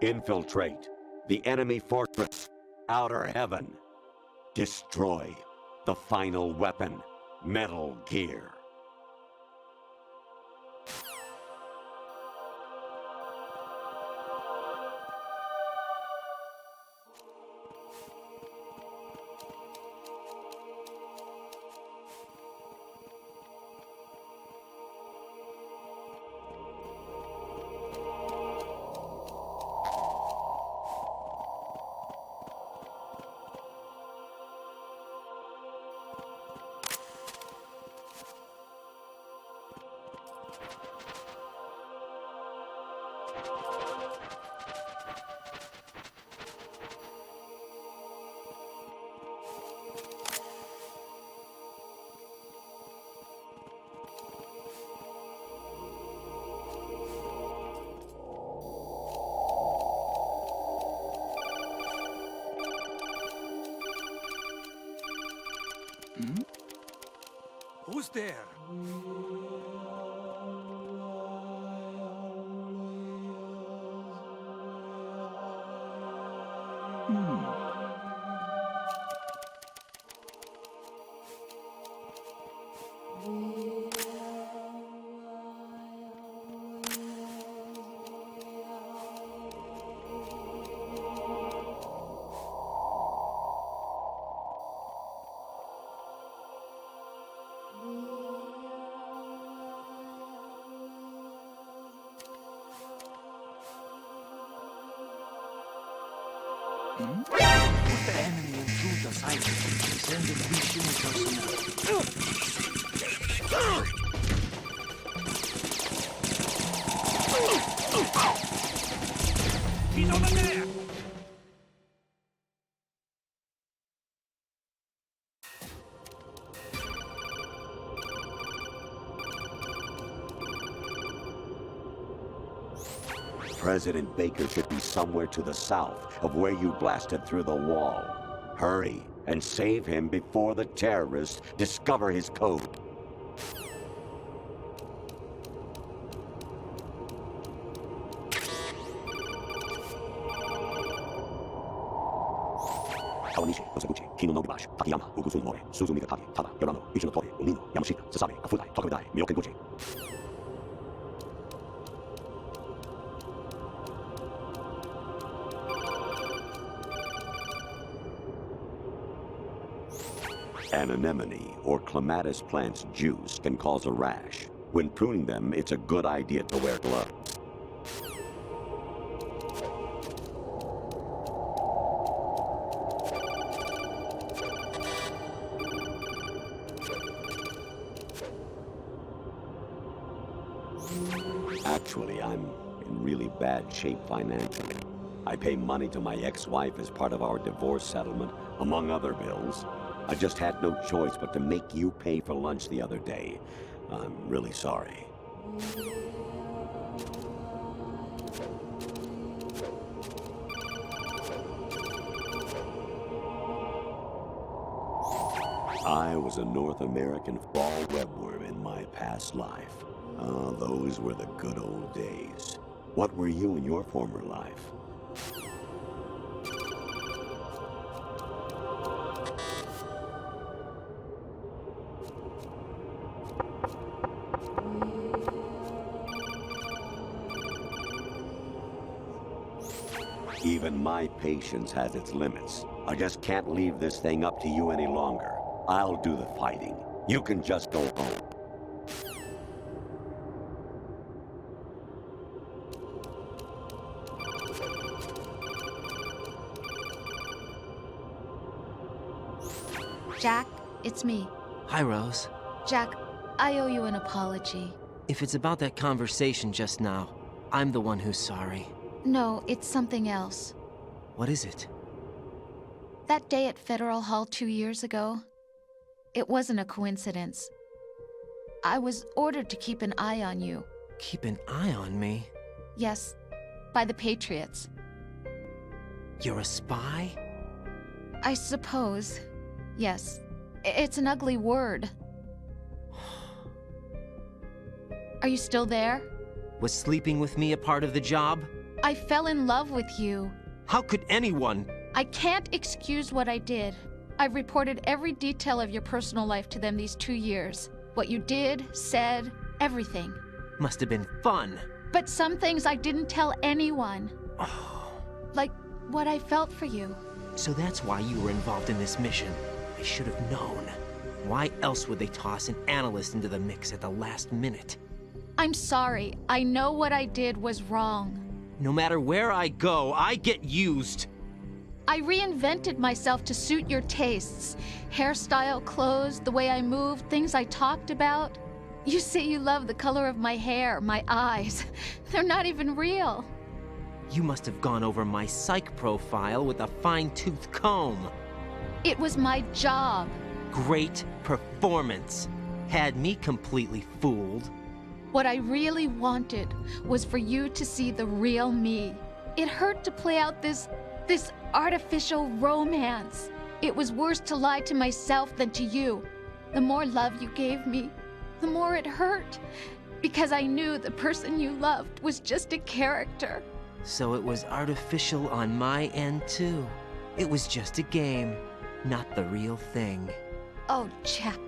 Infiltrate the enemy fortress, Outer Heaven. Destroy the final weapon, Metal Gear. Who's there? Put the enemy into the site. Send additional personnel. He's over there! President Baker should be somewhere to the south of where you blasted through the wall. Hurry and save him before the terrorists discover his code. Kawanishi, Osaguchi, Kino no Gibash, Takayama, Ugusun More, Suzumi Gataki, Tada, Yorano, Ichino Toye, Umino, Yamashita, Sasabe, Afudai, Tokudai, Miyoken An anemone or clematis plant's juice can cause a rash. When pruning them, it's a good idea to wear gloves. Actually, I'm in really bad shape financially. I pay money to my ex-wife as part of our divorce settlement, among other bills. I just had no choice but to make you pay for lunch the other day. I'm really sorry. I was a North American fall webworm in my past life. Ah, those were the good old days. What were you in your former life? Even my patience has its limits. I just can't leave this thing up to you any longer. I'll do the fighting. You can just go home. Jack, it's me. Hi, Rose. Jack, I owe you an apology. If it's about that conversation just now, I'm the one who's sorry. No, it's something else. What is it? That day at Federal Hall 2 years ago, it wasn't a coincidence. I was ordered to keep an eye on you. Keep an eye on me? Yes, by the Patriots. You're a spy? I suppose. Yes. It's an ugly word. Are you still there? Was sleeping with me a part of the job? I fell in love with you. How could anyone? I can't excuse what I did. I've reported every detail of your personal life to them these 2 years. What you did, said, everything. Must have been fun. But some things I didn't tell anyone. Like what I felt for you. So that's why you were involved in this mission. I should have known. Why else would they toss an analyst into the mix at the last minute? I'm sorry. I know what I did was wrong. No matter where I go, I get used. I reinvented myself to suit your tastes. Hairstyle, clothes, the way I moved, things I talked about. You say you love the color of my hair, my eyes. They're not even real. You must have gone over my psych profile with a fine-tooth comb. It was my job. Great performance. Had me completely fooled. What I really wanted was for you to see the real me. It hurt to play out this artificial romance. It was worse to lie to myself than to you. The more love you gave me, the more it hurt. Because I knew the person you loved was just a character. So it was artificial on my end too. It was just a game, not the real thing. Oh, Jack.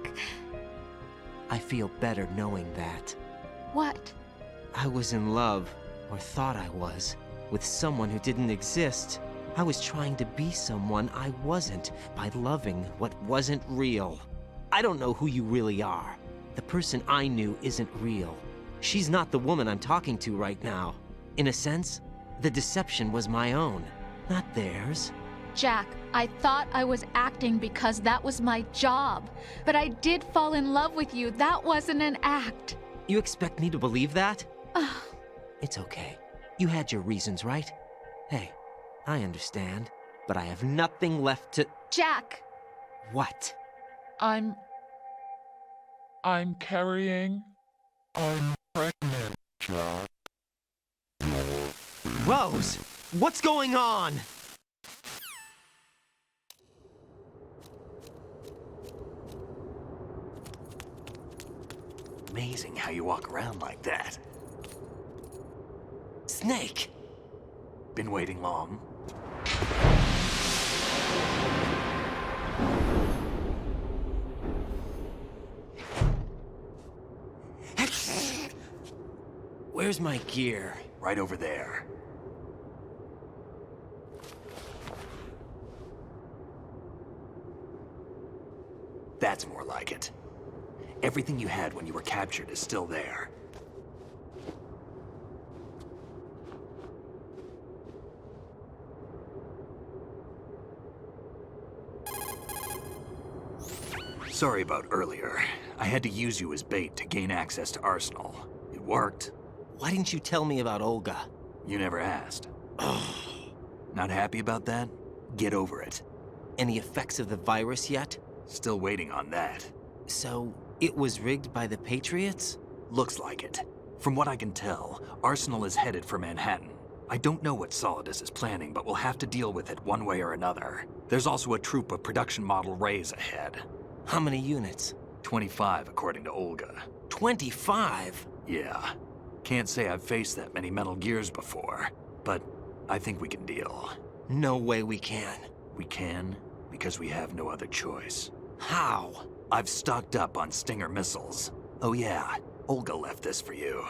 I feel better knowing that. What? I was in love, or thought I was, with someone who didn't exist. I was trying to be someone I wasn't by loving what wasn't real. I don't know who you really are. The person I knew isn't real. She's not the woman I'm talking to right now. In a sense, the deception was my own, not theirs. Jack, I thought I was acting because that was my job. But I did fall in love with you. That wasn't an act. You expect me to believe that? It's okay. You had your reasons, right? Hey, I understand, but I have nothing left to... Jack! What? I'm carrying... I'm pregnant, Jack. Rose! What's going on? Amazing how you walk around like that. Snake! Been waiting long? Where's my gear? Right over there. That's more like it. Everything you had when you were captured is still there. Sorry about earlier. I had to use you as bait to gain access to Arsenal. It worked. Why didn't you tell me about Olga? You never asked. Not happy about that? Get over it. Any effects of the virus yet? Still waiting on that. So, it was rigged by the Patriots? Looks like it. From what I can tell, Arsenal is headed for Manhattan. I don't know what Solidus is planning, but we'll have to deal with it one way or another. There's also a troop of production model Rays ahead. How many units? 25, according to Olga. 25? Yeah. Can't say I've faced that many Metal Gears before, but I think we can deal. No way we can. We can, because we have no other choice. How? I've stocked up on Stinger missiles. Oh yeah, Olga left this for you.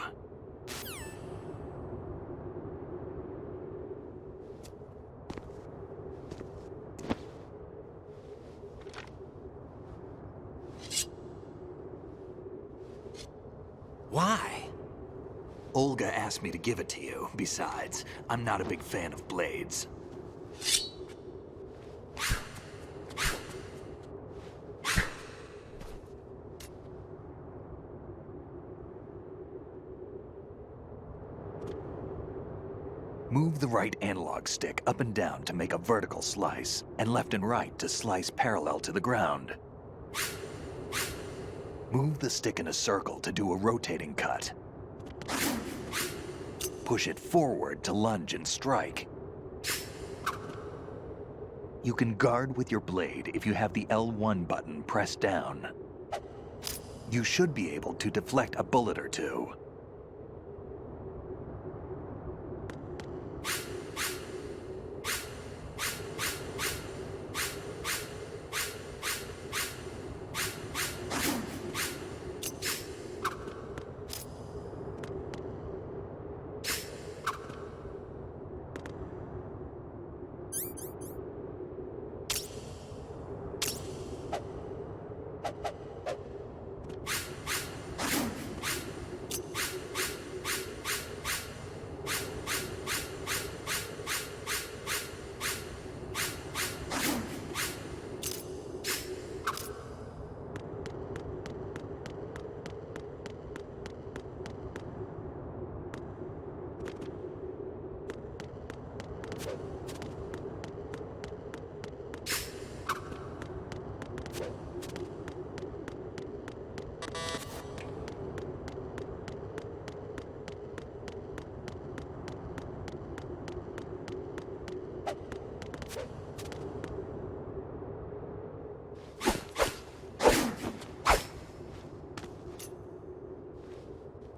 Why? Olga asked me to give it to you. Besides, I'm not a big fan of blades. Move the right analog stick up and down to make a vertical slice, and left and right to slice parallel to the ground. Move the stick in a circle to do a rotating cut. Push it forward to lunge and strike. You can guard with your blade if you have the L1 button pressed down. You should be able to deflect a bullet or two.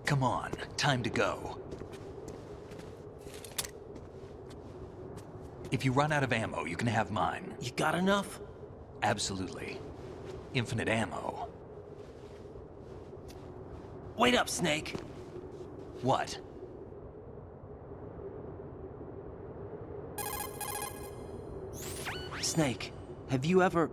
Come on, time to go. If you run out of ammo, you can have mine. You got enough? Absolutely. Infinite ammo. Wait up, Snake. What? Snake, have you ever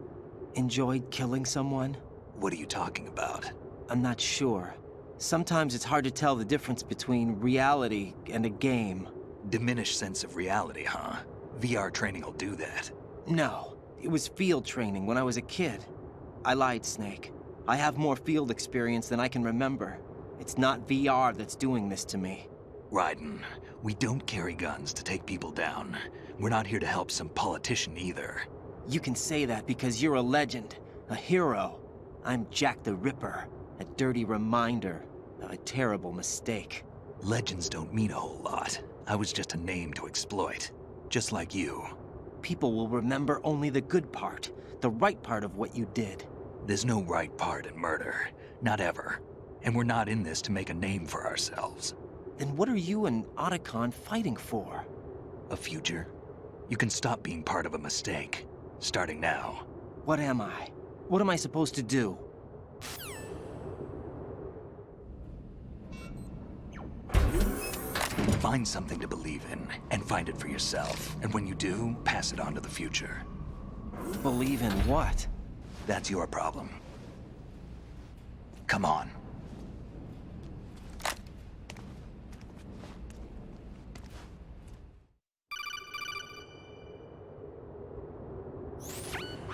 enjoyed killing someone? What are you talking about? I'm not sure. Sometimes it's hard to tell the difference between reality and a game. Diminished sense of reality, huh? VR training will do that. No, it was field training when I was a kid. I lied, Snake. I have more field experience than I can remember. It's not VR that's doing this to me. Raiden, we don't carry guns to take people down. We're not here to help some politician either. You can say that because you're a legend, a hero. I'm Jack the Ripper, a dirty reminder of a terrible mistake. Legends don't mean a whole lot. I was just a name to exploit, just like you. People will remember only the good part, the right part of what you did. There's no right part in murder, not ever. And we're not in this to make a name for ourselves. Then what are you and Otacon fighting for? A future. You can stop being part of a mistake, starting now. What am I? What am I supposed to do? Find something to believe in, and find it for yourself. And when you do, pass it on to the future. Believe in what? That's your problem. Come on.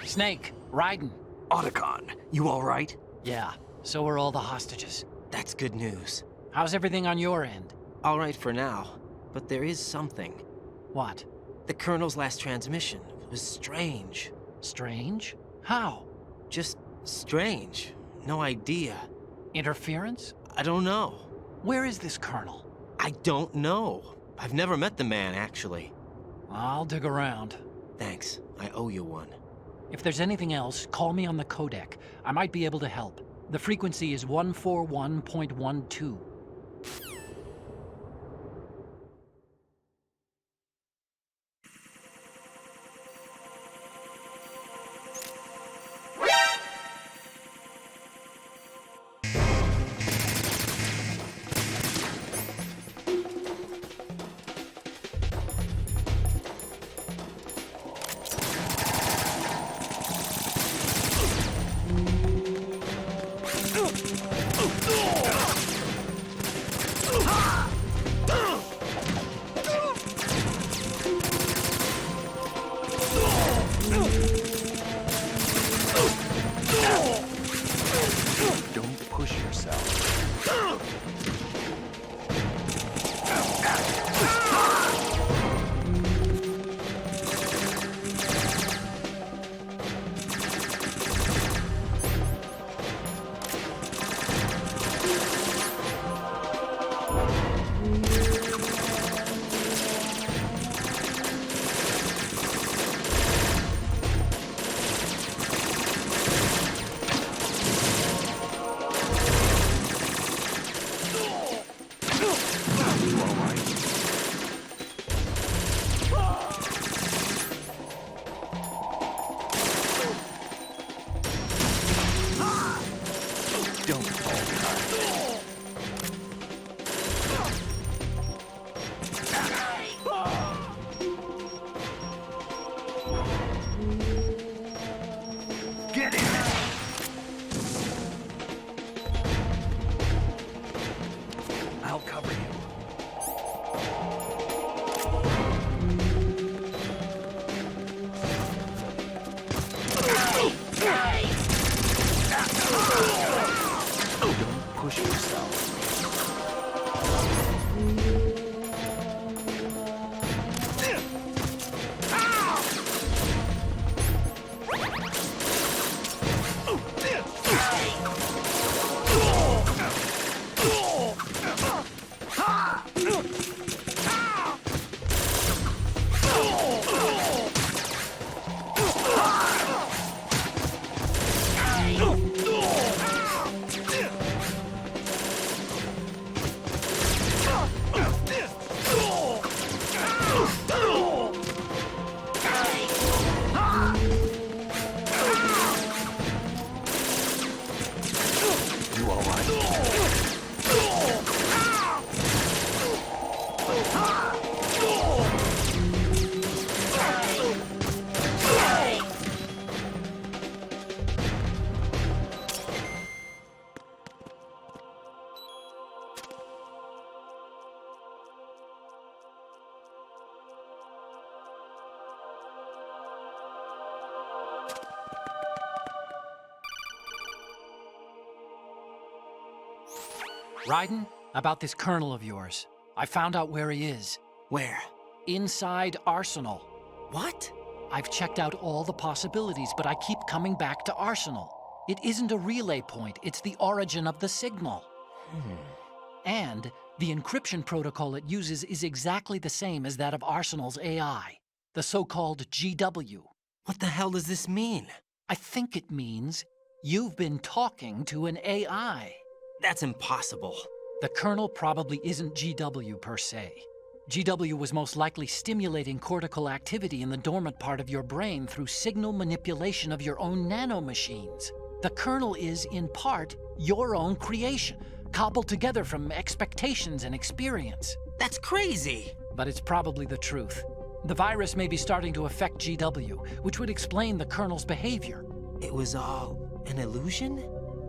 Snake, Raiden. Otacon, you all right? Yeah, so are all the hostages. That's good news. How's everything on your end? All right for now, but there is something. What? The Colonel's last transmission was strange. Strange? How? Just strange. No idea. Interference? I don't know. Where is this Colonel? I don't know. I've never met the man, actually. I'll dig around. Thanks. I owe you one. If there's anything else, call me on the codec. I might be able to help. The frequency is 141.12. Don't push yourself. Don't fall behind. Get in! I'll cover you. Don't push yourself. Raiden, about this colonel of yours. I found out where he is. Where? Inside Arsenal. What? I've checked out all the possibilities, but I keep coming back to Arsenal. It isn't a relay point, it's the origin of the signal. And the encryption protocol it uses is exactly the same as that of Arsenal's AI, the so-called GW. What the hell does this mean? I think it means you've been talking to an AI. That's impossible. The kernel probably isn't GW per se. GW was most likely stimulating cortical activity in the dormant part of your brain through signal manipulation of your own nanomachines. The kernel is, in part, your own creation, cobbled together from expectations and experience. That's crazy! But it's probably the truth. The virus may be starting to affect GW, which would explain the kernel's behavior. It was all an illusion?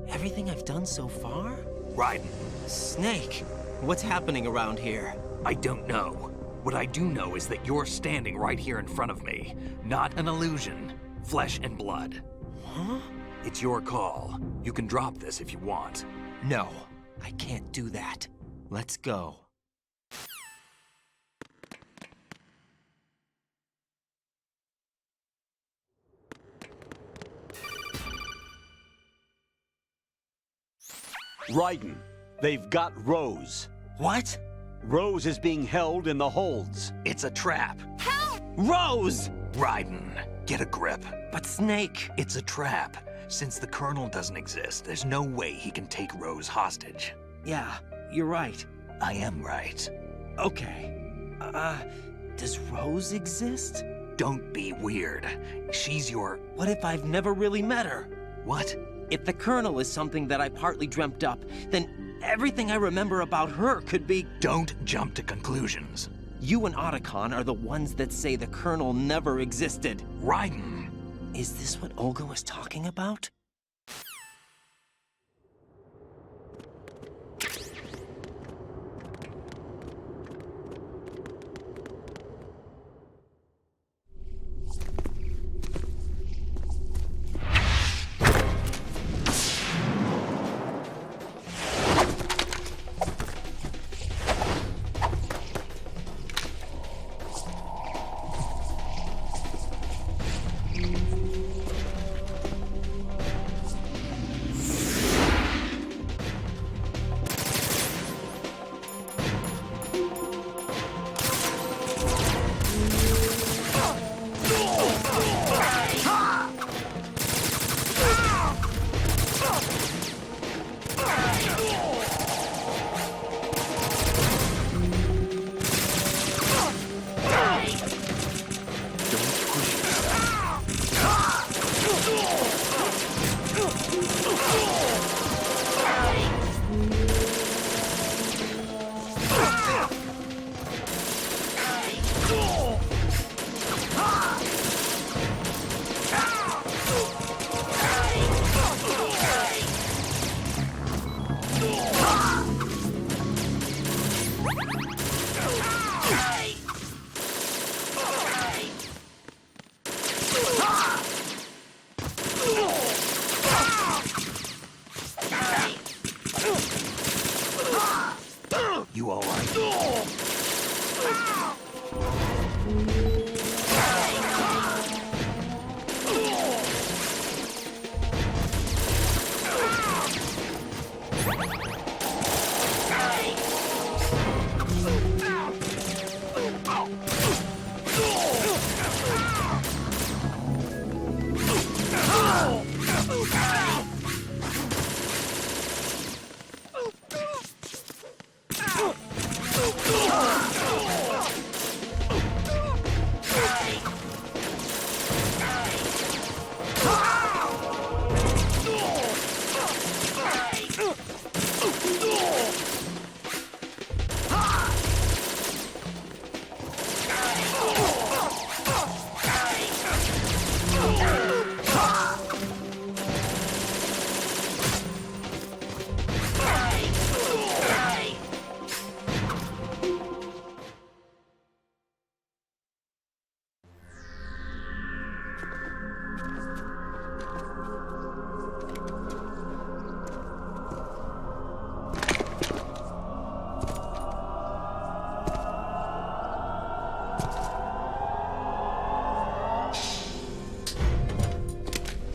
Everything I've done so far? Raiden. Snake, what's happening around here? I don't know. What I do know is that you're standing right here in front of me. Not an illusion. Flesh and blood. Huh? It's your call. You can drop this if you want. No, I can't do that. Let's go. Raiden, they've got Rose. What? Rose is being held in the holds. It's a trap. Help! Rose! Raiden, get a grip. But Snake... It's a trap. Since the Colonel doesn't exist, there's no way he can take Rose hostage. Yeah, you're right. I am right. Okay. Does Rose exist? Don't be weird. She's your... What if I've never really met her? What? If the Colonel is something that I partly dreamt up, then everything I remember about her could be... Don't jump to conclusions. You and Otacon are the ones that say the Colonel never existed. Raiden! Is this what Olga was talking about? You all right?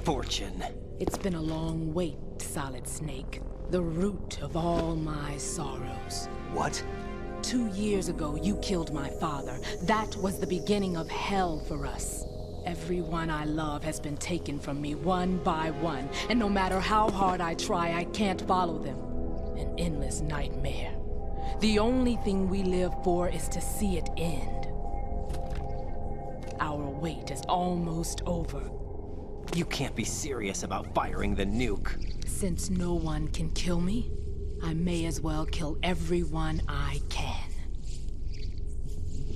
fortune. It's been a long wait, Solid Snake. The root of all my sorrows. What? 2 years ago, you killed my father. That was the beginning of hell for us. Everyone I love has been taken from me one by one, and no matter how hard I try, I can't follow them. An endless nightmare. The only thing we live for is to see it end. Our wait is almost over. You can't be serious about firing the nuke. Since no one can kill me, I may as well kill everyone I can.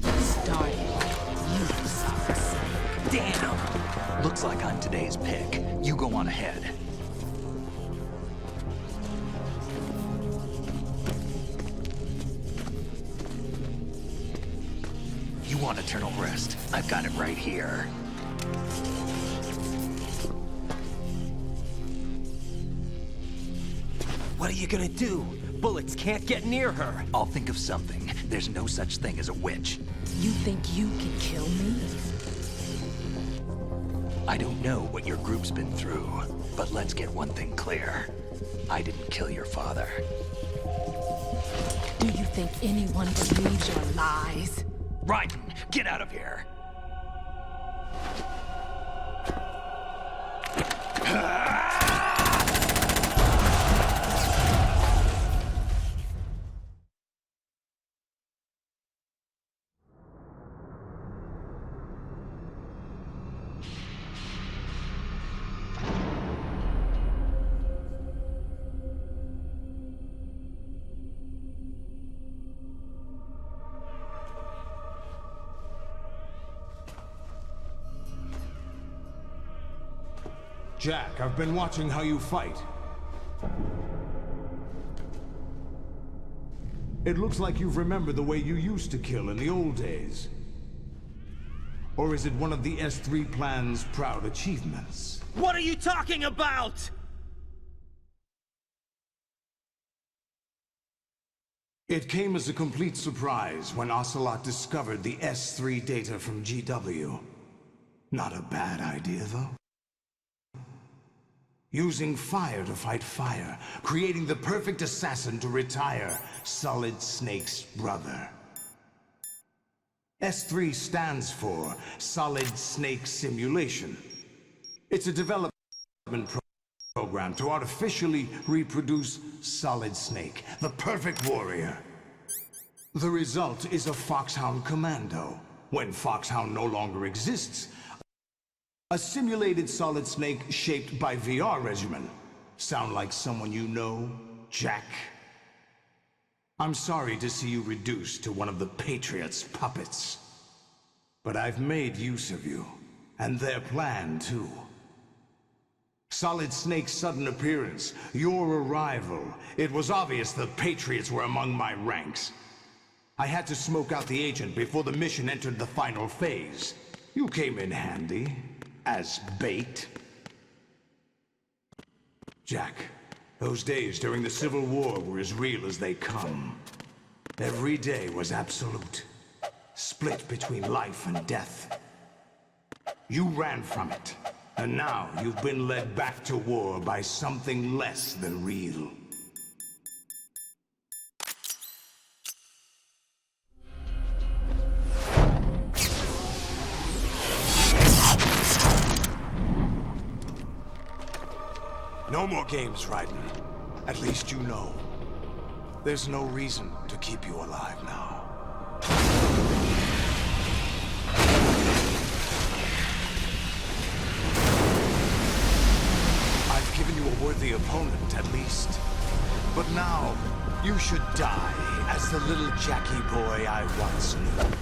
Starting with you, Solid Snake. Damn! Looks like I'm today's pick. You go on ahead. You want eternal rest? I've got it right here. What are you gonna do? Bullets can't get near her. I'll think of something. There's no such thing as a witch. You think you can kill me? I don't know what your group's been through, but let's get one thing clear. I didn't kill your father. Do you think anyone believes your lies? Raiden, get out of here! Jack, I've been watching how you fight. It looks like you've remembered the way you used to kill in the old days. Or is it one of the S3 plan's proud achievements? What are you talking about? It came as a complete surprise when Ocelot discovered the S3 data from GW. Not a bad idea, though. Using fire to fight fire, creating the perfect assassin to retire Solid Snake's brother. S3 stands for Solid Snake Simulation. It's a development program to artificially reproduce Solid Snake, the perfect warrior. The result is a Foxhound Commando. When Foxhound no longer exists, a simulated Solid Snake shaped by VR regimen. Sound like someone you know, Jack? I'm sorry to see you reduced to one of the Patriots' puppets. But I've made use of you, and their plan too. Solid Snake's sudden appearance, your arrival, it was obvious the Patriots were among my ranks. I had to smoke out the agent before the mission entered the final phase. You came in handy. As bait. Jack, those days during the Civil War were as real as they come. Every day was absolute, split between life and death. You ran from it, and now you've been led back to war by something less than real. No more games, Raiden. At least you know. There's no reason to keep you alive now. I've given you a worthy opponent, at least. But now, you should die as the little Jackie boy I once knew.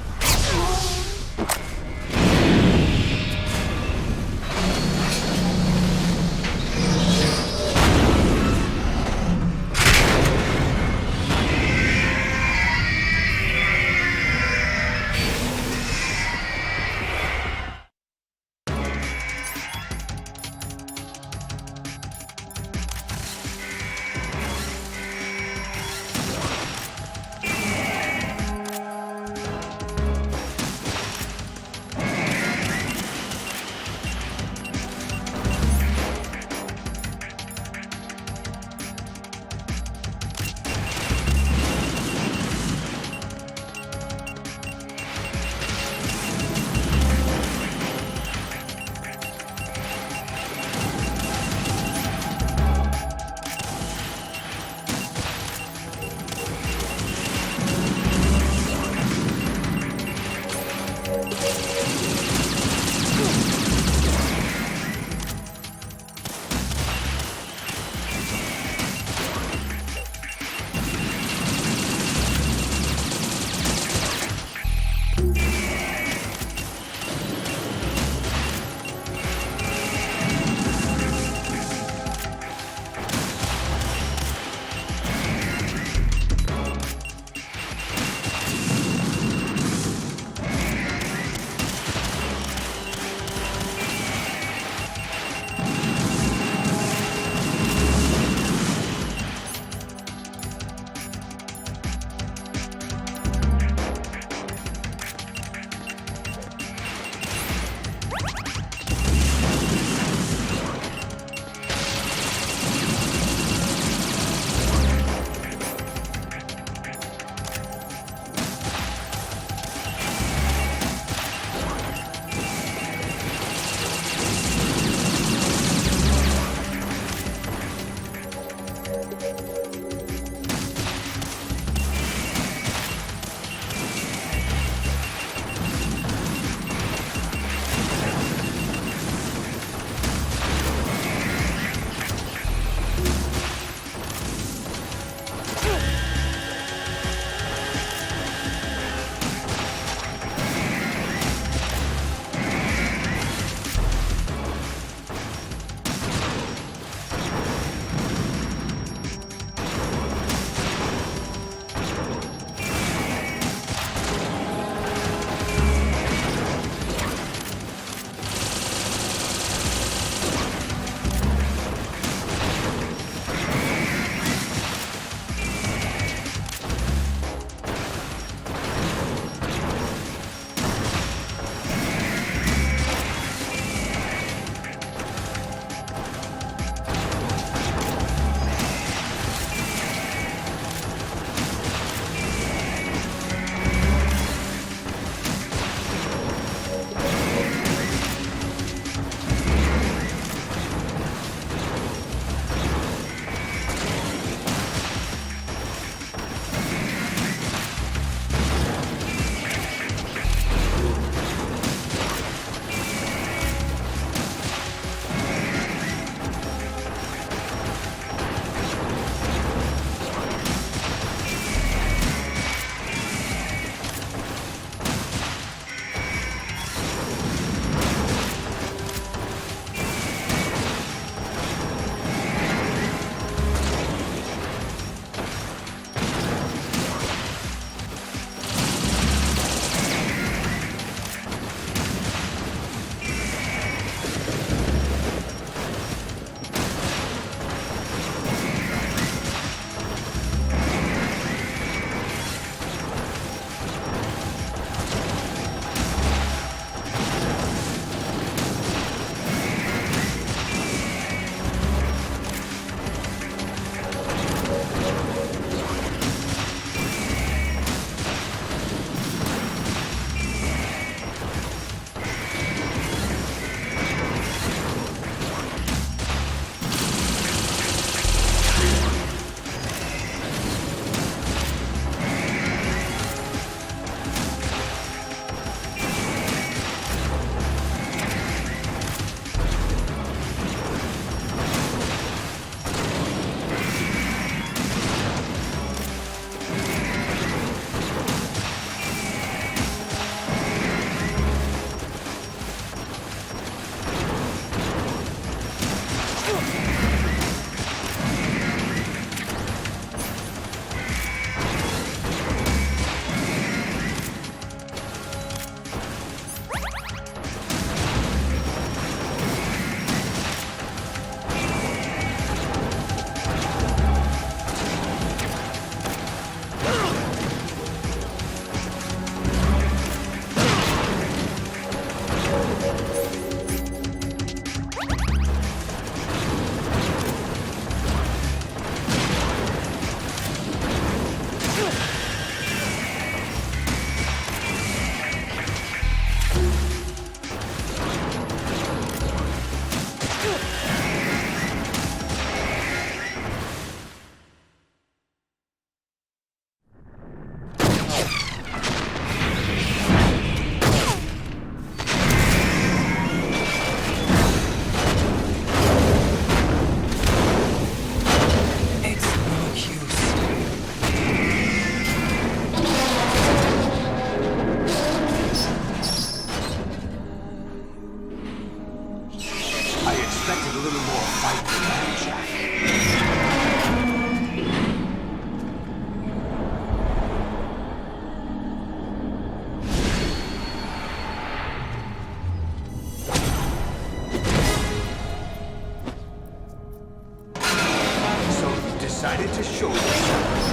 decided to show yourselves.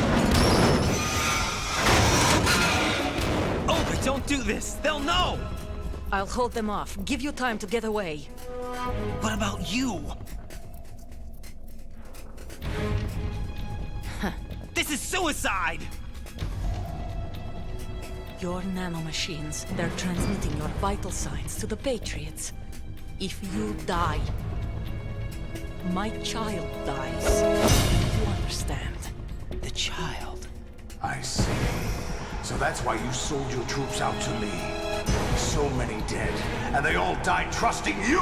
Oh, but don't do this! They'll know! I'll hold them off. Give you time to get away. What about you? This is suicide! Your nanomachines, they're transmitting your vital signs to the Patriots. If you die, my child dies. You understand? The child. I see. So that's why you sold your troops out to me. So many dead, and they all died trusting you!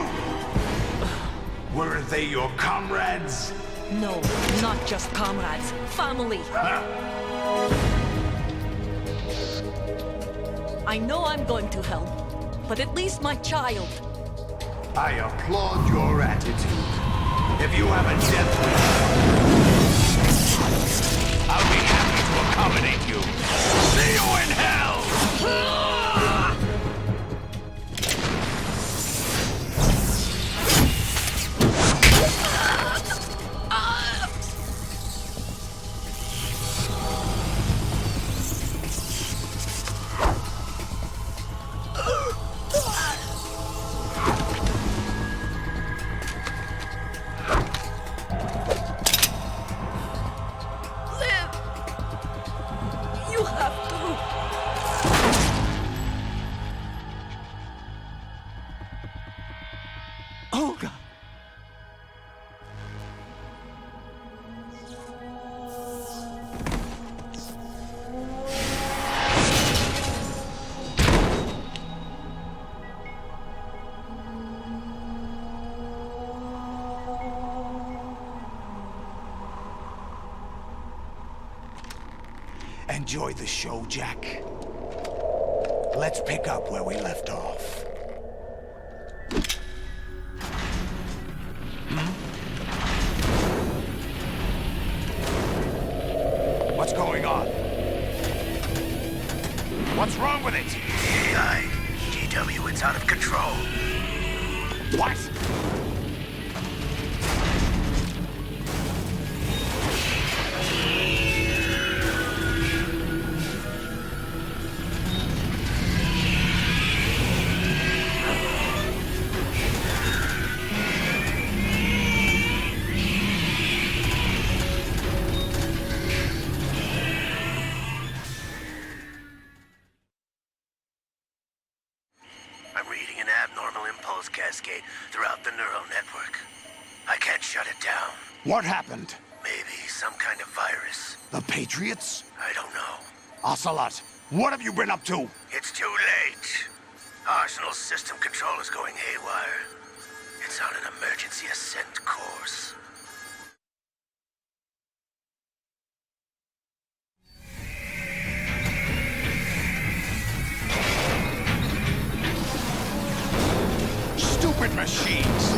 Weren't they your comrades? No, not just comrades. Family! I know I'm going to help, but at least my child. I applaud your attitude. If you have a death wish, I'll be happy to accommodate you. See you in hell! You have to. Olga! Enjoy the show, Jack. Let's pick up where we left off. What's going on? What's wrong with it? GW, it's out of control. What? I'm reading an abnormal impulse cascade throughout the neural network. I can't shut it down. What happened? Maybe some kind of virus. The Patriots? I don't know. Ocelot, what have you been up to? It's too late. Arsenal's system control is going haywire. It's on an emergency ascent course. Stupid machines!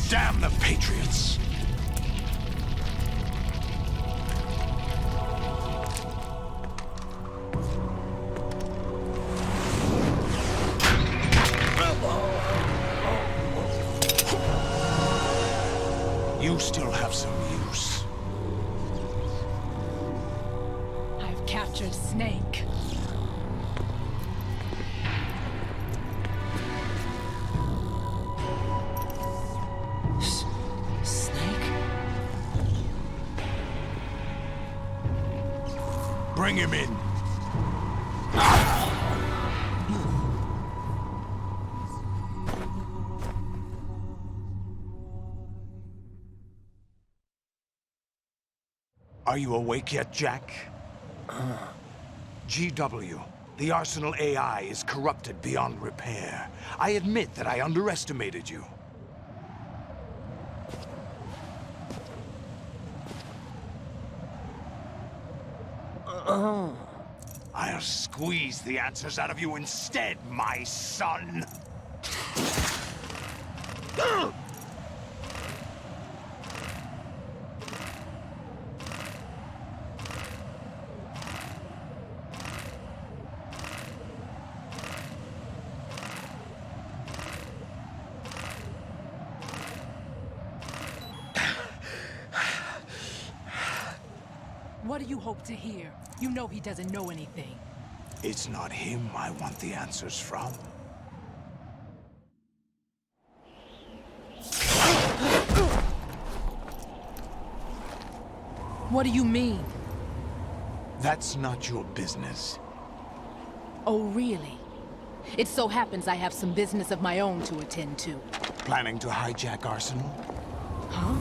Damn the Patriots! You still have some use. I've captured Snake. Snake? Bring him in. Are you awake yet, Jack? GW, the Arsenal AI is corrupted beyond repair. I admit that I underestimated you. I'll squeeze the answers out of you instead, my son! What do you hope to hear? You know he doesn't know anything. It's not him I want the answers from. What do you mean? That's not your business. Oh, really? It so happens I have some business of my own to attend to. Planning to hijack Arsenal? Huh?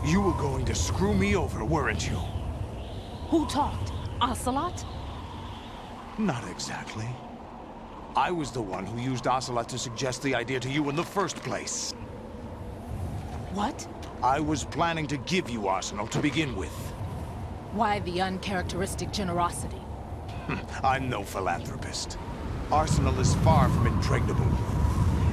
You were going to screw me over, weren't you? Who talked? Ocelot? Not exactly. I was the one who used Ocelot to suggest the idea to you in the first place. What? I was planning to give you Arsenal to begin with. Why the uncharacteristic generosity? I'm no philanthropist. Arsenal is far from impregnable.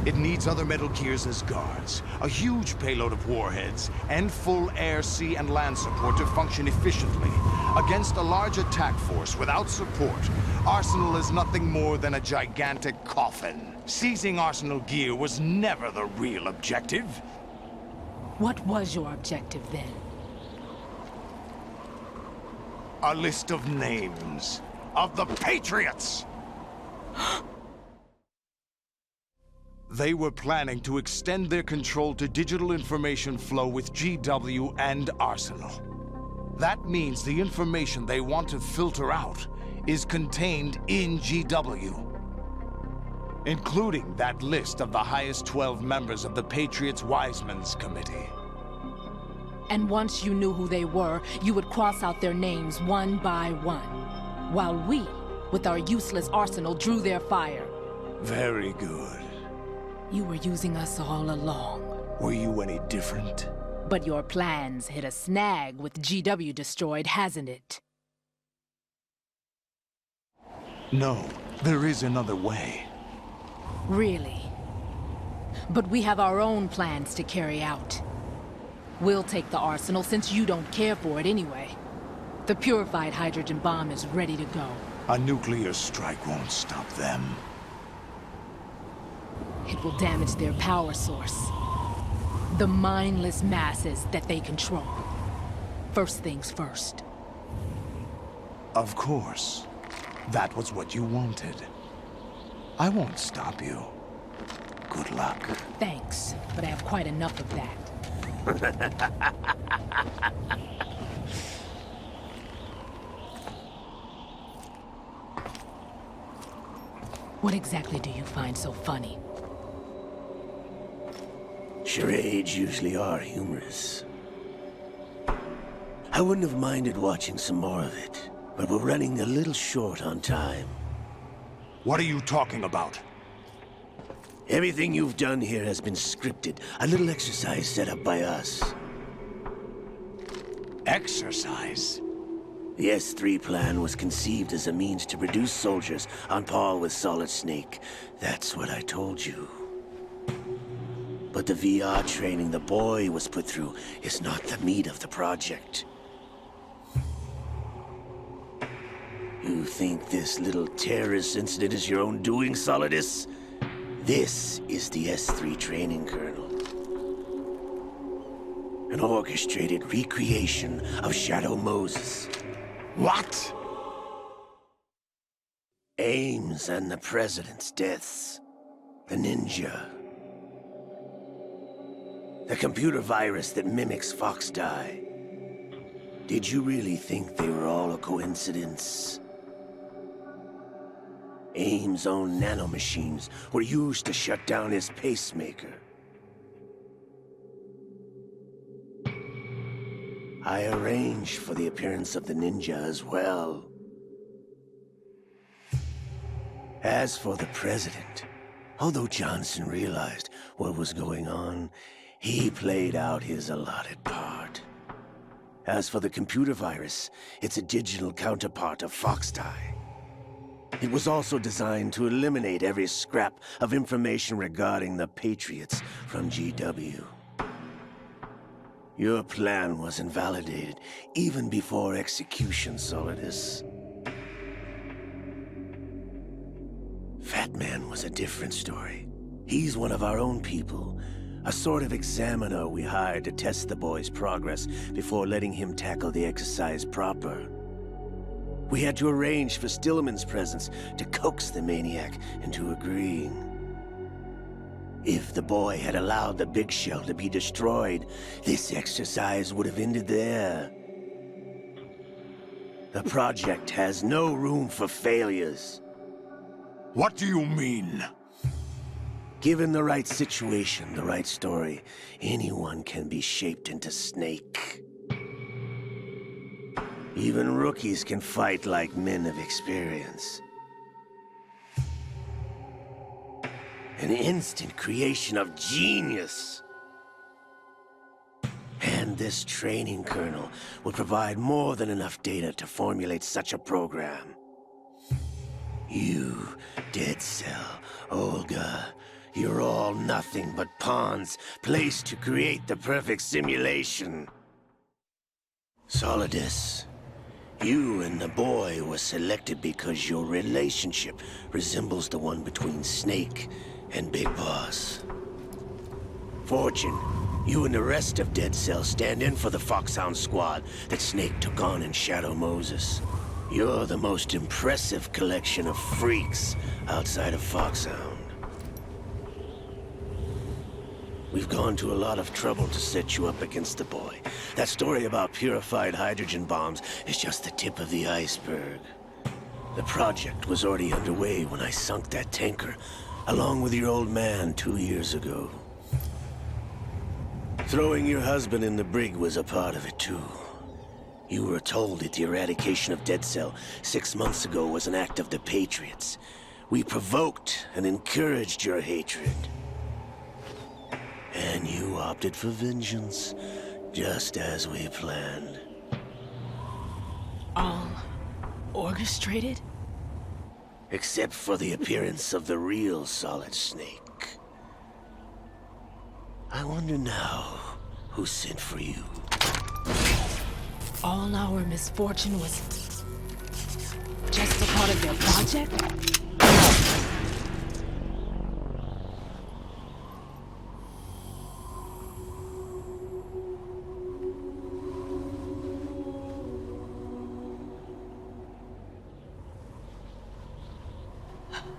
It needs other Metal Gears as guards, a huge payload of warheads, and full air, sea, and land support to function efficiently. Against a large attack force without support, Arsenal is nothing more than a gigantic coffin. Seizing Arsenal gear was never the real objective. What was your objective then? A list of names of the Patriots! They were planning to extend their control to digital information flow with GW and Arsenal. That means the information they want to filter out is contained in GW, including that list of the highest 12 members of the Patriots Wiseman's Committee. And once you knew who they were, you would cross out their names one by one, while we, with our useless arsenal, drew their fire. Very good. You were using us all along. Were you any different? But your plans hit a snag with GW destroyed, hasn't it? No, there is another way. Really? But we have our own plans to carry out. We'll take the arsenal since you don't care for it anyway. The purified hydrogen bomb is ready to go. A nuclear strike won't stop them. It will damage their power source. The mindless masses that they control. First things first. Of course. That was what you wanted. I won't stop you. Good luck. Thanks, but I have quite enough of that. What exactly do you find so funny? Charades usually are humorous. I wouldn't have minded watching some more of it, but we're running a little short on time. What are you talking about? Everything you've done here has been scripted. A little exercise set up by us. Exercise? The S3 plan was conceived as a means to produce soldiers on par with Solid Snake. That's what I told you. But the VR training the boy was put through is not the meat of the project. You think this little terrorist incident is your own doing, Solidus? This is the S3 training kernel. An orchestrated recreation of Shadow Moses. What? Ames and the President's deaths. The ninja. The computer virus that mimics Foxdie. Did you really think they were all a coincidence? Ames' own nanomachines were used to shut down his pacemaker. I arranged for the appearance of the ninja as well. As for the president, although Johnson realized what was going on, he played out his allotted part. As for the computer virus, it's a digital counterpart of Foxtie. It was also designed to eliminate every scrap of information regarding the Patriots from GW. Your plan was invalidated even before execution, Solidus. Fat Man was a different story. He's one of our own people, a sort of examiner we hired to test the boy's progress before letting him tackle the exercise proper. We had to arrange for Stillman's presence to coax the maniac into agreeing. If the boy had allowed the big shell to be destroyed, this exercise would have ended there. The project has no room for failures. What do you mean? Given the right situation, the right story, anyone can be shaped into Snake. Even rookies can fight like men of experience. An instant creation of genius. And this training kernel will provide more than enough data to formulate such a program. You, Dead Cell, Olga, you're all nothing but pawns placed to create the perfect simulation. Solidus, you and the boy were selected because your relationship resembles the one between Snake and Big Boss. Fortune, you and the rest of Dead Cell stand in for the Foxhound squad that Snake took on in Shadow Moses. You're the most impressive collection of freaks outside of Foxhound. We've gone to a lot of trouble to set you up against the boy. That story about purified hydrogen bombs is just the tip of the iceberg. The project was already underway when I sunk that tanker, along with your old man 2 years ago. Throwing your husband in the brig was a part of it too. You were told that the eradication of Dead Cell 6 months ago was an act of the Patriots. We provoked and encouraged your hatred. And you opted for vengeance, just as we planned. All orchestrated? Except for the appearance of the real Solid Snake. I wonder now who sent for you. All our misfortune was just a part of their project?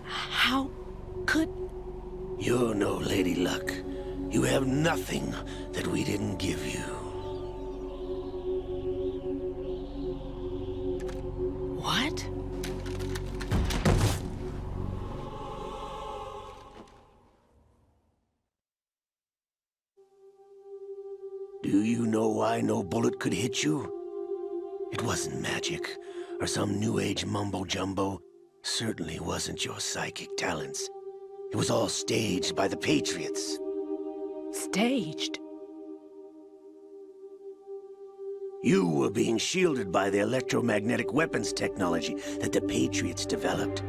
How could... You're no Lady Luck. You have nothing that we didn't give you. What? Do you know why no bullet could hit you? It wasn't magic, or some new age mumbo-jumbo. Certainly wasn't your psychic talents. It was all staged by the Patriots. Staged? You were being shielded by the electromagnetic weapons technology that the Patriots developed.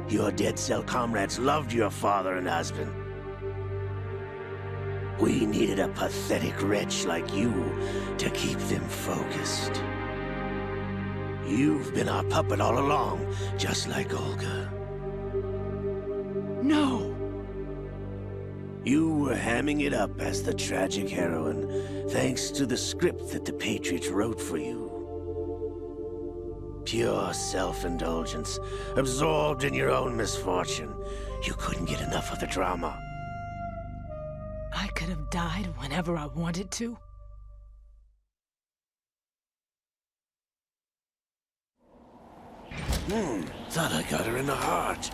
Your Dead Cell comrades loved your father and husband. We needed a pathetic wretch like you to keep them focused. You've been our puppet all along, just like Olga. No! You were hamming it up as the tragic heroine, thanks to the script that the Patriots wrote for you. Pure self-indulgence, absorbed in your own misfortune. You couldn't get enough of the drama. I could have died whenever I wanted to. Thought I got her in the heart.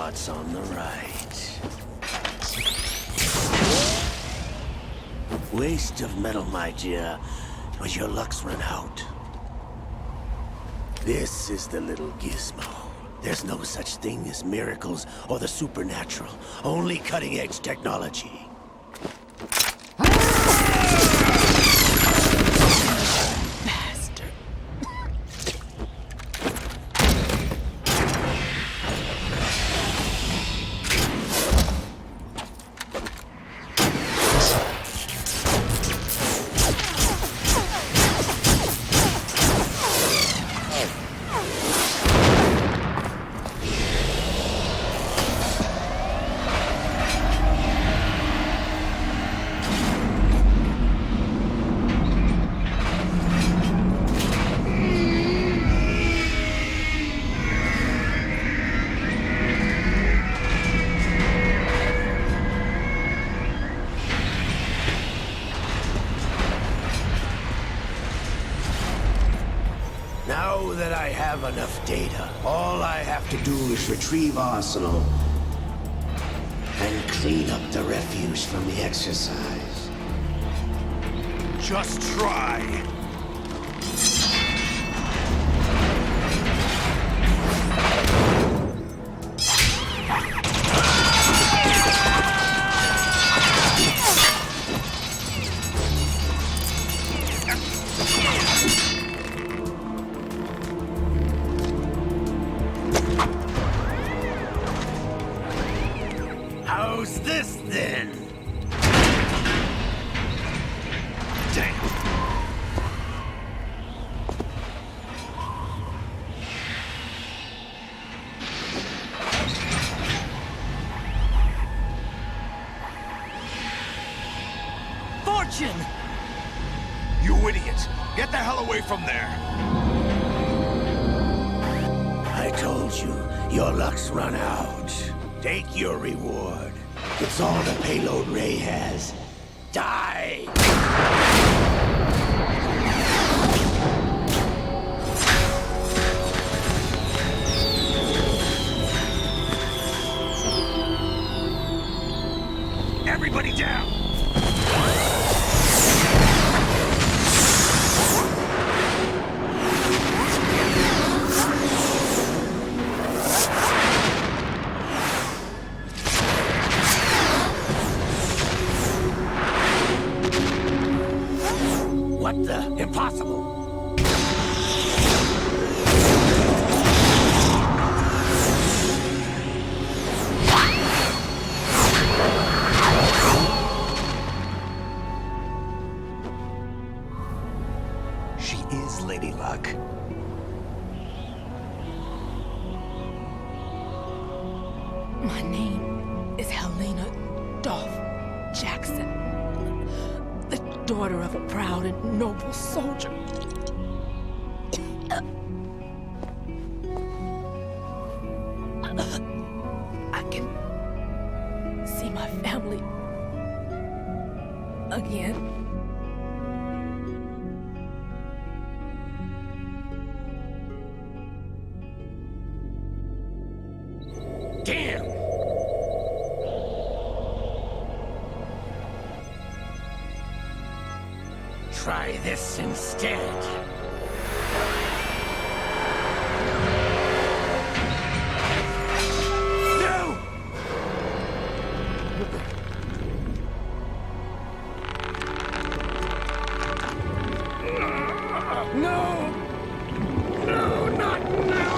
Starts on the right. Waste of metal, my dear, but your luck's run out. This is the little gizmo. There's no such thing as miracles or the supernatural, only cutting-edge technology. Now that I have enough data, all I have to do is retrieve Arsenal and clean up the refuse from the exercise. Just try. How's this then? Damn. Fortune! You idiot! Get the hell away from there! I told you, your luck's run out. Take your reward. It's all the payload Ray has. Die! Everybody down! What the? Impossible! She is Lady Luck. My name is Helena Dolph Jackson, the daughter of a proud and noble soldier. I can see my family again. Damn! Try this instead. No! No! No, not now!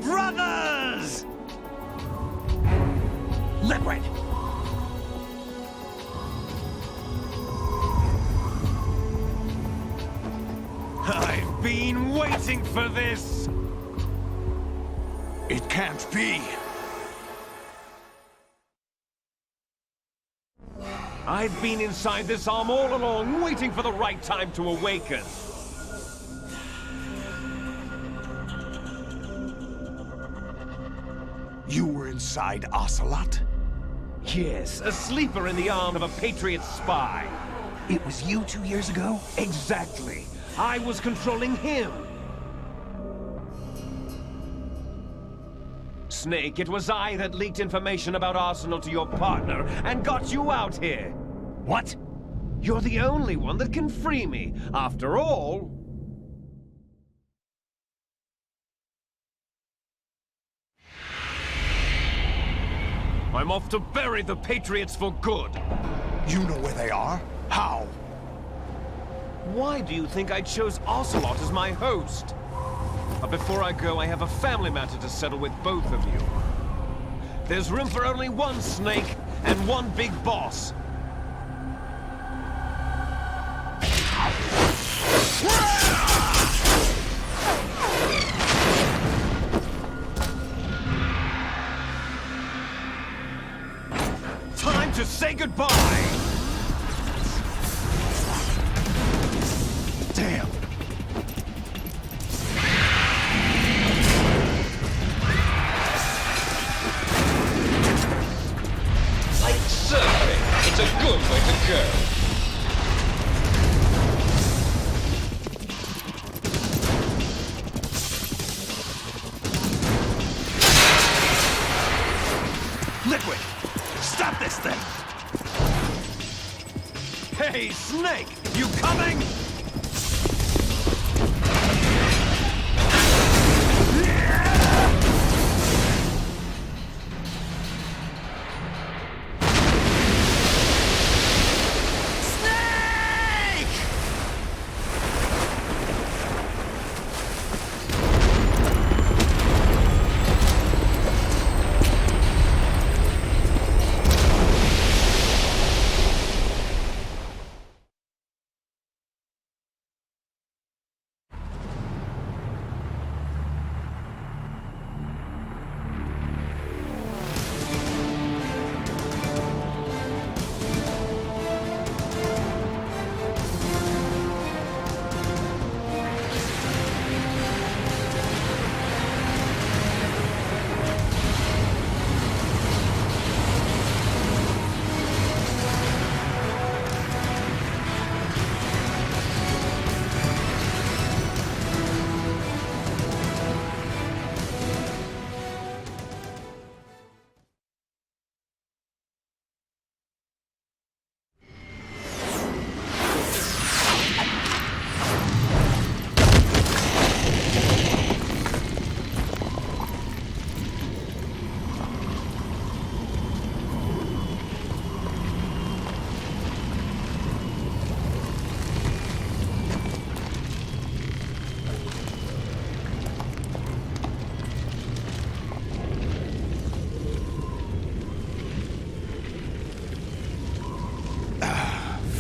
Brothers! Liquid! I've been waiting for this! It can't be! I've been inside this arm all along, waiting for the right time to awaken. You were inside Ocelot? Yes, a sleeper in the arm of a Patriot spy. It was you 2 years ago? Exactly. I was controlling him. Snake, it was I that leaked information about Arsenal to your partner and got you out here. What? You're the only one that can free me. After all... I'm off to bury the Patriots for good. You know where they are? How? Why do you think I chose Ocelot as my host? But before I go, I have a family matter to settle with both of you. There's room for only one Snake and one big boss. Time to say goodbye! Damn! Like surfing, it's a good way to go. Liquid! Stop this thing! Hey, Snake! You coming?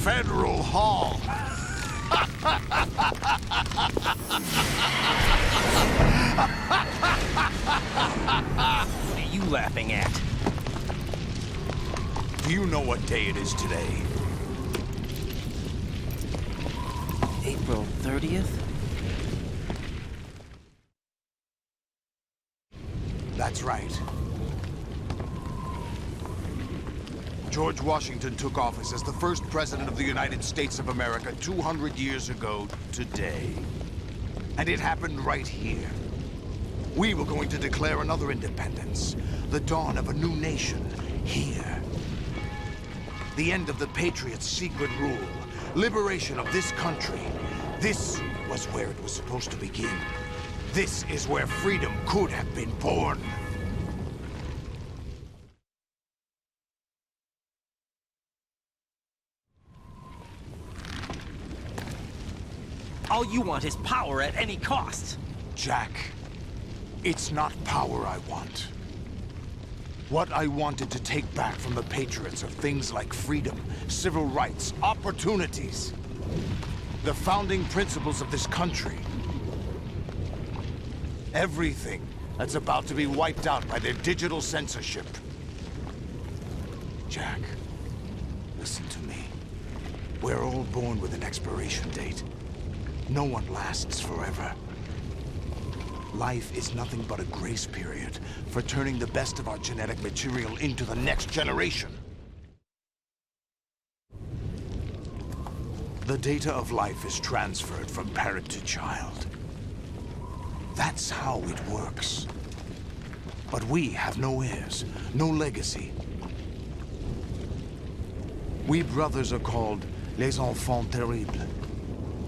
Federal Hall. What are you laughing at? Do you know what day it is today? April 30th? That's right. George Washington took office as the first president of the United States of America 200 years ago today. And it happened right here. We were going to declare another independence, the dawn of a new nation, here. The end of the Patriots' secret rule, liberation of this country. This was where it was supposed to begin. This is where freedom could have been born. All you want is power at any cost. Jack, it's not power I want. What I wanted to take back from the Patriots are things like freedom, civil rights, opportunities. The founding principles of this country. Everything that's about to be wiped out by their digital censorship. Jack, Listen to me. We're all born with an expiration date. No one lasts forever. Life is nothing but a grace period for turning the best of our genetic material into the next generation. The data of life is transferred from parent to child. That's how it works. But we have no heirs, no legacy. We brothers are called les enfants terribles,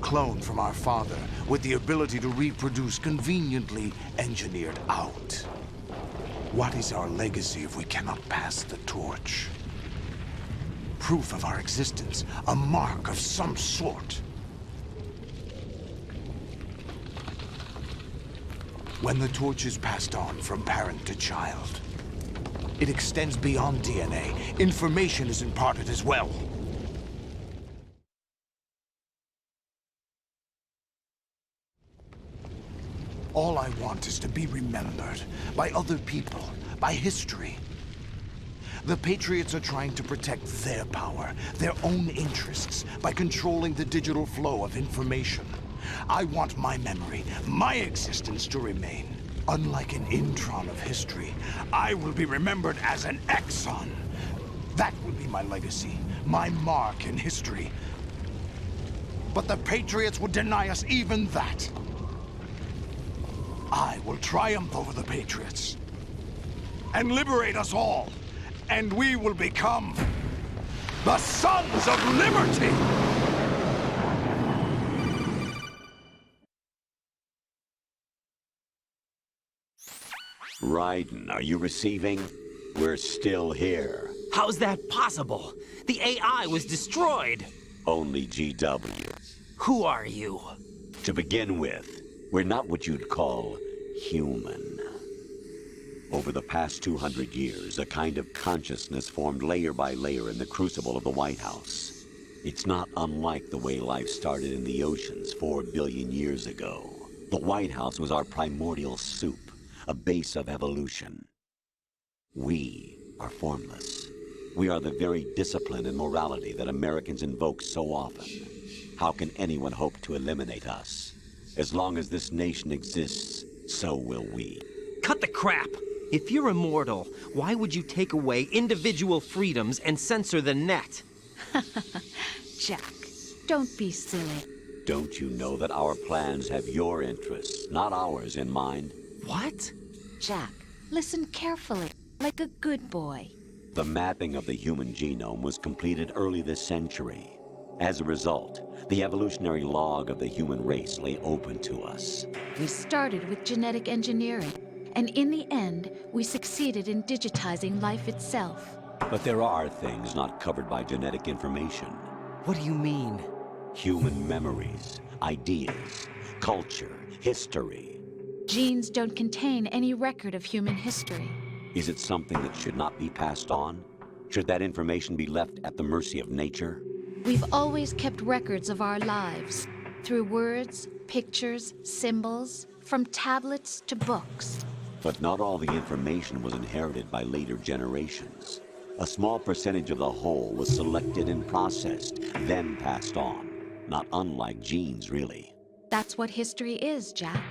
cloned from our father with the ability to reproduce conveniently engineered out. What is our legacy if we cannot pass the torch? Proof of our existence, a mark of some sort. When the torch is passed on from parent to child, it extends beyond DNA. Information is imparted as well. All I want is to be remembered by other people, by history. The Patriots are trying to protect their power, their own interests, by controlling the digital flow of information. I want my memory, my existence to remain. Unlike an intron of history, I will be remembered as an exon. That will be my legacy, my mark in history. But the Patriots would deny us even that. I will triumph over the Patriots and liberate us all, and we will become the Sons of Liberty! Raiden, are you receiving? We're still here. How's that possible? The AI was destroyed. Only GW. Who are you? To begin with, we're not what you'd call human. Over the past 200 years, a kind of consciousness formed layer by layer in the crucible of the White House. It's not unlike the way life started in the oceans 4 billion years ago. The White House was our primordial soup, a base of evolution. We are formless. We are the very discipline and morality that Americans invoke so often. How can anyone hope to eliminate us? As long as this nation exists, so will we. Cut the crap! If you're immortal, why would you take away individual freedoms and censor the net? Jack, don't be silly. Don't you know that our plans have your interests, not ours, in mind? What? Jack, listen carefully, like a good boy. The mapping of the human genome was completed early this century. As a result, the evolutionary log of the human race lay open to us. We started with genetic engineering, and in the end, we succeeded in digitizing life itself. But there are things not covered by genetic information. What do you mean? Human memories, ideas, culture, history. Genes don't contain any record of human history. Is it something that should not be passed on? Should that information be left at the mercy of nature? We've always kept records of our lives, through words, pictures, symbols, from tablets to books. But not all the information was inherited by later generations. A small percentage of the whole was selected and processed, then passed on. Not unlike genes, really. That's what history is, Jack.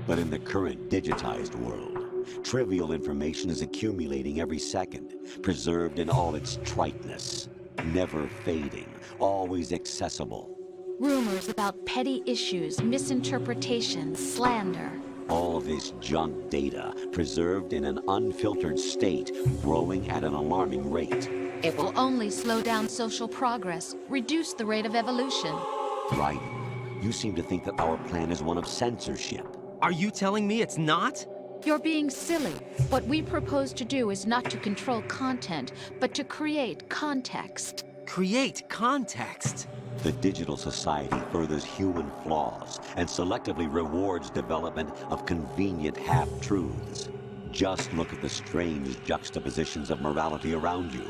But in the current digitized world, trivial information is accumulating every second, preserved in all its triteness, never fading, always accessible. Rumors about petty issues, misinterpretations, slander. All this junk data, preserved in an unfiltered state, growing at an alarming rate. It will only slow down social progress, reduce the rate of evolution. Right. You seem to think that our plan is one of censorship. Are you telling me it's not? You're being silly. What we propose to do is not to control content, but to create context. Create context? The digital society furthers human flaws and selectively rewards development of convenient half-truths. Just look at the strange juxtapositions of morality around you.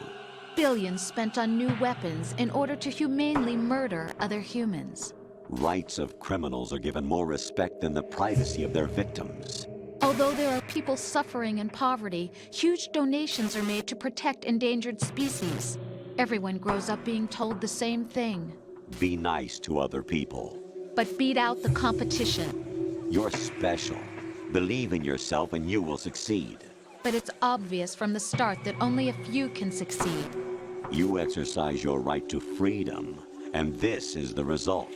Billions spent on new weapons in order to humanely murder other humans. Rights of criminals are given more respect than the privacy of their victims. Although there are people suffering in poverty, huge donations are made to protect endangered species. Everyone grows up being told the same thing. Be nice to other people. But beat out the competition. You're special. Believe in yourself and you will succeed. But it's obvious from the start that only a few can succeed. You exercise your right to freedom, and this is the result.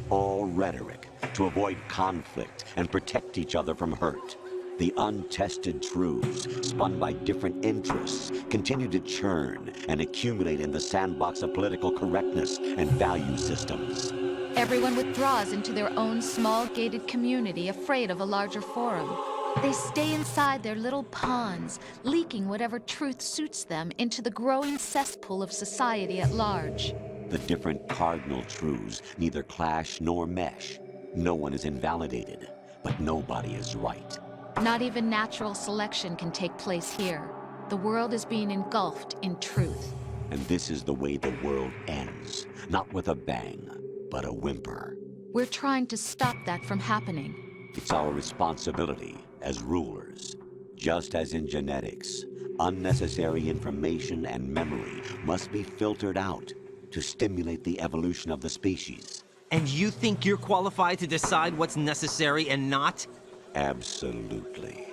All rhetoric to avoid conflict and protect each other from hurt. The untested truths, spun by different interests, continue to churn and accumulate in the sandbox of political correctness and value systems. Everyone withdraws into their own small gated community, afraid of a larger forum. They stay inside their little ponds, leaking whatever truth suits them into the growing cesspool of society at large. The different cardinal truths neither clash nor mesh. No one is invalidated, but nobody is right. Not even natural selection can take place here. The world is being engulfed in truth. And this is the way the world ends. Not with a bang, but a whimper. We're trying to stop that from happening. It's our responsibility as rulers. Just as in genetics, unnecessary information and memory must be filtered out to stimulate the evolution of the species. And you think you're qualified to decide what's necessary and not? Absolutely.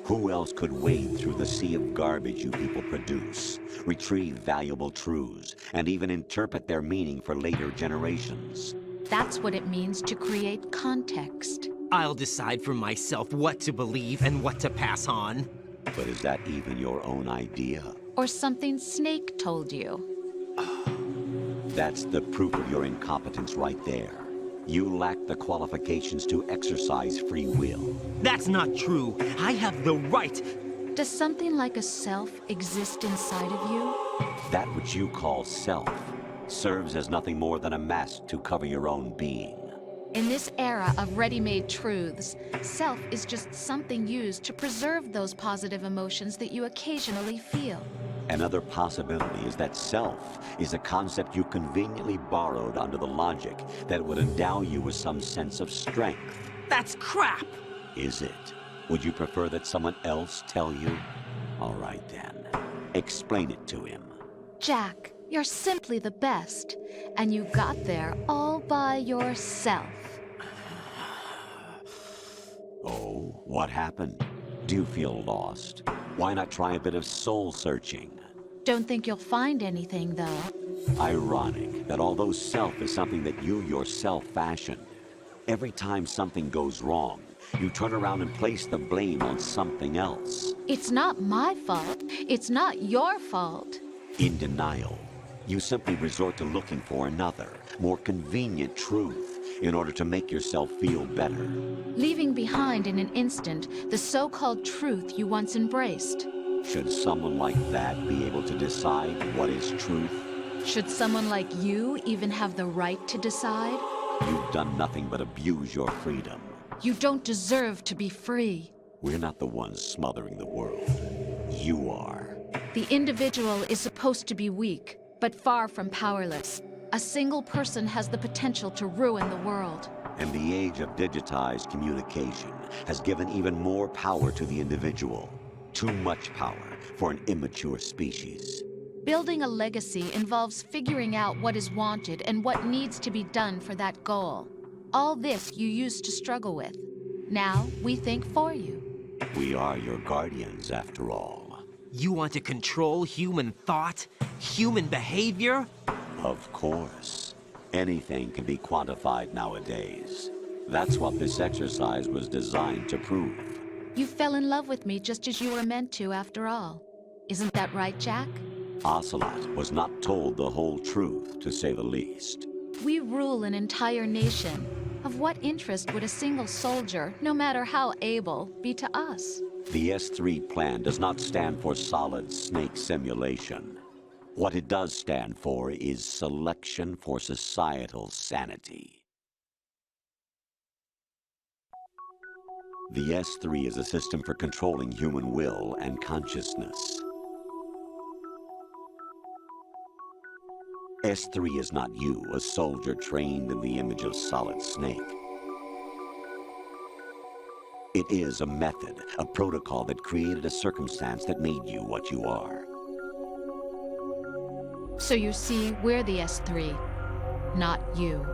Who else could wade through the sea of garbage you people produce, retrieve valuable truths, and even interpret their meaning for later generations? That's what it means to create context. I'll decide for myself what to believe and what to pass on. But is that even your own idea? Or something Snake told you? That's the proof of your incompetence right there. You lack the qualifications to exercise free will. That's not true. I have the right. Does something like a self exist inside of you? That which you call self serves as nothing more than a mask to cover your own being. In this era of ready-made truths, self is just something used to preserve those positive emotions that you occasionally feel. Another possibility is that self is a concept you conveniently borrowed under the logic that would endow you with some sense of strength. That's crap! Is it? Would you prefer that someone else tell you? All right then. Explain it to him. Jack, you're simply the best, and you got there all by yourself. Oh, what happened? Do you feel lost? Why not try a bit of soul-searching? Don't think you'll find anything, though. Ironic that although self is something that you yourself fashioned, every time something goes wrong, you turn around and place the blame on something else. It's not my fault. It's not your fault. In denial, you simply resort to looking for another, more convenient truth in order to make yourself feel better. Leaving behind in an instant the so-called truth you once embraced. Should someone like that be able to decide what is truth? Should someone like you even have the right to decide? You've done nothing but abuse your freedom. You don't deserve to be free. We're not the ones smothering the world. You are. The individual is supposed to be weak, but far from powerless. A single person has the potential to ruin the world. And the age of digitized communication has given even more power to the individual. Too much power for an immature species. Building a legacy involves figuring out what is wanted and what needs to be done for that goal. All this you used to struggle with. Now we think for you. We are your guardians, after all. You want to control human thought? Human behavior? Of course. Anything can be quantified nowadays. That's what this exercise was designed to prove. You fell in love with me just as you were meant to, after all. Isn't that right, Jack? Ocelot was not told the whole truth, to say the least. We rule an entire nation. Of what interest would a single soldier, no matter how able, be to us? The S3 plan does not stand for solid snake simulation. What it does stand for is selection for societal sanity. The S3 is a system for controlling human will and consciousness. S3 is not you, a soldier trained in the image of Solid Snake. It is a method, a protocol that created a circumstance that made you what you are. So you see, we're the S3, not you.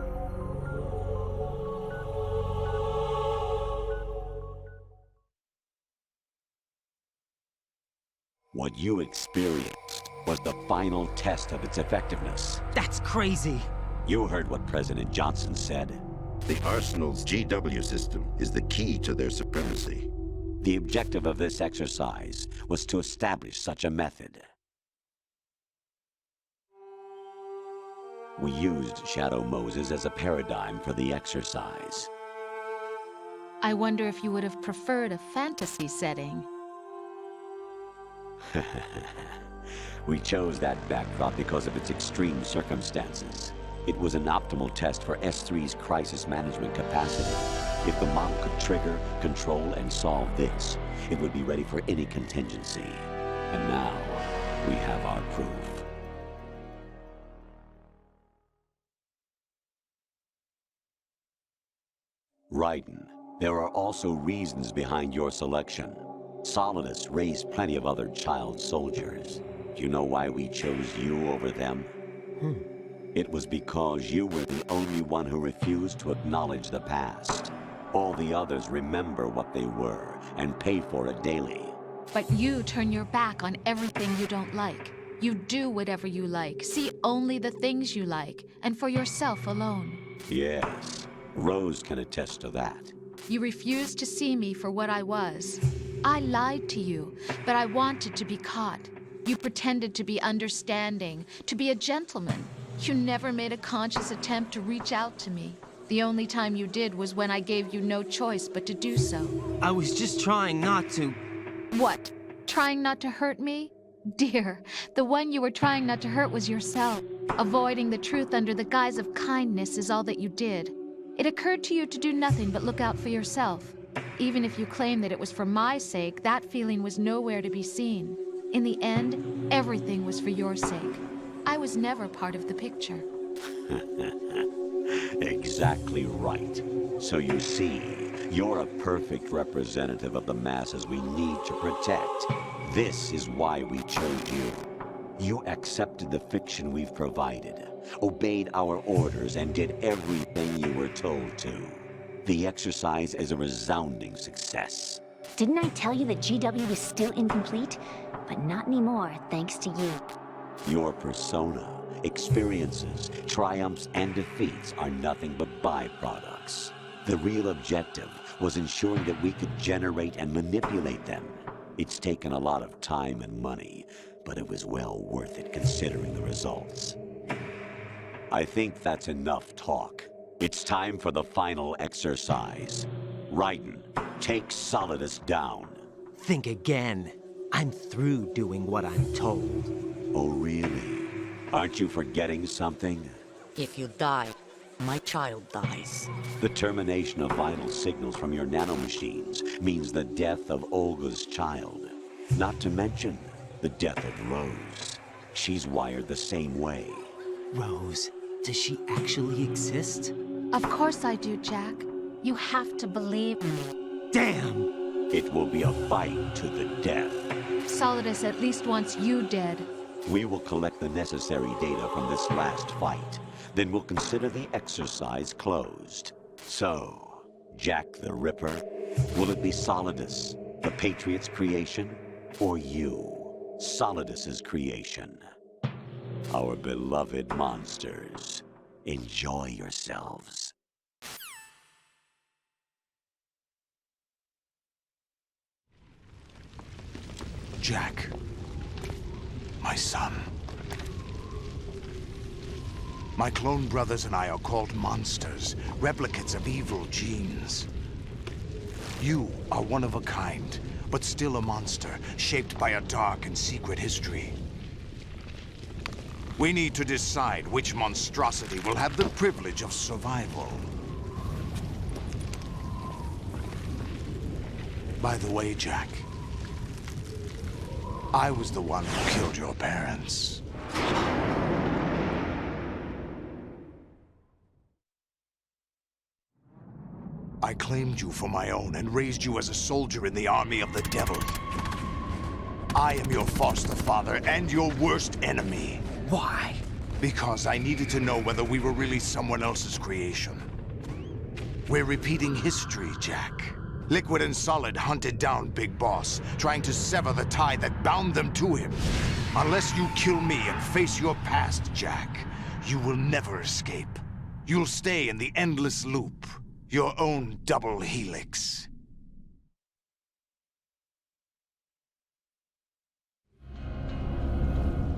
What you experienced was the final test of its effectiveness. That's crazy. You heard what President Johnson said. The Arsenal's GW system is the key to their supremacy. The objective of this exercise was to establish such a method. We used Shadow Moses as a paradigm for the exercise. I wonder if you would have preferred a fantasy setting. We chose that backdrop because of its extreme circumstances. It was an optimal test for S3's crisis management capacity. If the model could trigger, control, and solve this, it would be ready for any contingency. And now, we have our proof. Raiden, there are also reasons behind your selection. Solidus raised plenty of other child soldiers. Do you know why we chose you over them? It was because you were the only one who refused to acknowledge the past. All the others remember what they were and pay for it daily. But you turn your back on everything you don't like. You do whatever you like, see only the things you like, and for yourself alone. Yes, Rose can attest to that. You refused to see me for what I was. I lied to you, but I wanted to be caught. You pretended to be understanding, to be a gentleman. You never made a conscious attempt to reach out to me. The only time you did was when I gave you no choice but to do so. I was just trying not to... What? Trying not to hurt me? Dear, the one you were trying not to hurt was yourself. Avoiding the truth under the guise of kindness is all that you did. It occurred to you to do nothing but look out for yourself. Even if you claim that it was for my sake, that feeling was nowhere to be seen. In the end, everything was for your sake. I was never part of the picture. Exactly right. So you see, you're a perfect representative of the masses we need to protect. This is why we chose you. You accepted the fiction we've provided, obeyed our orders, and did everything you were told to. The exercise is a resounding success. Didn't I tell you that GW is still incomplete? But not anymore, thanks to you. Your persona, experiences, triumphs, and defeats are nothing but byproducts. The real objective was ensuring that we could generate and manipulate them. It's taken a lot of time and money, but it was well worth it considering the results. I think that's enough talk. It's time for the final exercise. Raiden, take Solidus down. Think again. I'm through doing what I'm told. Oh, really? Aren't you forgetting something? If you die, my child dies. The termination of vital signals from your nanomachines means the death of Olga's child. Not to mention the death of Rose. She's wired the same way. Rose, does she actually exist? Of course I do, Jack. You have to believe me. Damn! It will be a fight to the death. Solidus at least wants you dead. We will collect the necessary data from this last fight. Then we'll consider the exercise closed. So, Jack the Ripper, will it be Solidus, the Patriots' creation, or you, Solidus's creation? Our beloved monsters, enjoy yourselves. Jack, my son. My clone brothers and I are called monsters, replicates of evil genes. You are one of a kind, but still a monster, shaped by a dark and secret history. We need to decide which monstrosity will have the privilege of survival. By the way, Jack, I was the one who killed your parents. I claimed you for my own and raised you as a soldier in the army of the devil. I am your foster father and your worst enemy. Why? Because I needed to know whether we were really someone else's creation. We're repeating history, Jack. Liquid and Solid hunted down Big Boss, trying to sever the tie that bound them to him. Unless you kill me and face your past, Jack, you will never escape. You'll stay in the endless loop, your own double helix.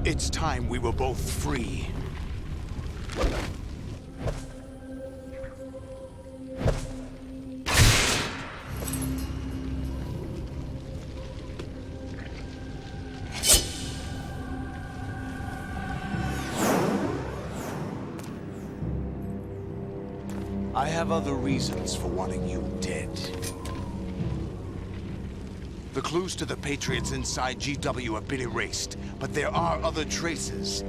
It's time we were both free. I have other reasons for wanting you dead. The clues to the Patriots inside GW have been erased, but there are other traces.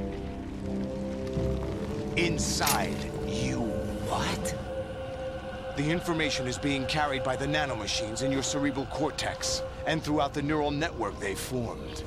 Inside you. What? The information is being carried by the nanomachines in your cerebral cortex, and throughout the neural network they formed.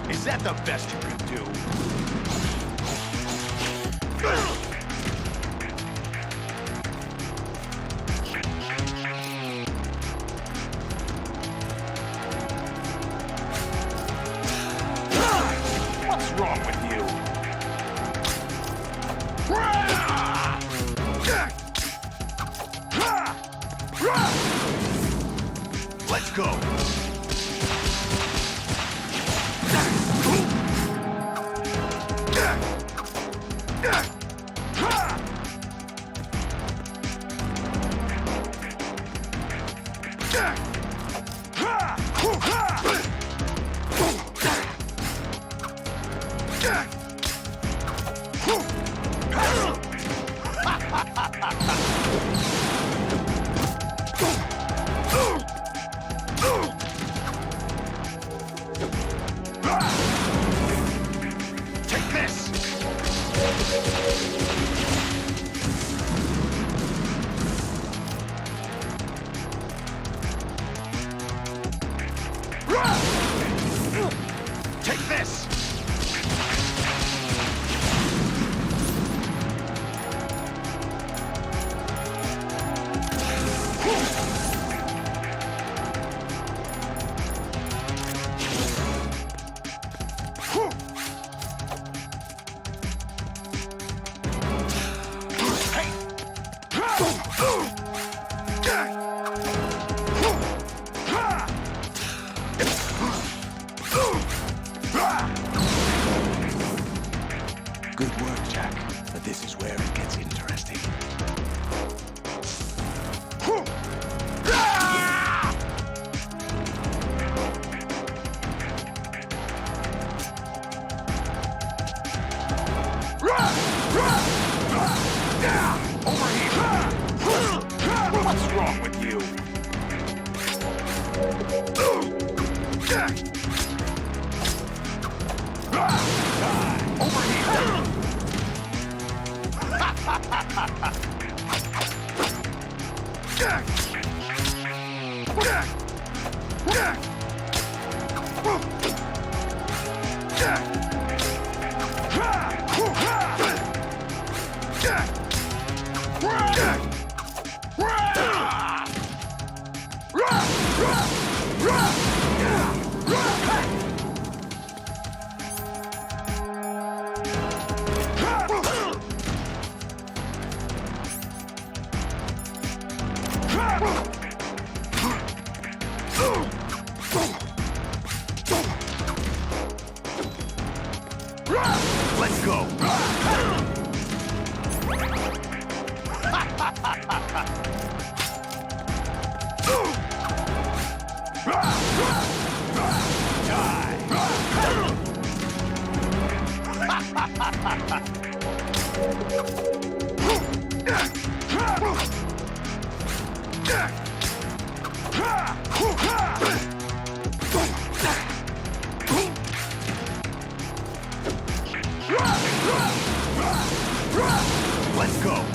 Is that the best you can do? What's wrong with you? Let's go. Take this! Take this! Good work, Jack. But this is where it gets interesting. Over here! What's wrong with you? Over here! Run! Let's go! Let's go!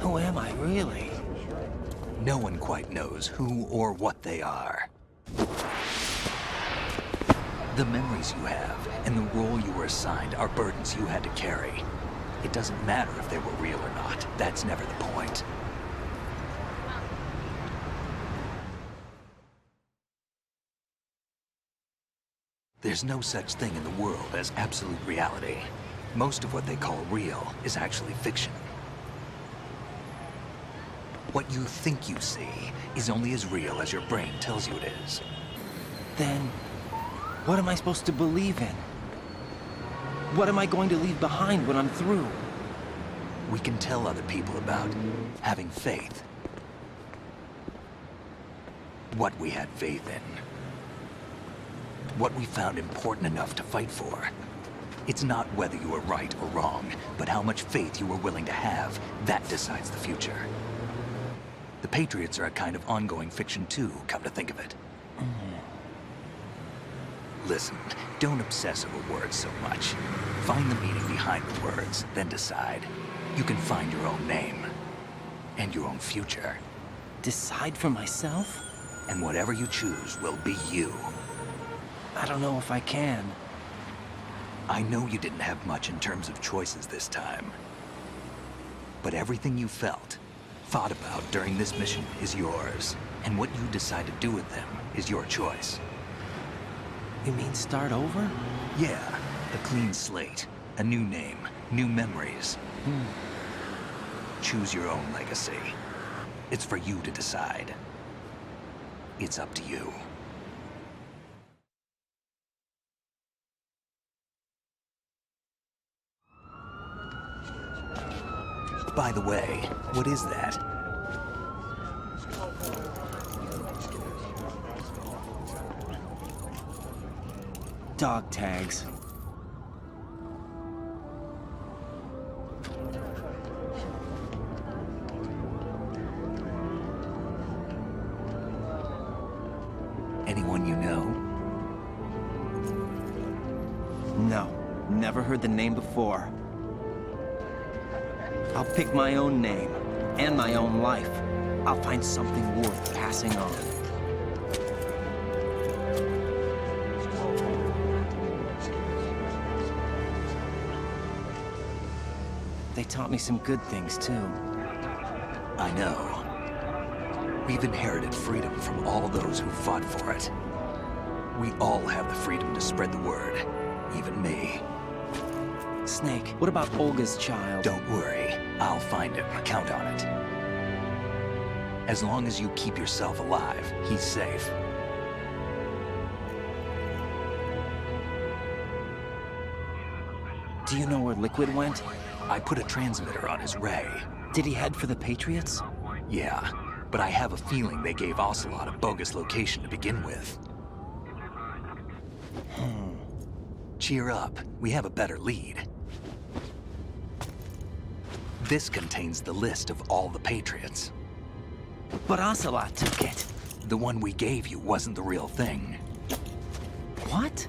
Who am I, really? No one quite knows who or what they are. The memories you have and the role you were assigned are burdens you had to carry. It doesn't matter if they were real or not. That's never the point. There's no such thing in the world as absolute reality. Most of what they call real is actually fiction. What you think you see is only as real as your brain tells you it is. Then, what am I supposed to believe in? What am I going to leave behind when I'm through? We can tell other people about having faith. What we had faith in. What we found important enough to fight for. It's not whether you were right or wrong, but how much faith you were willing to have. That decides the future. The Patriots are a kind of ongoing fiction too, come to think of it. Listen, don't obsess over words so much. Find the meaning behind the words, then decide. You can find your own name. and your own future. Decide for myself? And whatever you choose will be you. I don't know if I can. I know you didn't have much in terms of choices this time. But everything you felt, thought about during this mission is yours. And what you decide to do with them is your choice. You mean start over? Yeah, a clean slate, a new name, new memories. Choose your own legacy. It's for you to decide. It's up to you. By the way, what is that? Dog tags. Anyone you know? No, never heard the name before. I'll pick my own name, and my own life. I'll find something worth passing on. They taught me some good things, too. I know. We've inherited freedom from all those who fought for it. We all have the freedom to spread the word, even me. Snake, what about Olga's child? Don't worry, I'll find him. Count on it. As long as you keep yourself alive, he's safe. Do you know where Liquid went? I put a transmitter on his ray. Did he head for the Patriots? Yeah, but I have a feeling they gave Ocelot a bogus location to begin with. Cheer up, we have a better lead. This contains the list of all the Patriots. But Ocelot took it. The one we gave you wasn't the real thing. What?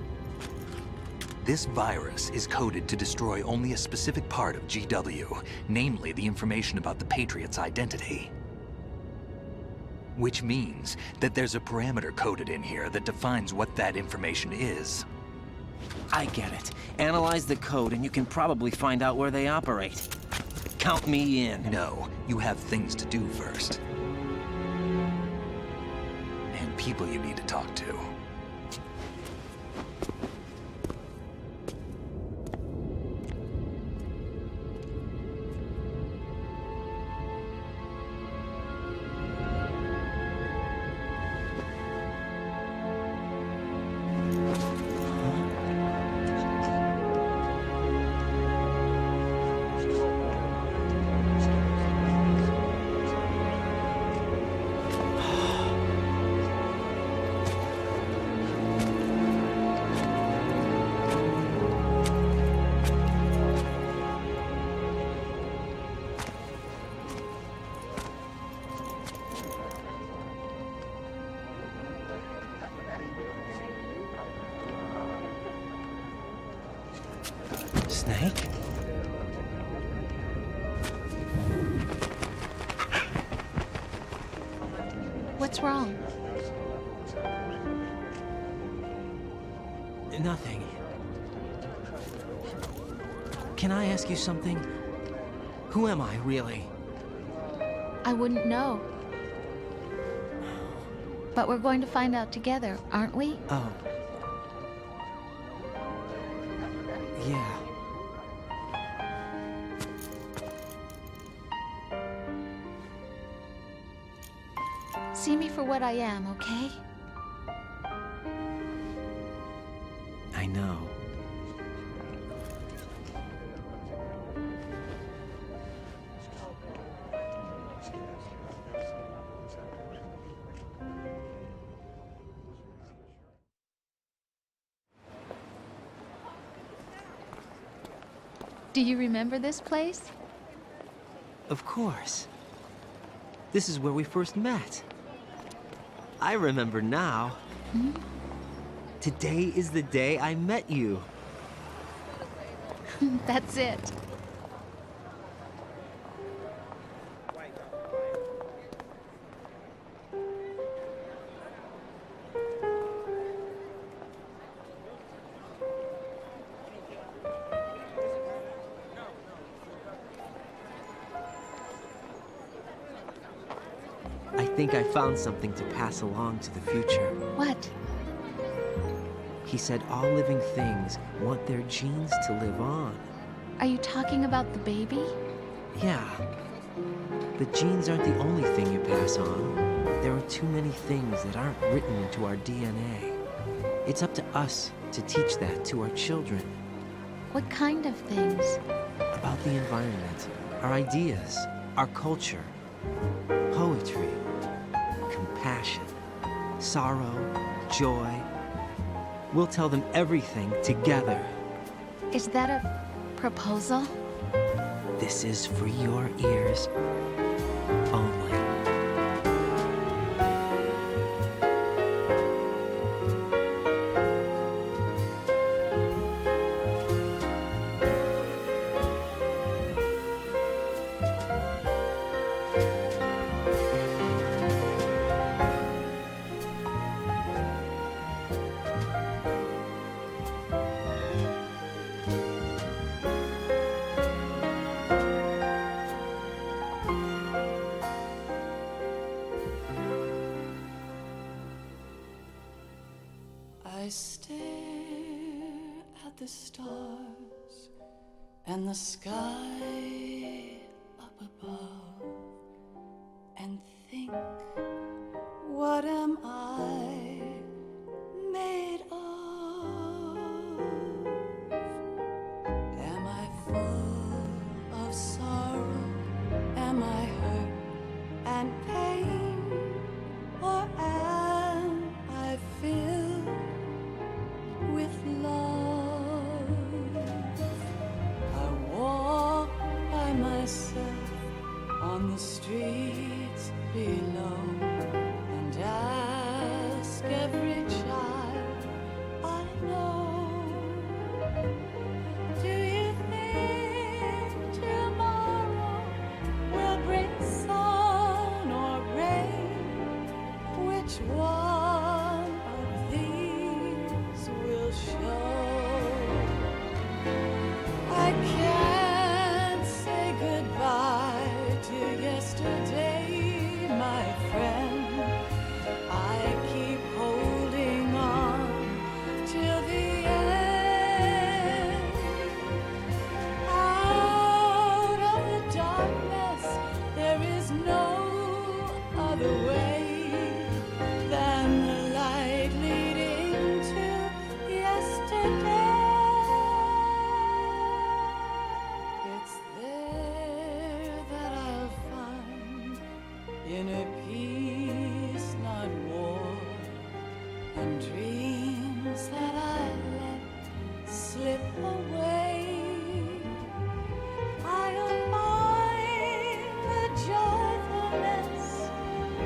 This virus is coded to destroy only a specific part of GW, namely the information about the Patriots' identity. Which means that there's a parameter coded in here that defines what that information is. I get it. Analyze the code and you can probably find out where they operate. Count me in. No, you have things to do first. And people you need to talk to. Snake? What's wrong? Nothing. Can I ask you something? Who am I, really? I wouldn't know. But we're going to find out together, aren't we? Oh. Yeah. See me for what I am, okay? I know. Do you remember this place? Of course. This is where we first met. I remember now. Hmm? Today is the day I met you. That's it. I think I found something to pass along to the future. What? He said all living things want their genes to live on. Are you talking about the baby? Yeah. But genes aren't the only thing you pass on. There are too many things that aren't written into our DNA. It's up to us to teach that to our children. What kind of things? About the environment, our ideas, our culture, poetry, compassion, sorrow, joy. We'll tell them everything together. Is that a proposal? This is for your ears only. I stare at the stars and the sky up above and think, what am I made of? Am I full of sorrow? Am I hurt and pain? Or am I filled with love? I walk by myself on the streets below and ask every child I know, do you think tomorrow will bring sun or rain? Which one of these will show? I can't say goodbye to yesterday, my friend. I keep holding on till the end. Out of the darkness, there is no other way than the light leading to yesterday. It's there that I'll find inner peace, not war, and dreams that I let slip away. I'll find the joyfulness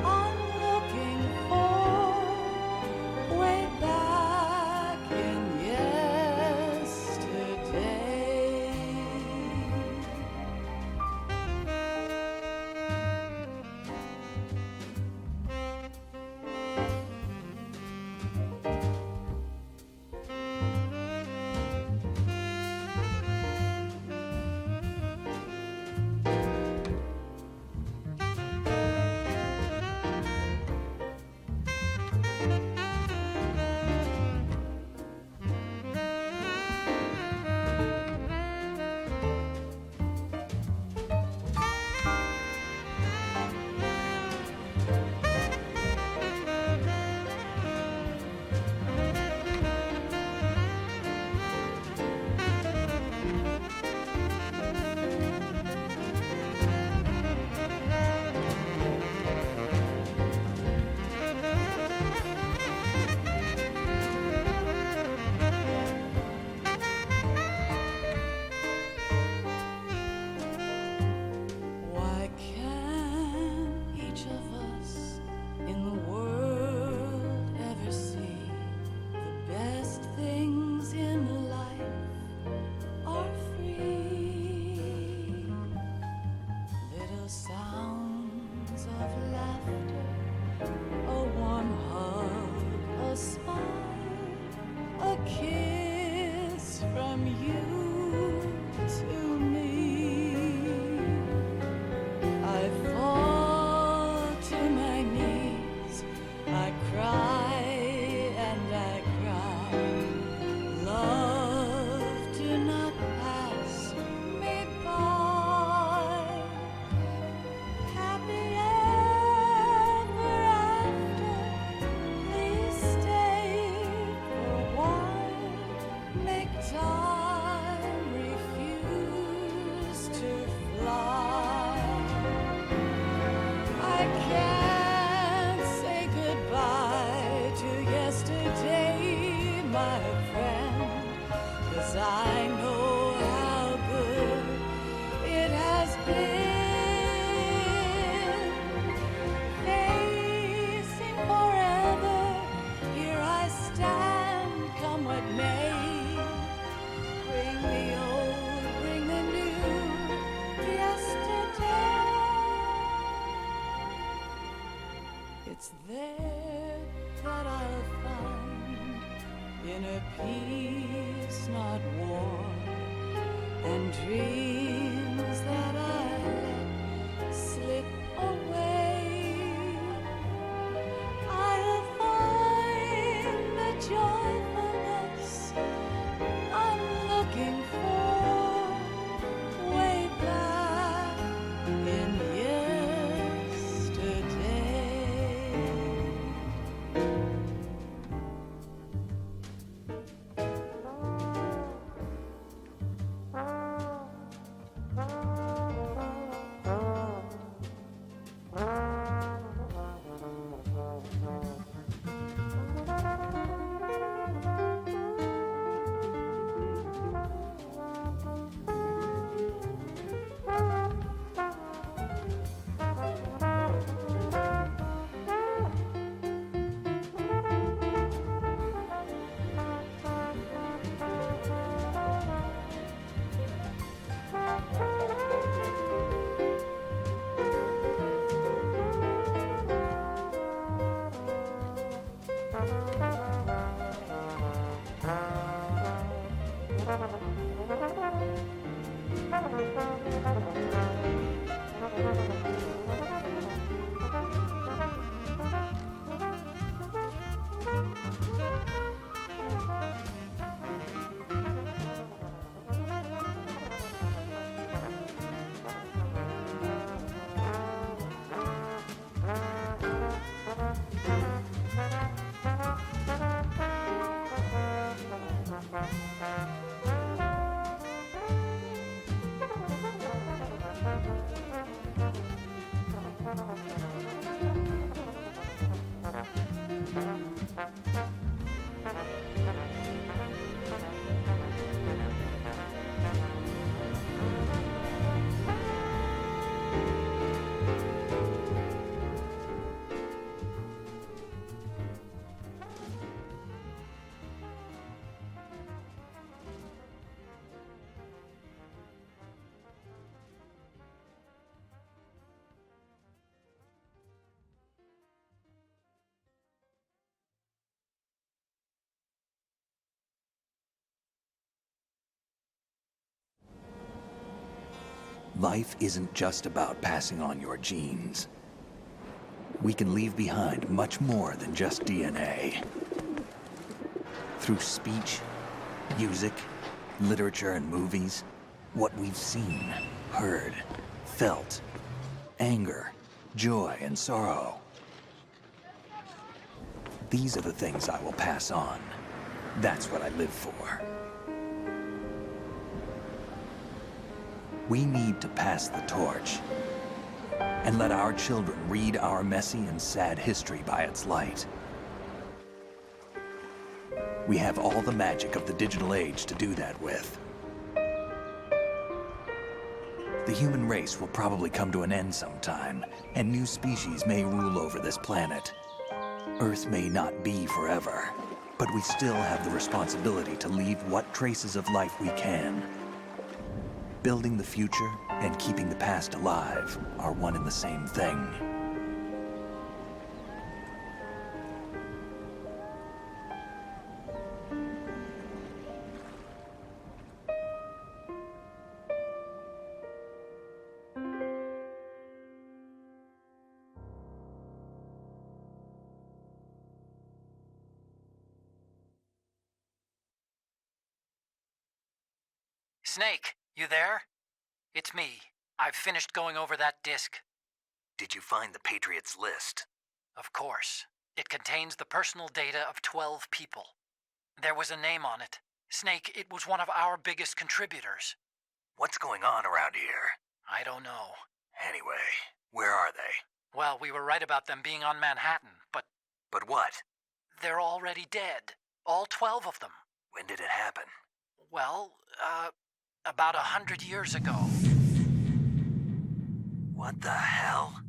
I'm looking for way back in yesterday. Why can't each of us in the world ever see the best things in life are free? Little sounds of laughter, a warm hug, a smile, a kiss from you to me. I fall to my It's there that I'll find inner peace, not war, and dreams that I let slip away. I'll find the joyfulness I'm looking for way back in yesterday. Life isn't just about passing on your genes. We can leave behind much more than just DNA. Through speech, music, literature, and movies, what we've seen, heard, felt, anger, joy, and sorrow. These are the things I will pass on. That's what I live for. We need to pass the torch and let our children read our messy and sad history by its light. We have all the magic of the digital age to do that with. The human race will probably come to an end sometime, and new species may rule over this planet. Earth may not be forever, but we still have the responsibility to leave what traces of life we can. Building the future and keeping the past alive are one and the same thing. Snake, you there? It's me. I've finished going over that disk. Did you find the Patriots list? Of course. It contains the personal data of 12 people. There was a name on it. Snake, it was one of our biggest contributors. What's going on around here? I don't know. Anyway, where are they? Well, we were right about them being on Manhattan, but... But what? They're already dead. All 12 of them. When did it happen? Well, about 100 years ago. What the hell?